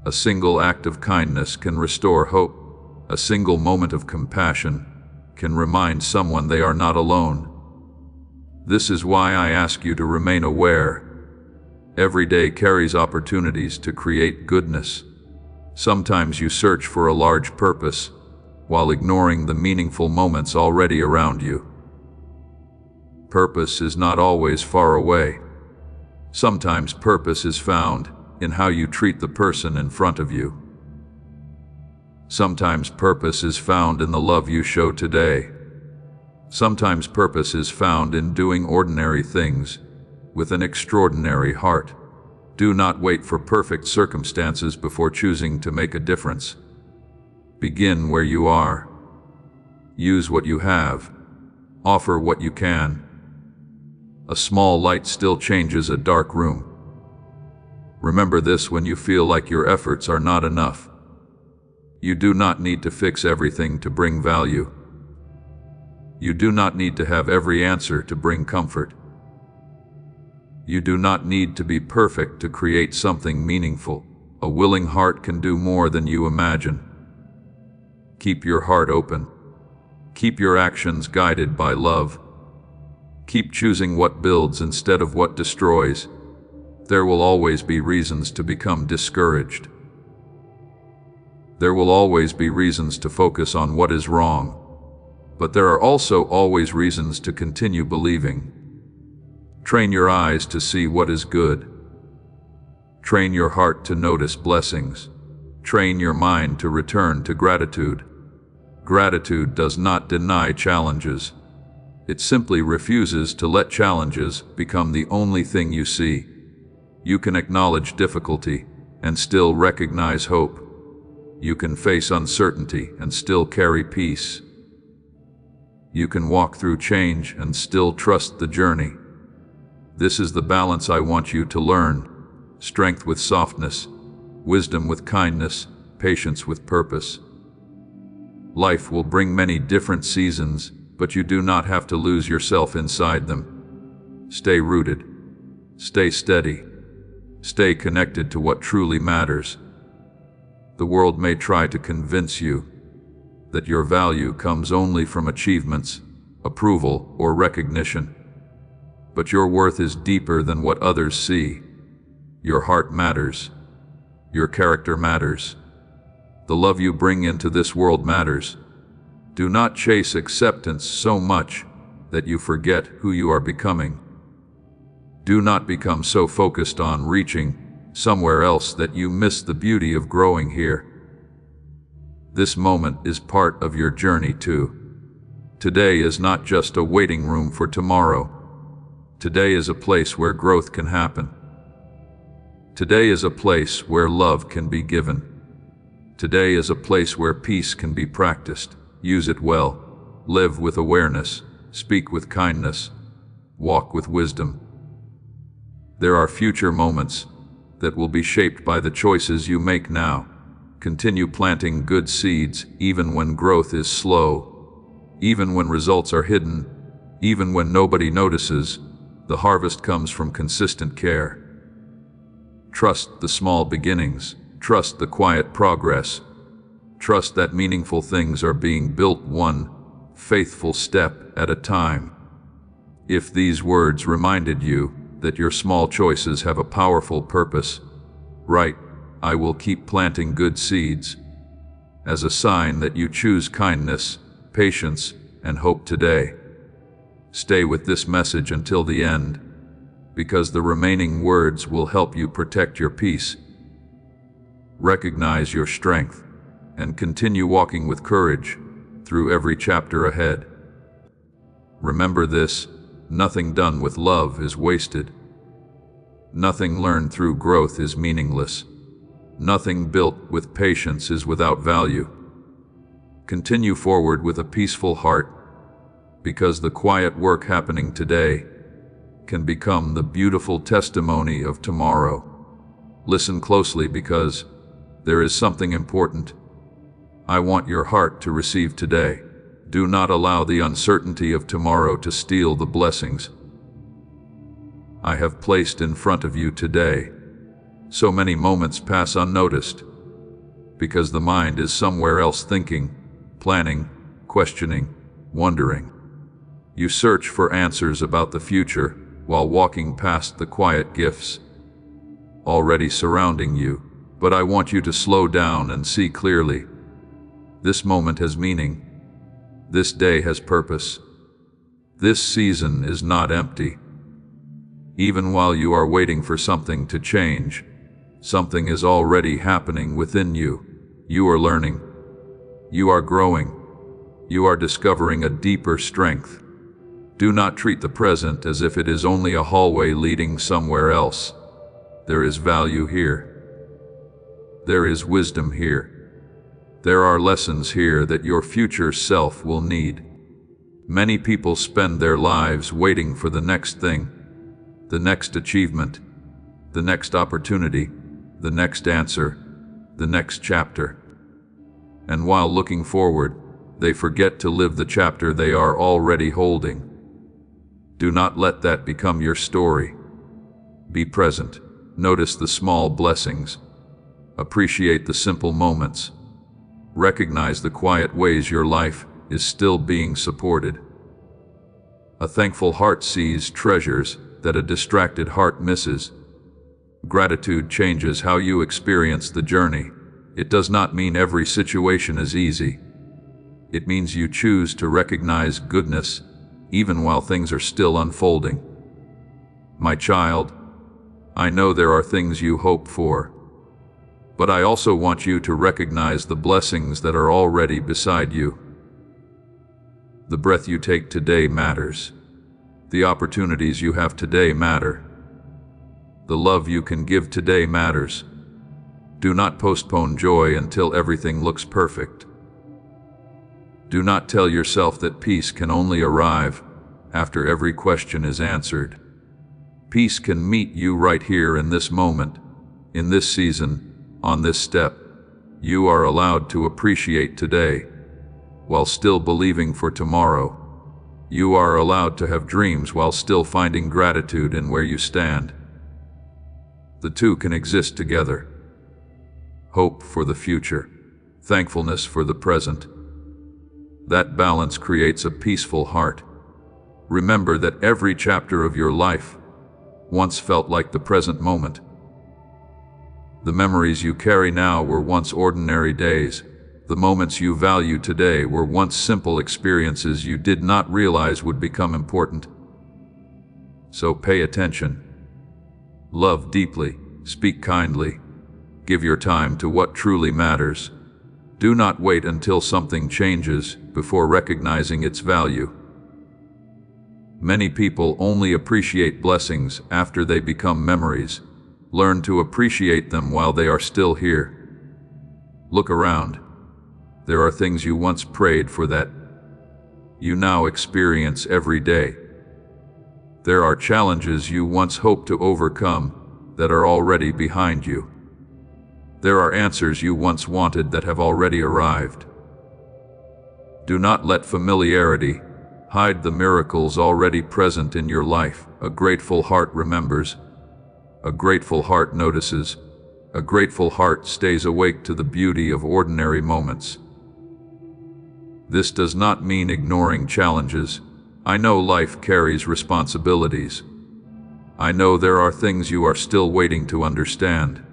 A single act of kindness can restore hope. A single moment of compassion can remind someone they are not alone. This is why I ask you to remain aware. Every day carries opportunities to create goodness. Sometimes you search for a large purpose while ignoring the meaningful moments already around you. Purpose is not always far away. Sometimes purpose is found in how you treat the person in front of you. Sometimes purpose is found in the love you show today. Sometimes purpose is found in doing ordinary things with an extraordinary heart. Do not wait for perfect circumstances before choosing to make a difference. Begin where you are. Use what you have. Offer what you can. A small light still changes a dark room. Remember this when you feel like your efforts are not enough. You do not need to fix everything to bring value. You do not need to have every answer to bring comfort. You do not need to be perfect to create something meaningful. A willing heart can do more than you imagine. Keep your heart open. Keep your actions guided by love. Keep choosing what builds instead of what destroys. There will always be reasons to become discouraged. There will always be reasons to focus on what is wrong. But there are also always reasons to continue believing. Train your eyes to see what is good. Train your heart to notice blessings. Train your mind to return to gratitude. Gratitude does not deny challenges. It simply refuses to let challenges become the only thing you see. You can acknowledge difficulty and still recognize hope. You can face uncertainty and still carry peace. You can walk through change and still trust the journey. This is the balance I want you to learn. Strength with softness, wisdom with kindness, patience with purpose. Life will bring many different seasons, but you do not have to lose yourself inside them. Stay rooted. Stay steady. Stay connected to what truly matters. The world may try to convince you that your value comes only from achievements, approval, or recognition. But your worth is deeper than what others see. Your heart matters. Your character matters. The love you bring into this world matters. Do not chase acceptance so much that you forget who you are becoming. Do not become so focused on reaching somewhere else that you miss the beauty of growing here. This moment is part of your journey too. Today is not just a waiting room for tomorrow. Today is a place where growth can happen. Today is a place where love can be given. Today is a place where peace can be practiced. Use it well. Live with awareness. Speak with kindness. Walk with wisdom. There are future moments that will be shaped by the choices you make now. Continue planting good seeds even when growth is slow, even when results are hidden, even when nobody notices. The harvest comes from consistent care. Trust the small beginnings. Trust the quiet progress. Trust that meaningful things are being built one faithful step at a time. If these words reminded you that your small choices have a powerful purpose, write, "I will keep planting good seeds," as a sign that you choose kindness, patience, and hope today. Stay with this message until the end, because the remaining words will help you protect your peace. Recognize your strength and continue walking with courage through every chapter ahead. Remember this: nothing done with love is wasted. Nothing learned through growth is meaningless. Nothing built with patience is without value. Continue forward with a peaceful heart, because the quiet work happening today can become the beautiful testimony of tomorrow. Listen closely, because there is something important I want your heart to receive today. Do not allow the uncertainty of tomorrow to steal the blessings I have placed in front of you today. So many moments pass unnoticed because the mind is somewhere else, thinking, planning, questioning, wondering. You search for answers about the future while walking past the quiet gifts already surrounding you. But I want you to slow down and see clearly. This moment has meaning. This day has purpose. This season is not empty. Even while you are waiting for something to change, something is already happening within you. You are learning. You are growing. You are discovering a deeper strength. Do not treat the present as if it is only a hallway leading somewhere else. There is value here. There is wisdom here. There are lessons here that your future self will need. Many people spend their lives waiting for the next thing, the next achievement, the next opportunity, the next answer, the next chapter. And while looking forward, they forget to live the chapter they are already holding. Do not let that become your story. Be present. Notice the small blessings. Appreciate the simple moments. Recognize the quiet ways your life is still being supported. A thankful heart sees treasures that a distracted heart misses. Gratitude changes how you experience the journey. It does not mean every situation is easy. It means you choose to recognize goodness even while things are still unfolding. My child, I know there are things you hope for, but I also want you to recognize the blessings that are already beside you. The breath you take today matters. The opportunities you have today matter. The love you can give today matters. Do not postpone joy until everything looks perfect. Do not tell yourself that peace can only arrive after every question is answered. Peace can meet you right here in this moment, in this season, on this step. You are allowed to appreciate today while still believing for tomorrow. You are allowed to have dreams while still finding gratitude in where you stand. The two can exist together. Hope for the future, thankfulness for the present. That balance creates a peaceful heart. Remember that every chapter of your life once felt like the present moment. The memories you carry now were once ordinary days. The moments you value today were once simple experiences you did not realize would become important. So pay attention. Love deeply, speak kindly, give your time to what truly matters. Do not wait until something changes before recognizing its value. Many people only appreciate blessings after they become memories. Learn to appreciate them while they are still here. Look around. There are things you once prayed for that you now experience every day. There are challenges you once hoped to overcome that are already behind you. There are answers you once wanted that have already arrived. Do not let familiarity hide the miracles already present in your life. A grateful heart remembers. A grateful heart notices. A grateful heart stays awake to the beauty of ordinary moments. This does not mean ignoring challenges. I know life carries responsibilities. I know there are things you are still waiting to understand.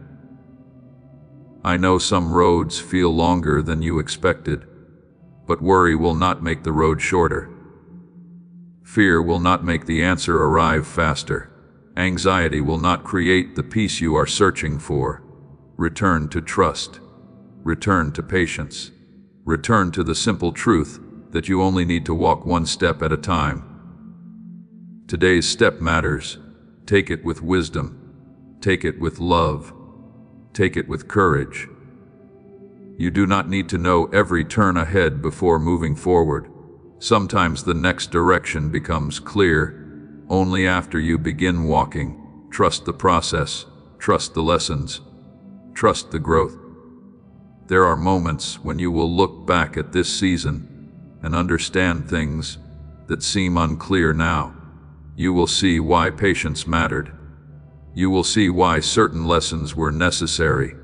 I know some roads feel longer than you expected, but worry will not make the road shorter. Fear will not make the answer arrive faster. Anxiety will not create the peace you are searching for. Return to trust. Return to patience. Return to the simple truth that you only need to walk one step at a time. Today's step matters. Take it with wisdom. Take it with love. Take it with courage. You do not need to know every turn ahead before moving forward. Sometimes the next direction becomes clear only after you begin walking. Trust the process. Trust the lessons. Trust the growth. There are moments when you will look back at this season and understand things that seem unclear now. You will see why patience mattered. You will see why certain lessons were necessary.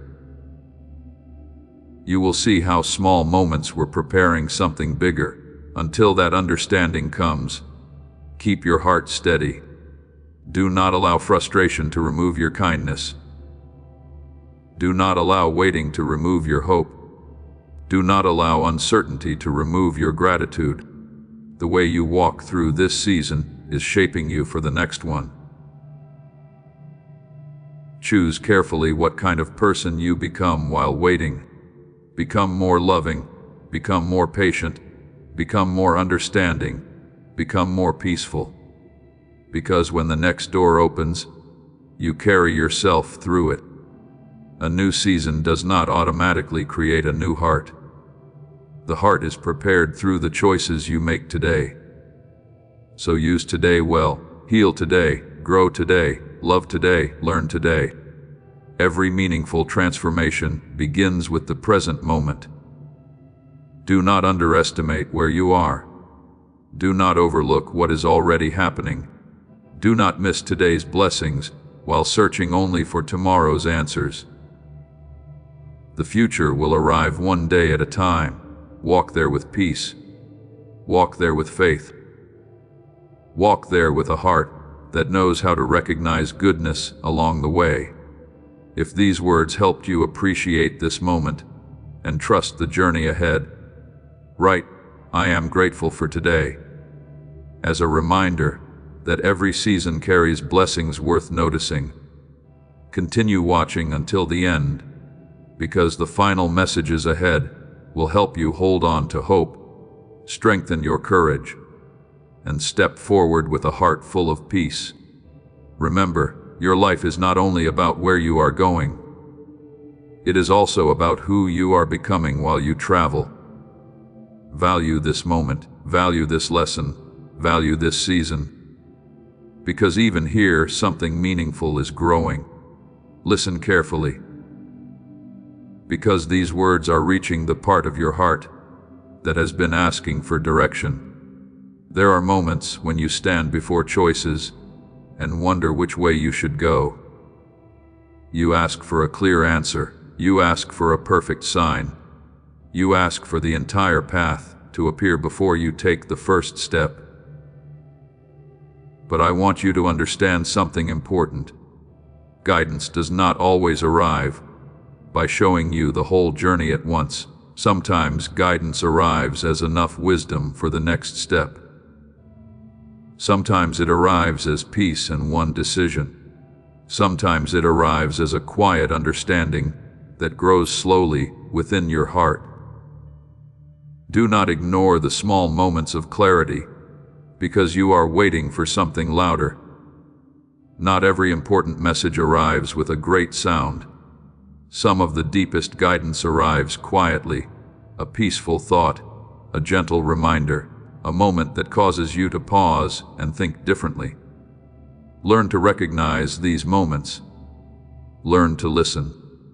You will see how small moments were preparing something bigger. Until that understanding comes, keep your heart steady. Do not allow frustration to remove your kindness. Do not allow waiting to remove your hope. Do not allow uncertainty to remove your gratitude. The way you walk through this season is shaping you for the next one. Choose carefully what kind of person you become while waiting. Become more loving. Become more patient. Become more understanding. Become more peaceful. Because when the next door opens, you carry yourself through it. A new season does not automatically create a new heart. The heart is prepared through the choices you make today. So use today well, heal today, grow today, love today, learn today. Every meaningful transformation begins with the present moment. Do not underestimate where you are. Do not overlook what is already happening. Do not miss today's blessings while searching only for tomorrow's answers. The future will arrive one day at a time. Walk there with peace. Walk there with faith. Walk there with a heart that knows how to recognize goodness along the way. If these words helped you appreciate this moment and trust the journey ahead, write, "I am grateful for today," as a reminder that every season carries blessings worth noticing. Continue watching until the end, because the final messages ahead will help you hold on to hope, strengthen your courage, and step forward with a heart full of peace. Remember, your life is not only about where you are going, it is also about who you are becoming while you travel. Value this moment, value this lesson, value this season, because even here something meaningful is growing. Listen carefully, because these words are reaching the part of your heart that has been asking for direction. There are moments when you stand before choices and wonder which way you should go. You ask for a clear answer. You ask for a perfect sign. You ask for the entire path to appear before you take the first step. But I want you to understand something important. Guidance does not always arrive by showing you the whole journey at once. Sometimes guidance arrives as enough wisdom for the next step. Sometimes it arrives as peace and one decision. Sometimes it arrives as a quiet understanding that grows slowly within your heart. Do not ignore the small moments of clarity because you are waiting for something louder. Not every important message arrives with a great sound. Some of the deepest guidance arrives quietly, a peaceful thought, a gentle reminder, a moment that causes you to pause and think differently. Learn to recognize these moments. Learn to listen.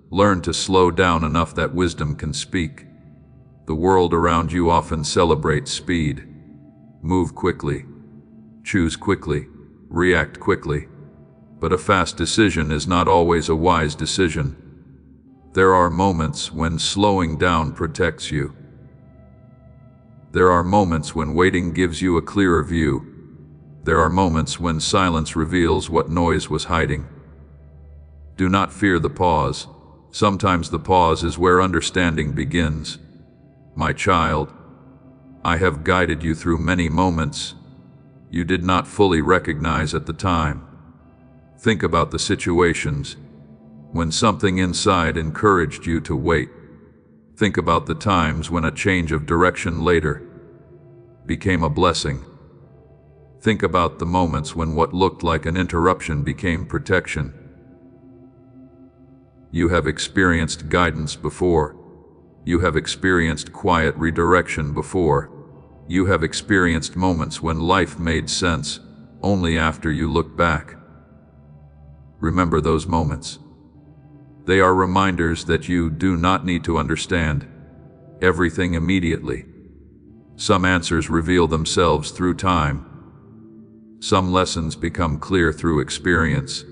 Learn to slow down enough that wisdom can speak. The world around you often celebrates speed. Move quickly. Choose quickly. React quickly. But a fast decision is not always a wise decision. There are moments when slowing down protects you. There are moments when waiting gives you a clearer view. There are moments when silence reveals what noise was hiding. Do not fear the pause. Sometimes the pause is where understanding begins. My child, I have guided you through many moments you did not fully recognize at the time. Think about the situations when something inside encouraged you to wait. Think about the times when a change of direction later became a blessing. Think about the moments when what looked like an interruption became protection. You have experienced guidance before. You have experienced quiet redirection before. You have experienced moments when life made sense only after you look back. Remember those moments. They are reminders that you do not need to understand everything immediately. Some answers reveal themselves through time. Some lessons become clear through experience.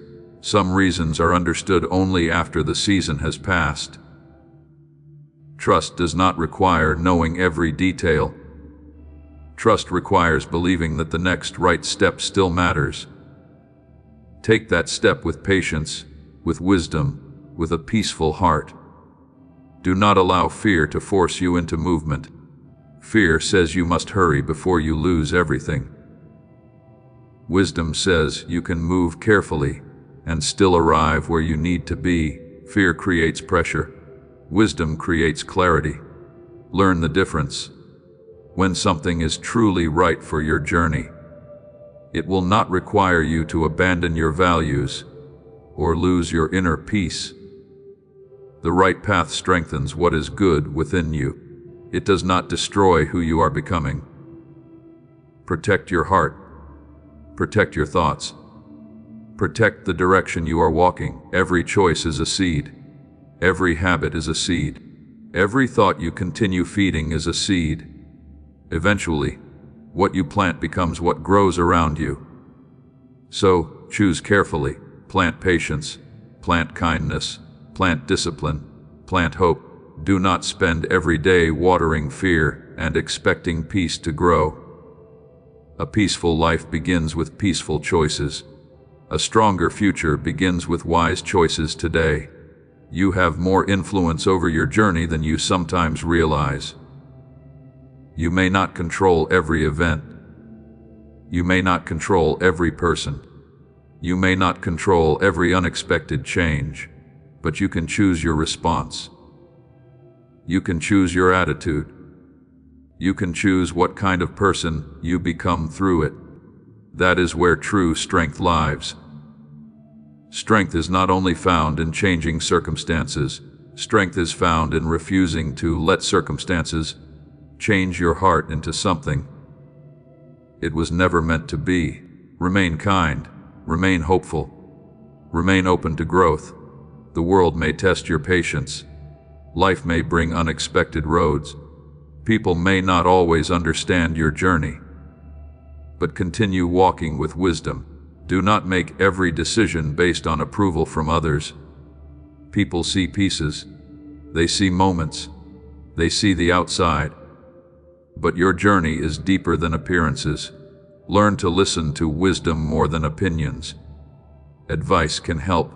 Some reasons are understood only after the season has passed. Trust does not require knowing every detail. Trust requires believing that the next right step still matters. Take that step with patience, with wisdom, with a peaceful heart. Do not allow fear to force you into movement. Fear says you must hurry before you lose everything. Wisdom says you can move carefully and still arrive where you need to be. Fear creates pressure. Wisdom creates clarity. Learn the difference. When something is truly right for your journey, it will not require you to abandon your values or lose your inner peace. The right path strengthens what is good within you. It does not destroy who you are becoming. Protect your heart. Protect your thoughts. Protect the direction you are walking. Every choice is a seed. Every habit is a seed. Every thought you continue feeding is a seed. Eventually, what you plant becomes what grows around you. So, choose carefully. Plant patience. Plant kindness. Plant discipline. Plant hope. Do not spend every day watering fear and expecting peace to grow. A peaceful life begins with peaceful choices. A stronger future begins with wise choices today. You have more influence over your journey than you sometimes realize. You may not control every event. You may not control every person. You may not control every unexpected change, but you can choose your response. You can choose your attitude. You can choose what kind of person you become through it. That is where true strength lies. Strength is not only found in changing circumstances. Strength is found in refusing to let circumstances change your heart into something it was never meant to be. Remain kind. Remain hopeful. Remain open to growth. The world may test your patience. Life may bring unexpected roads. People may not always understand your journey. But continue walking with wisdom. Do not make every decision based on approval from others. People see pieces. They see moments. They see the outside. But your journey is deeper than appearances. Learn to listen to wisdom more than opinions. Advice can help,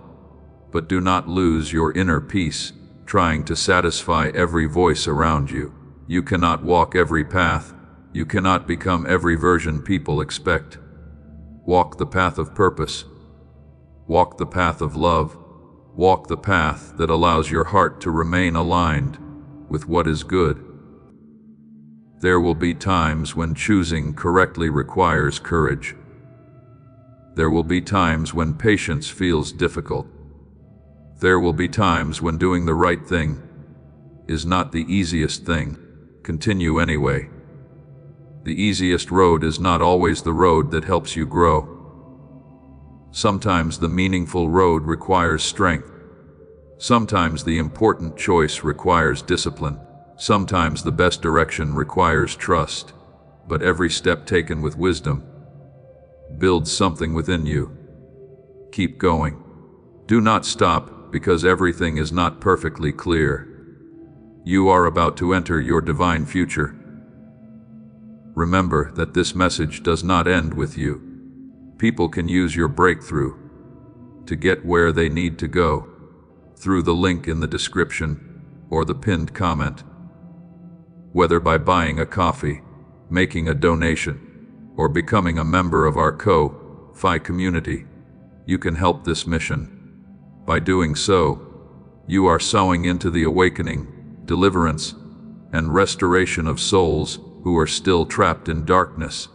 but do not lose your inner peace trying to satisfy every voice around you. You cannot walk every path. You cannot become every version people expect. Walk the path of purpose. Walk the path of love. Walk the path that allows your heart to remain aligned with what is good. There will be times when choosing correctly requires courage. There will be times when patience feels difficult. There will be times when doing the right thing is not the easiest thing. Continue anyway. The easiest road is not always the road that helps you grow. Sometimes the meaningful road requires strength. Sometimes the important choice requires discipline. Sometimes the best direction requires trust. But every step taken with wisdom builds something within you. Keep going. Do not stop because everything is not perfectly clear. You are about to enter your divine future. Remember that this message does not end with you. People can use your breakthrough to get where they need to go through the link in the description or the pinned comment. Whether by buying a coffee, making a donation, or becoming a member of our Ko-Fi community, you can help this mission. By doing so, you are sowing into the awakening, deliverance, and restoration of souls who are still trapped in darkness.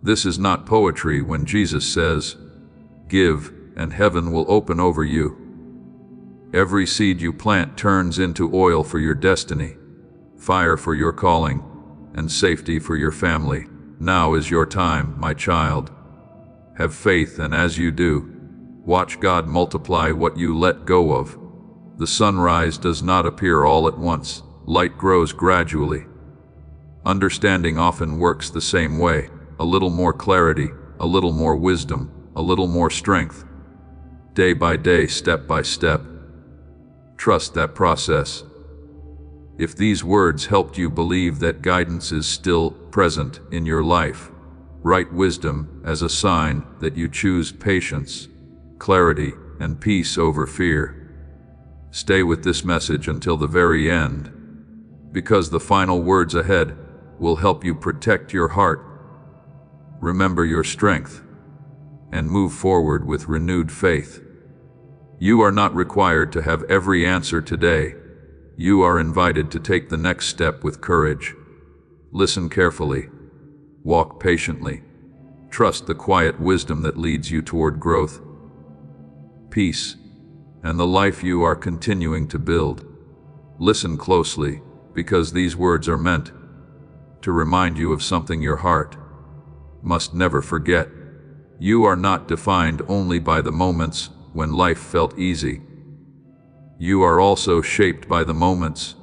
This is not poetry when Jesus says, "Give, and heaven will open over you." Every seed you plant turns into oil for your destiny, fire for your calling, and safety for your family. Now is your time, my child. Have faith, and as you do, watch God multiply what you let go of. The sunrise does not appear all at once. Light grows gradually. Understanding often works the same way. A little more clarity, a little more wisdom, a little more strength. Day by day, step by step. Trust that process. If these words helped you believe that guidance is still present in your life, write wisdom as a sign that you choose patience, clarity, and peace over fear. Stay with this message until the very end, because the final words ahead will help you protect your heart. Remember your strength and move forward with renewed faith. You are not required to have every answer today. You are invited to take the next step with courage. Listen carefully. Walk patiently. Trust the quiet wisdom that leads you toward growth, peace, and the life you are continuing to build. Listen closely, because these words are meant to remind you of something your heart must never forget. You are not defined only by the moments when life felt easy. You are also shaped by the moments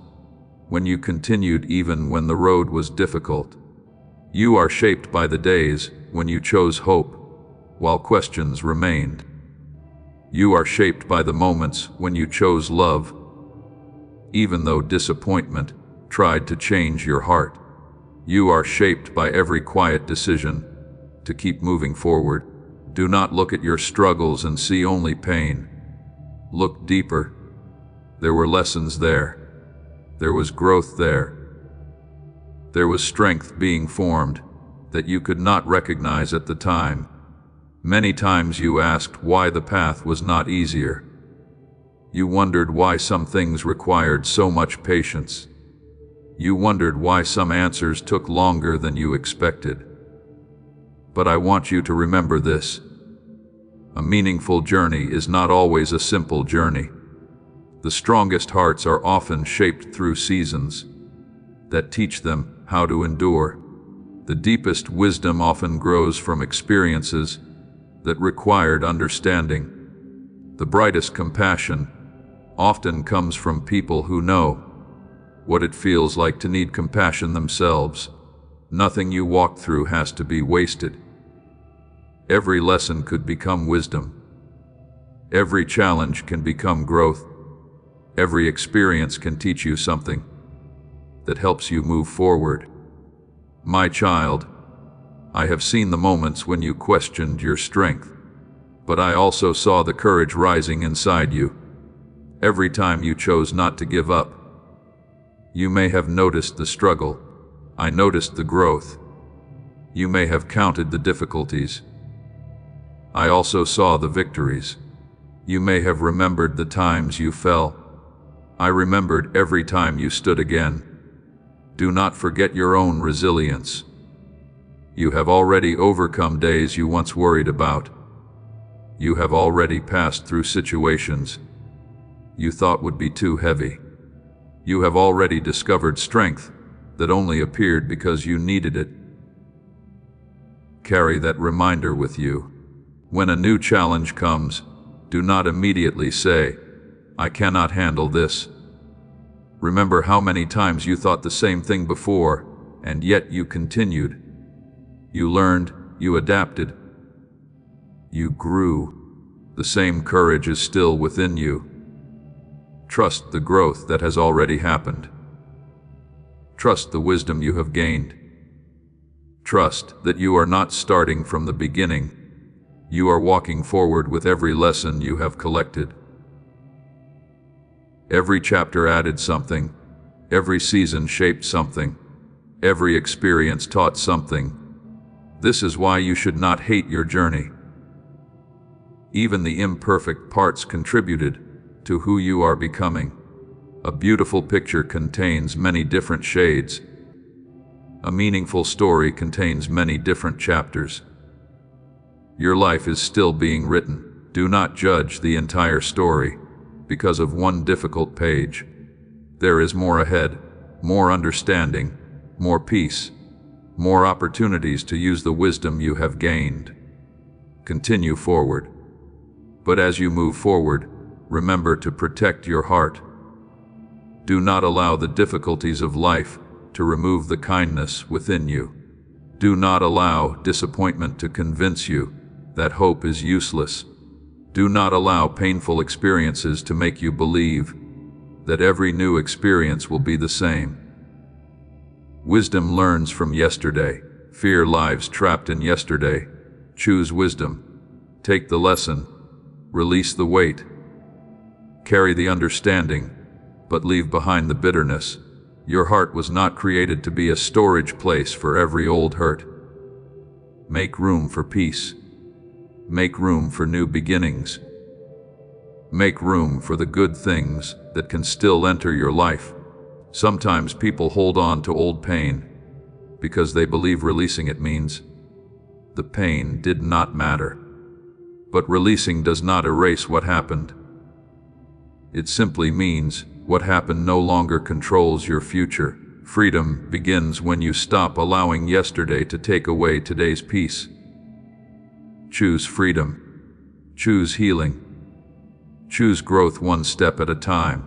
when you continued even when the road was difficult. You are shaped by the days when you chose hope while questions remained. You are shaped by the moments when you chose love, even though disappointment tried to change your heart. You are shaped by every quiet decision to keep moving forward. Do not look at your struggles and see only pain. Look deeper. There were lessons there. There was growth there. There was strength being formed that you could not recognize at the time. Many times you asked why the path was not easier. You wondered why some things required so much patience. You wondered why some answers took longer than you expected. But I want you to remember this. A meaningful journey is not always a simple journey. The strongest hearts are often shaped through seasons that teach them how to endure. The deepest wisdom often grows from experiences that required understanding. The brightest compassion often comes from people who know what it feels like to need compassion themselves. Nothing you walk through has to be wasted. Every lesson could become wisdom. Every challenge can become growth. Every experience can teach you something that helps you move forward. My child, I have seen the moments when you questioned your strength, but I also saw the courage rising inside you. Every time you chose not to give up, you may have noticed the struggle. I noticed the growth. You may have counted the difficulties. I also saw the victories. You may have remembered the times you fell. I remembered every time you stood again. Do not forget your own resilience. You have already overcome days you once worried about. You have already passed through situations you thought would be too heavy. You have already discovered strength that only appeared because you needed it. Carry that reminder with you. When a new challenge comes, do not immediately say, "I cannot handle this." Remember how many times you thought the same thing before, and yet you continued. You learned, you adapted, you grew. The same courage is still within you. Trust the growth that has already happened. Trust the wisdom you have gained. Trust that you are not starting from the beginning. You are walking forward with every lesson you have collected. Every chapter added something. Every season shaped something. Every experience taught something. This is why you should not hate your journey. Even the imperfect parts contributed to who you are becoming. A beautiful picture contains many different shades. A meaningful story contains many different chapters. Your life is still being written. Do not judge the entire story because of one difficult page. There is more ahead, more understanding, more peace, more opportunities to use the wisdom you have gained. Continue forward. But as you move forward, remember to protect your heart. Do not allow the difficulties of life to remove the kindness within you. Do not allow disappointment to convince you that hope is useless. Do not allow painful experiences to make you believe that every new experience will be the same. Wisdom learns from yesterday. Fear lives trapped in yesterday. Choose wisdom. Take the lesson. Release the weight. Carry the understanding, but leave behind the bitterness. Your heart was not created to be a storage place for every old hurt. Make room for peace. Make room for new beginnings. Make room for the good things that can still enter your life. Sometimes people hold on to old pain because they believe releasing it means the pain did not matter. But releasing does not erase what happened. It simply means what happened no longer controls your future. Freedom begins when you stop allowing yesterday to take away today's peace. Choose freedom. Choose healing. Choose growth one step at a time.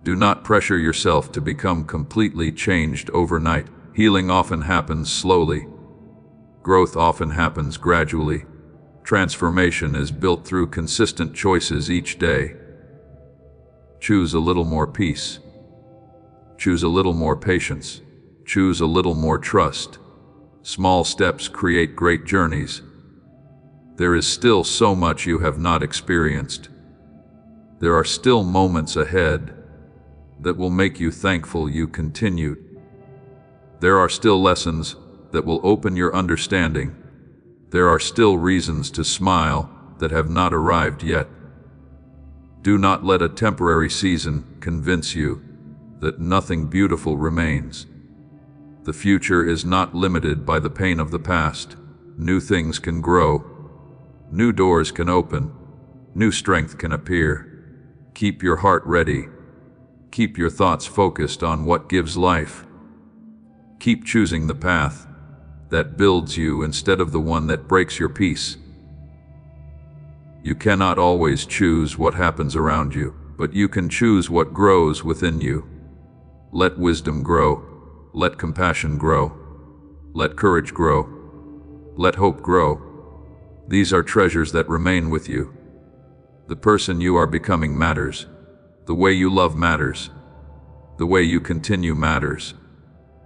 Do not pressure yourself to become completely changed overnight. Healing often happens slowly. Growth often happens gradually. Transformation is built through consistent choices each day. Choose a little more peace. Choose a little more patience. Choose a little more trust. Small steps create great journeys. There is still so much you have not experienced. There are still moments ahead that will make you thankful you continued. There are still lessons that will open your understanding. There are still reasons to smile that have not arrived yet. Do not let a temporary season convince you that nothing beautiful remains. The future is not limited by the pain of the past. New things can grow. New doors can open. New strength can appear. Keep your heart ready. Keep your thoughts focused on what gives life. Keep choosing the path that builds you instead of the one that breaks your peace. You cannot always choose what happens around you, but you can choose what grows within you. Let wisdom grow. Let compassion grow. Let courage grow. Let hope grow. These are treasures that remain with you. The person you are becoming matters. The way you love matters. The way you continue matters.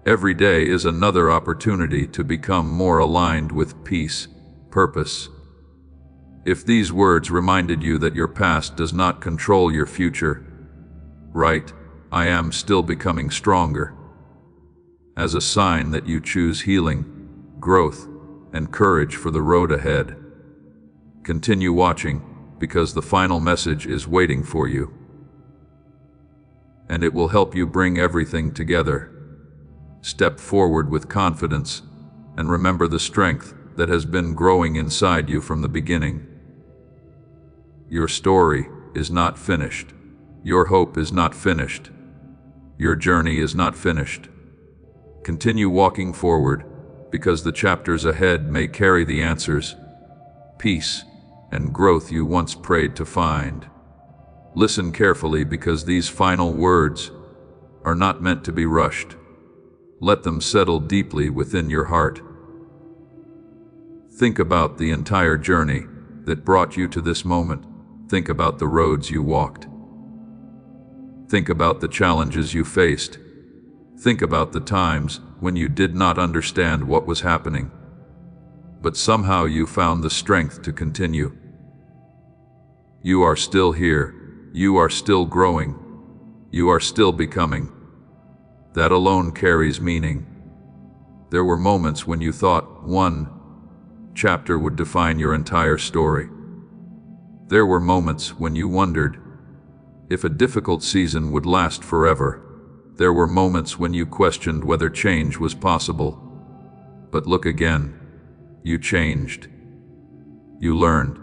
Every day is another opportunity to become more aligned with peace, purpose. If these words reminded you that your past does not control your future, write, "I am still becoming stronger," as a sign that you choose healing, growth, and courage for the road ahead. Continue watching, because the final message is waiting for you. And it will help you bring everything together. Step forward with confidence, and remember the strength that has been growing inside you from the beginning. Your story is not finished. Your hope is not finished. Your journey is not finished. Continue walking forward, because the chapters ahead may carry the answers, peace, and growth you once prayed to find. Listen carefully, because these final words are not meant to be rushed. Let them settle deeply within your heart. Think about the entire journey that brought you to this moment. Think about the roads you walked. Think about the challenges you faced. Think about the times when you did not understand what was happening, but somehow you found the strength to continue. You are still here. You are still growing. You are still becoming. That alone carries meaning. There were moments when you thought one chapter would define your entire story. There were moments when you wondered if a difficult season would last forever. There were moments when you questioned whether change was possible. But look again. You changed. You learned.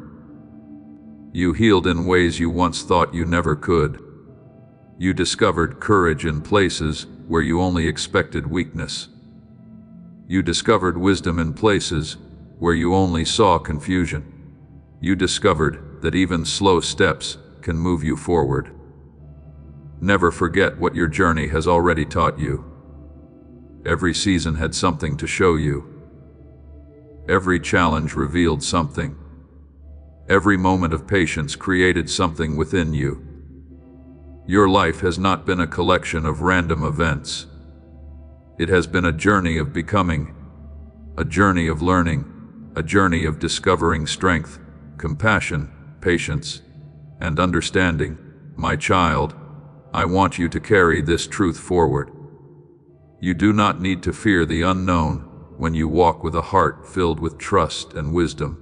You healed in ways you once thought you never could. You discovered courage in places where you only expected weakness. You discovered wisdom in places where you only saw confusion. You discovered that even slow steps can move you forward. Never forget what your journey has already taught you. Every season had something to show you. Every challenge revealed something. Every moment of patience created something within you. Your life has not been a collection of random events. It has been a journey of becoming, a journey of learning, a journey of discovering strength, compassion, patience, and understanding. My child, I want you to carry this truth forward. You do not need to fear the unknown when you walk with a heart filled with trust and wisdom.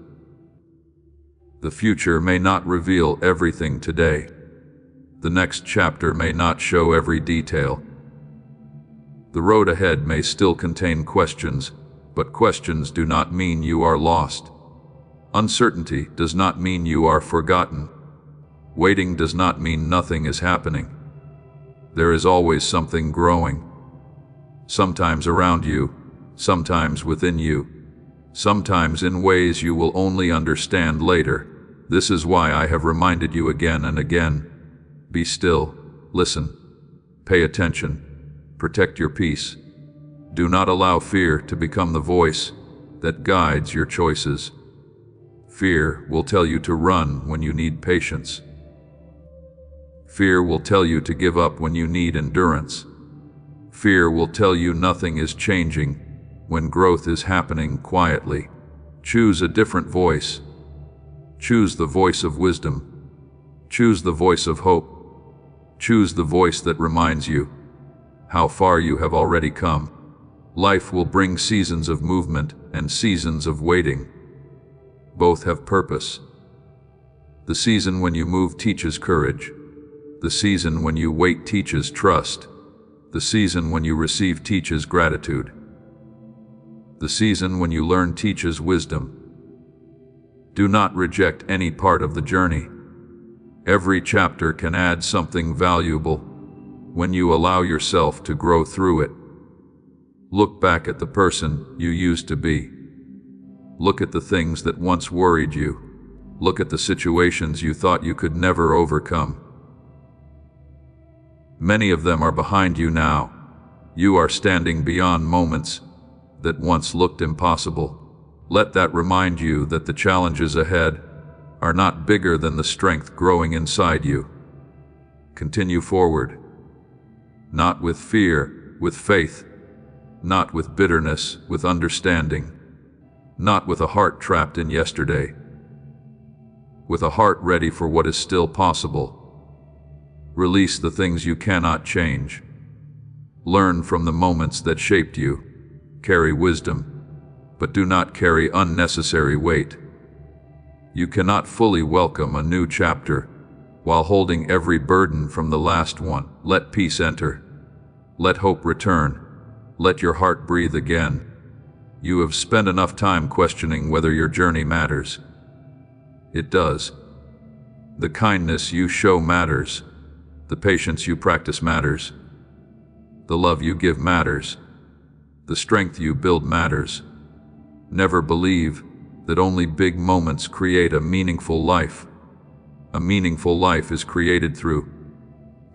The future may not reveal everything today. The next chapter may not show every detail. The road ahead may still contain questions, but questions do not mean you are lost. Uncertainty does not mean you are forgotten. Waiting does not mean nothing is happening. There is always something growing. Sometimes around you, sometimes within you, sometimes in ways you will only understand later. This is why I have reminded you again and again. Be still, listen, pay attention, protect your peace. Do not allow fear to become the voice that guides your choices. Fear will tell you to run when you need patience. Fear will tell you to give up when you need endurance. Fear will tell you nothing is changing when growth is happening quietly. Choose a different voice. Choose the voice of wisdom. Choose the voice of hope. Choose the voice that reminds you how far you have already come. Life will bring seasons of movement and seasons of waiting. Both have purpose. The season when you move teaches courage. The season when you wait teaches trust. The season when you receive teaches gratitude. The season when you learn teaches wisdom. Do not reject any part of the journey. Every chapter can add something valuable when you allow yourself to grow through it. Look back at the person you used to be. Look at the things that once worried you. Look at the situations you thought you could never overcome. Many of them are behind you now. You are standing beyond moments that once looked impossible. Let that remind you that the challenges ahead are not bigger than the strength growing inside you. Continue forward. Not with fear, with faith. Not with bitterness, with understanding. Not with a heart trapped in yesterday. With a heart ready for what is still possible. Release the things you cannot change. Learn from the moments that shaped you. Carry wisdom, but do not carry unnecessary weight. You cannot fully welcome a new chapter while holding every burden from the last one. Let peace enter. Let hope return. Let your heart breathe again. You have spent enough time questioning whether your journey matters. It does. The kindness you show matters. The patience you practice matters. The love you give matters. The strength you build matters. Never believe that only big moments create a meaningful life. A meaningful life is created through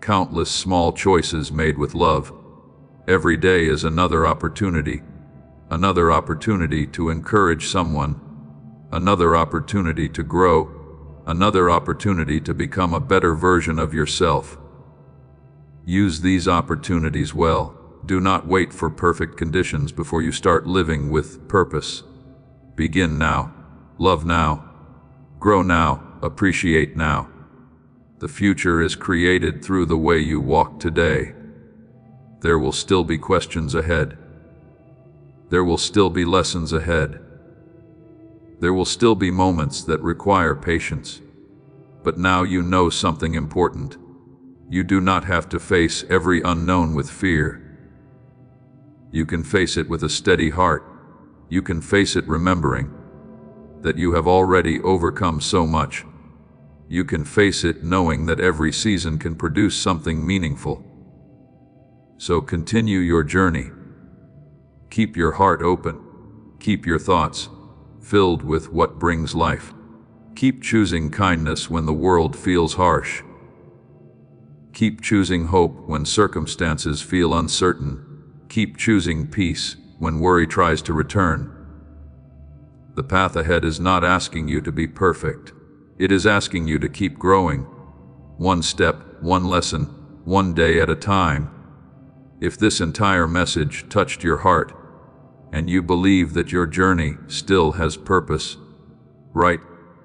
countless small choices made with love. Every day is another opportunity to encourage someone, another opportunity to grow, another opportunity to become a better version of yourself. Use these opportunities well. Do not wait for perfect conditions before you start living with purpose. Begin now, love now, grow now, appreciate now. The future is created through the way you walk today. There will still be questions ahead. There will still be lessons ahead. There will still be moments that require patience. But now you know something important. You do not have to face every unknown with fear. You can face it with a steady heart. You can face it remembering that you have already overcome so much. You can face it knowing that every season can produce something meaningful. So continue your journey. Keep your heart open. Keep your thoughts filled with what brings life. Keep choosing kindness when the world feels harsh. Keep choosing hope when circumstances feel uncertain. Keep choosing peace when worry tries to return. The path ahead is not asking you to be perfect. It is asking you to keep growing. One step, one lesson, one day at a time. If this entire message touched your heart, and you believe that your journey still has purpose, write,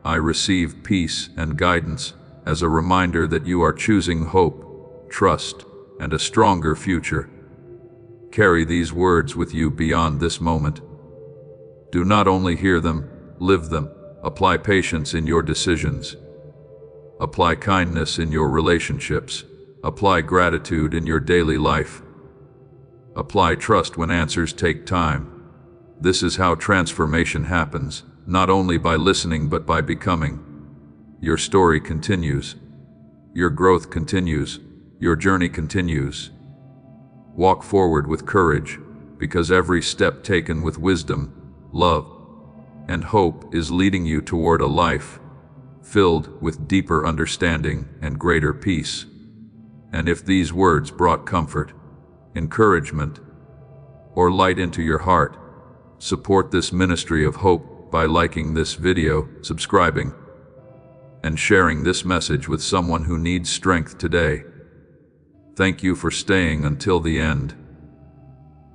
"I receive peace and guidance," as a reminder that you are choosing hope, trust, and a stronger future. Carry these words with you beyond this moment. Do not only hear them, live them. Apply patience in your decisions. Apply kindness in your relationships. Apply gratitude in your daily life. Apply trust when answers take time. This is how transformation happens, not only by listening but by becoming. Your story continues. Your growth continues. Your journey continues. Walk forward with courage, because every step taken with wisdom, love, and hope is leading you toward a life filled with deeper understanding and greater peace. And if these words brought comfort, encouragement, or light into your heart, support this ministry of hope by liking this video, subscribing, and sharing this message with someone who needs strength today. Thank you for staying until the end.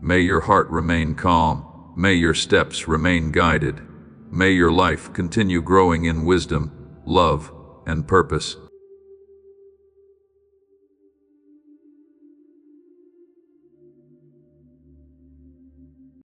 May your heart remain calm. May your steps remain guided. May your life continue growing in wisdom, love, and purpose.